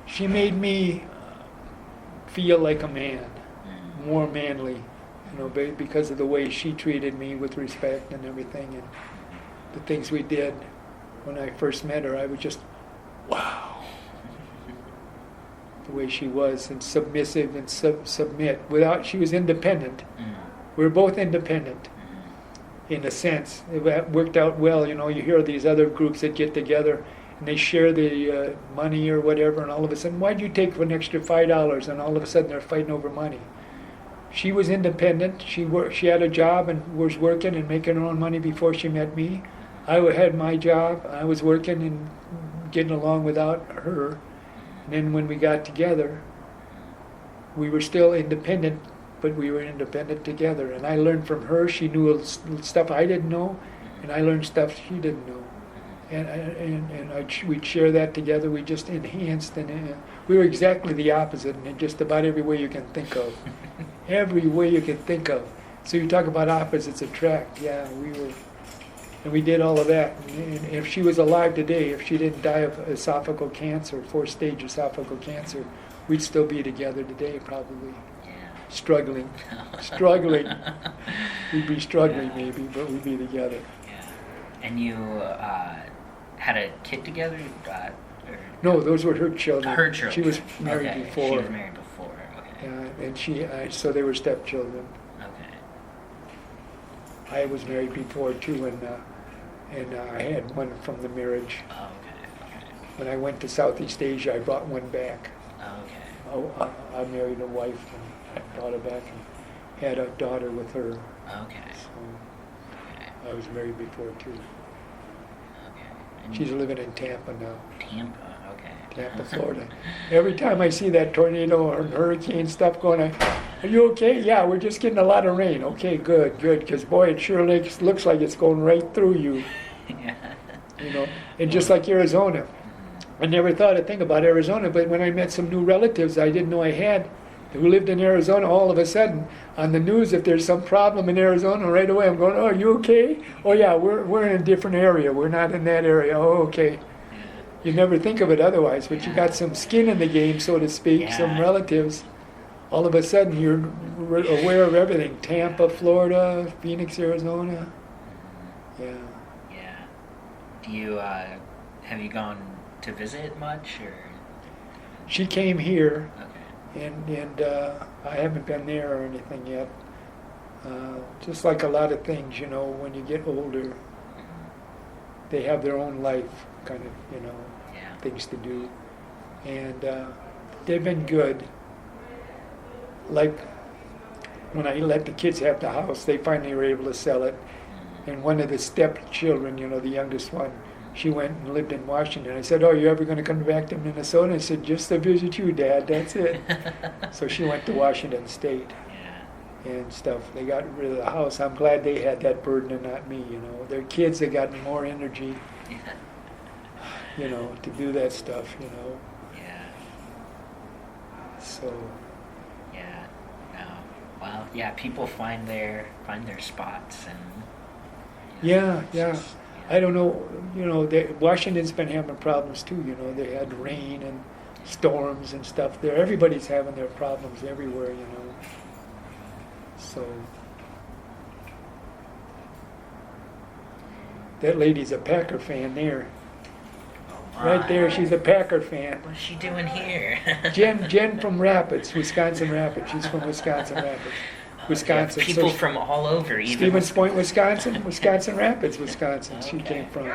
She made me feel like a man, more manly, because of the way she treated me with respect and everything, and the things we did. When I first met her, I was just, wow. The way she was, and submissive and submit. She was independent. We were both independent, in a sense. It worked out well. You hear these other groups that get together and they share the money or whatever, and all of a sudden, why'd you take for an extra $5? And all of a sudden they're fighting over money. She was independent. She had a job and was working and making her own money before she met me. I had my job. I was working and getting along without her. And then when we got together, we were still independent, but we were independent together. And I learned from her. She knew stuff I didn't know, and I learned stuff she didn't know. And we'd share that together. We just enhanced, and we were exactly the opposite in just about every way you can think of. Every way you can think of. So you talk about opposites attract. Yeah, we were, and we did all of that. And if she was alive today, if she didn't die of esophageal cancer, 4th-stage esophageal cancer, we'd still be together today, probably. Yeah. Struggling. We'd be struggling maybe, but we'd be together. Yeah. And you had a kid together? No, those were her children. Her children. She was married Okay. before. She was married before. Okay. And so they were stepchildren. Okay. I was married before too, and I had one from the marriage. Oh, okay. When I went to Southeast Asia, I brought one back. Okay. I married a wife and I brought her back and had a daughter with her. Okay. So Okay. I was married before too. Okay. And She's living in Tampa now, Tampa. Okay. Tampa, Florida. Every time I see that tornado or hurricane stuff going, are you okay? Yeah, we're just getting a lot of rain. Okay, good, because boy, it sure looks like it's going right through you. Yeah. You know, and just like Arizona. I never thought a thing about Arizona, but when I met some new relatives I didn't know I had who lived in Arizona, all of a sudden on the news, if there's some problem in Arizona, right away I'm going, oh, are you okay? Oh yeah, we're in a different area. We're not in that area. Oh, okay. You never think of it otherwise, but you got some skin in the game, so to speak, some relatives. All of a sudden you're aware of everything. Tampa, Florida, Phoenix, Arizona. Yeah. Yeah. Do you have you gone to visit much, or? She came here. Okay. And I haven't been there or anything yet. Just like a lot of things, you know, when you get older, they have their own life, kind of, you know, things to do. And they've been good. Like when I let the kids have the house, they finally were able to sell it. And one of the stepchildren, you know, the youngest one, she went and lived in Washington. I said, oh, you ever going to come back to Minnesota? I said, just to visit you, Dad, that's it. So she went to Washington State and stuff. They got rid of the house. I'm glad they had that burden and not me, you know. Their kids have gotten more energy, you know, to do that stuff, you know. Yeah. So. Yeah. No. Well, yeah, people find their spots and. Yeah. I don't know, you know, Washington's been having problems too, you know. They had rain and storms and stuff there. Everybody's having their problems everywhere, you know. So, that lady's a Packer fan there. Right there, she's a Packer fan. What's she doing here? Jen from Rapids, Wisconsin Rapids. She's from Wisconsin Rapids. Wisconsin. Yeah, people so from all over, even. Stevens Point, Wisconsin, Wisconsin Rapids, Wisconsin. Okay. She came from.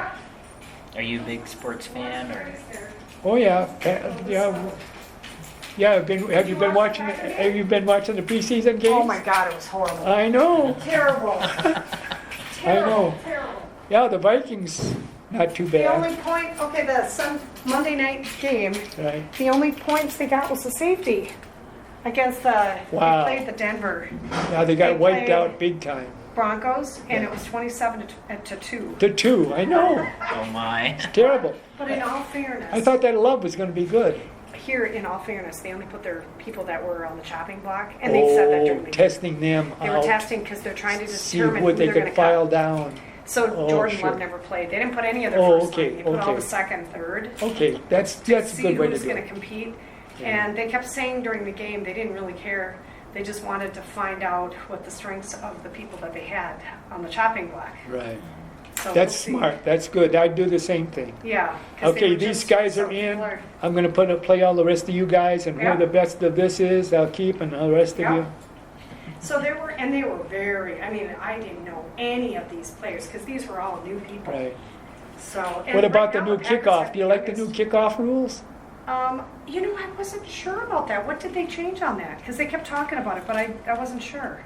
Are you a big sports fan, or? Oh yeah, yeah. Have you been watching the preseason games? Oh my God, it was horrible. I know. Terrible. I know. Terrible. Yeah, the Vikings, not too The bad. only point, okay, the Monday night game, Right. the only points they got was the safety against they played the Denver Yeah, they got They wiped played- out big time. Broncos, and it was 27 to 2. The two, I know. Oh my. Terrible. But in all fairness, I thought that love was going to be good. here, in all fairness, they only put their people that were on the chopping block, and they said that during the game. Testing them They were out. testing because they're trying to See determine what who they they're going could to file cut. down. So Oh, Jordan sure. Love never played. They didn't put any of their Oh, first okay, line. They put all okay. the second, third. Okay, that's To a see good way to who's do going to it. compete. Yeah. And they kept saying during the game they didn't really care. They just wanted to find out what the strengths of the people that they had on the chopping block. Right. So That's we'll see. smart. That's good. I'd do the same thing. Yeah. 'cause they Okay, were these just guys so are in. killer. I'm going to play all the rest of you guys, and Yeah. who the best of this is, I'll keep, and the rest of Yeah. you. So they were very, I mean, I didn't know any of these players because these were all new people. Right. So. and What right about the now new Packers kickoff? have Do you like the new youngest- kickoff rules? I wasn't sure about that. What did they change on that? Because they kept talking about it, but I wasn't sure.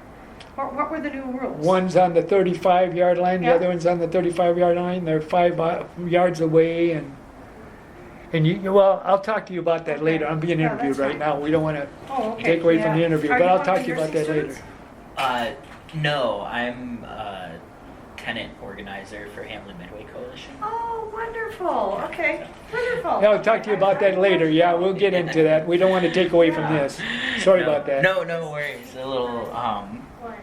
What were the new rules? One's on the 35-yard line, the Yeah. other one's on the 35-yard line. They're 5 yards away, and well, I'll talk to you about that Okay. later. I'm being Yeah, interviewed that's right fine. now. We don't want to Oh, okay. take away from the Yeah. interview, Are but you I'll one of talk the to you about nursing that later. students? No, I'm a tenant organizer for Hamlin Midway Coalition. Oh, wonderful. Okay, wonderful. Yeah, I'll talk to you about that later. Yeah, we'll get into that. We don't want to take away from this. Sorry No, about that. No worries. A little,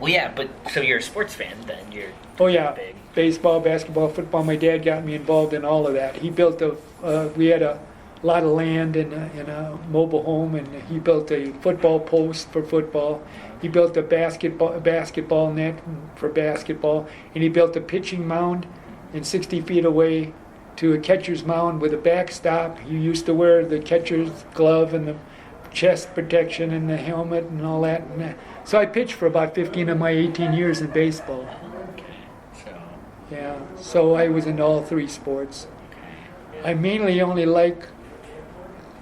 well, yeah, but so you're a sports fan then? You're Oh yeah, big. baseball, basketball, football. My dad got me involved in all of that. He built we had a lot of land in a mobile home, and he built a football post for football. He built a basketball net for basketball, and he built a pitching mound, and 60 feet away to a catcher's mound with a backstop. He used to wear the catcher's glove and the chest protection and the helmet and all that. So I pitched for about 15 of my 18 years in baseball. Okay. So, Yeah, so I was into all three sports. I mainly only like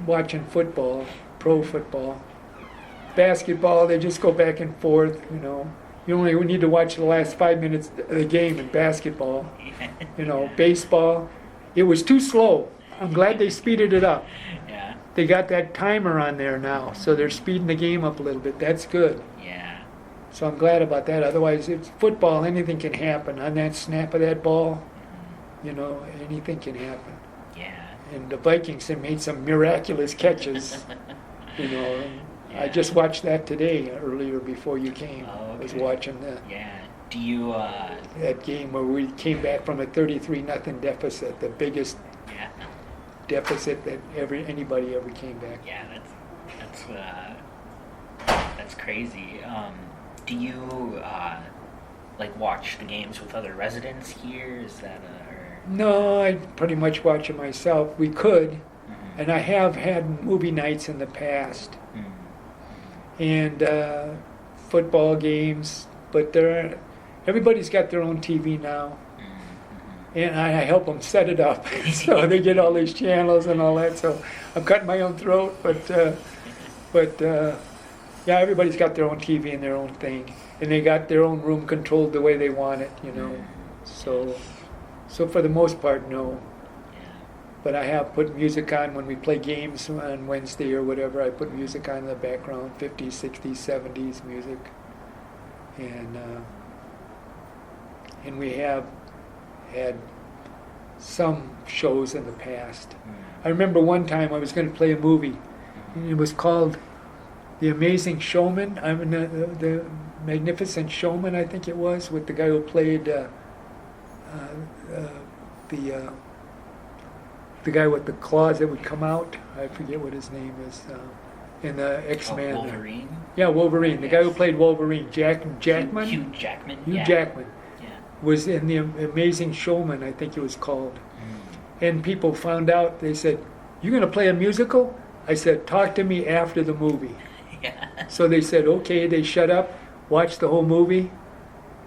watching football, pro football. Basketball, they just go back and forth, You only need to watch the last 5 minutes of the game in basketball. Baseball, it was too slow. I'm glad they speeded it up. yeah. They got that timer on there now, so they're speeding the game up a little bit. That's good. Yeah. So I'm glad about that. Otherwise, it's football. Anything can happen. On that snap of that ball, anything can happen. Yeah. And the Vikings have made some miraculous catches. And I just watched that today, earlier before you came. Oh, I was okay. watching Yeah. Do you, that game where we came back from a 33-0 deficit, the biggest yeah. deficit that anybody ever came back. Yeah, that's crazy. Do you watch the games with other residents here? Is that No, I pretty much watch it myself. We could, Mhm. and I have had movie nights in the past. Mm. And football games, but everybody's got their own TV now, and I help them set it up, so they get all these channels and all that. So I'm cutting my own throat, but yeah, everybody's got their own TV and their own thing, and they got their own room controlled the way they want it, So for the most part, no. Yeah. But I have put music on when we play games on Wednesday or whatever. I put music on in the background, 50s, 60s, 70s music. And we have had some shows in the past. I remember one time I was going to play a movie, and it was called The Amazing Showman. The Magnificent Showman, I think it was, with the guy who played the guy with the claws that would come out. I forget what his name is. In the X-Men. Wolverine? Yeah, Wolverine. The guy who Yes. played Wolverine, Jackman. Hugh Jackman? Hugh Yeah. Jackman Yeah. was in The Amazing Showman, I think it was called. And people found out. They said, "You're going to play a musical?" I said, "Talk to me after the movie." Yeah. So they said, "Okay." They shut up, watched the whole movie.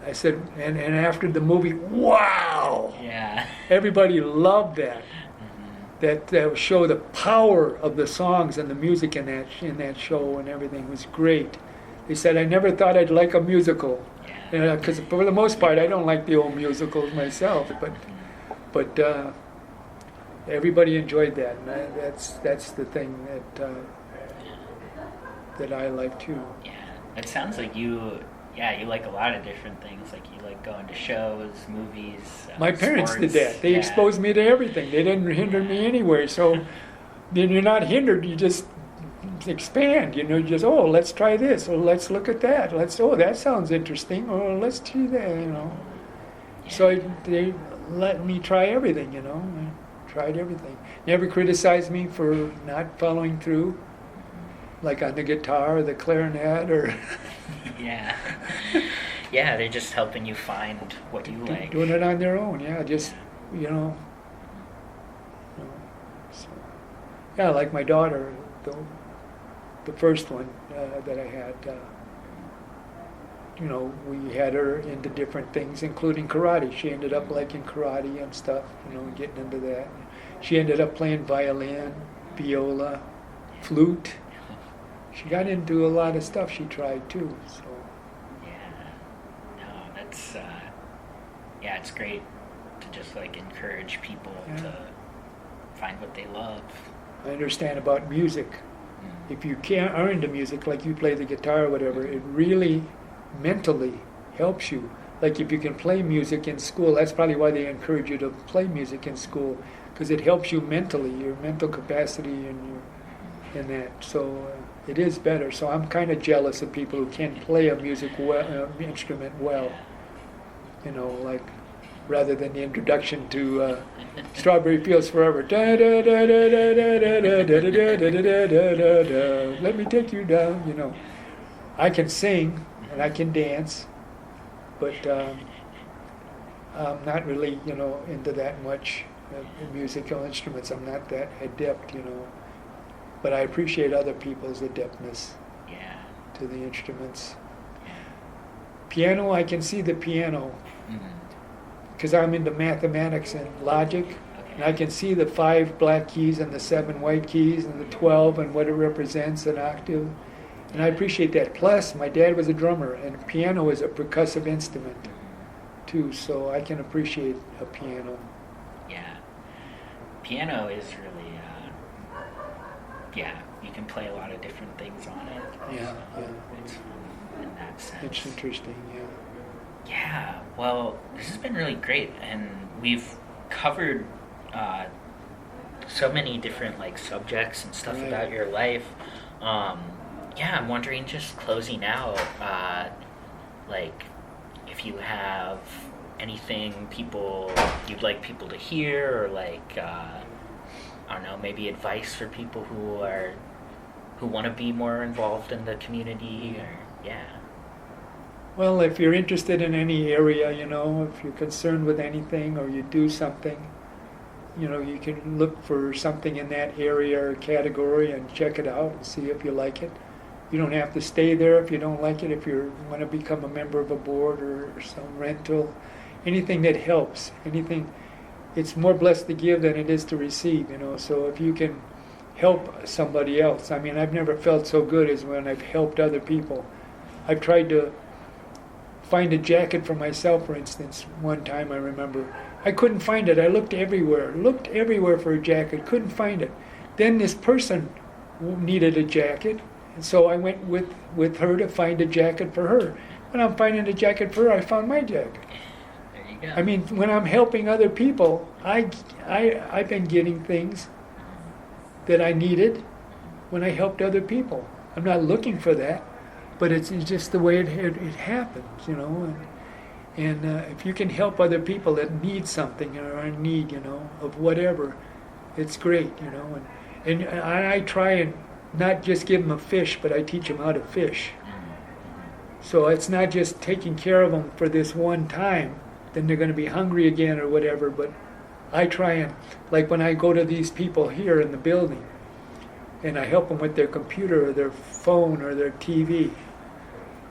I said, and after the movie, wow! Yeah. Everybody loved that. That show, the power of the songs and the music in that show and everything was great. They said, "I never thought I'd like a musical," Yeah. because for the most part, I don't like the old musicals myself. But everybody enjoyed that, and that's the thing that I like too. Yeah. It sounds like you like a lot of different things. Like you like going to shows, movies. My parents sports. did that. They Yeah. exposed me to everything. They didn't hinder me anywhere. So then you're not hindered. You just expand. You just, let's try this. Or let's look at that. That sounds interesting. Or let's do that. So they let me try everything. I tried everything. Never criticized me for not following through, like on the guitar or the clarinet or Yeah. Yeah, they're just helping you find what you like. doing it on their own. Yeah, just So, yeah, like my daughter, the first one that I had. We had her into different things, including karate. She ended up liking karate and stuff. Getting into that. She ended up playing violin. viola, flute. She got into a lot of stuff she tried too. So Yeah. No, that's yeah, it's great to just like encourage people to find what they love. I understand about music. If you are into music, like you play the guitar or whatever, it really mentally helps you. Like if you can play music in school, that's probably why they encourage you to play music in school, because it helps you mentally, your mental capacity and that. So it is better. So I'm kind of jealous of people who can play a instrument well. You know, like rather than the introduction to Strawberry Fields Forever. Let me take you down. You know, I can sing and I can dance, but I'm not really, you know, into that much musical instruments. I'm not that adept, you know. But I appreciate other people's adeptness to the instruments. Piano, I can see the piano because I'm into mathematics and logic. And I can see the 5 black keys and the 7 white keys and the 12 and what it represents, an octave. And I appreciate that. Plus, my dad was a drummer, and piano is a percussive instrument, too, so I can appreciate a piano. Yeah. Piano is really, you can play a lot of different things on it. Yeah. It's fun in that sense. It's interesting, Yeah, well, this has been really great, and we've covered so many different like subjects and stuff about your life. I'm wondering, just closing out, like if you have anything you'd like people to hear, or like I don't know, maybe advice for people who want to be more involved in the community, or Well, if you're interested in any area, you know, if you're concerned with anything or you do something, you know, you can look for something in that area or category and check it out and see if you like it. You don't have to stay there if you don't like it. If you want to become a member of a board or some rental, anything that helps, anything, it's more blessed to give than it is to receive, you know. So if you can help somebody else, I mean, I've never felt so good as when I've helped other people. I've tried to find a jacket for myself, for instance. One time I remember, I couldn't find it. I looked everywhere for a jacket, couldn't find it. Then this person needed a jacket, and so I went with her to find a jacket for her. When I'm finding a jacket for her, I found my jacket. There you go. I mean, when I'm helping other people, I've been getting things that I needed when I helped other people. I'm not looking for that, but it's just the way it happens, you know. And if you can help other people that need something or are in need, you know, of whatever, it's great, you know. And I try and not just give them a fish, but I teach them how to fish. So it's not just taking care of them for this one time, then they're going to be hungry again or whatever, but I try and, like when I go to these people here in the building, and I help them with their computer or their phone or their TV,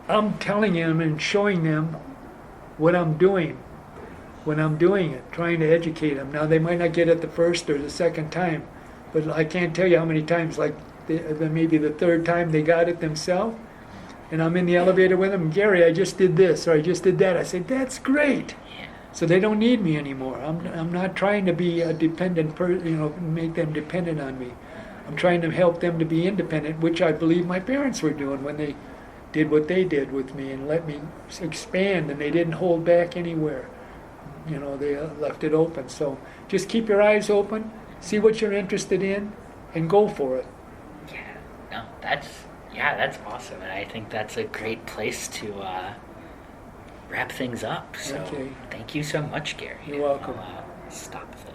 I'm telling them and showing them what I'm doing when I'm doing it, trying to educate them. Now, they might not get it the first or the second time, but I can't tell you how many times, like maybe the third time they got it themselves, and I'm in the elevator with them, Gary, I just did this, or I just did that. I said, that's great. So they don't need me anymore. I'm not trying to be a dependent person, you know, make them dependent on me. I'm trying to help them to be independent, which I believe my parents were doing when they did what they did with me and let me expand, and they didn't hold back anywhere. You know, they left it open. So just keep your eyes open, see what you're interested in, and go for it. That's awesome, and I think that's a great place to wrap things up. So Okay. Thank you so much, Gary. You're welcome. I'll stop the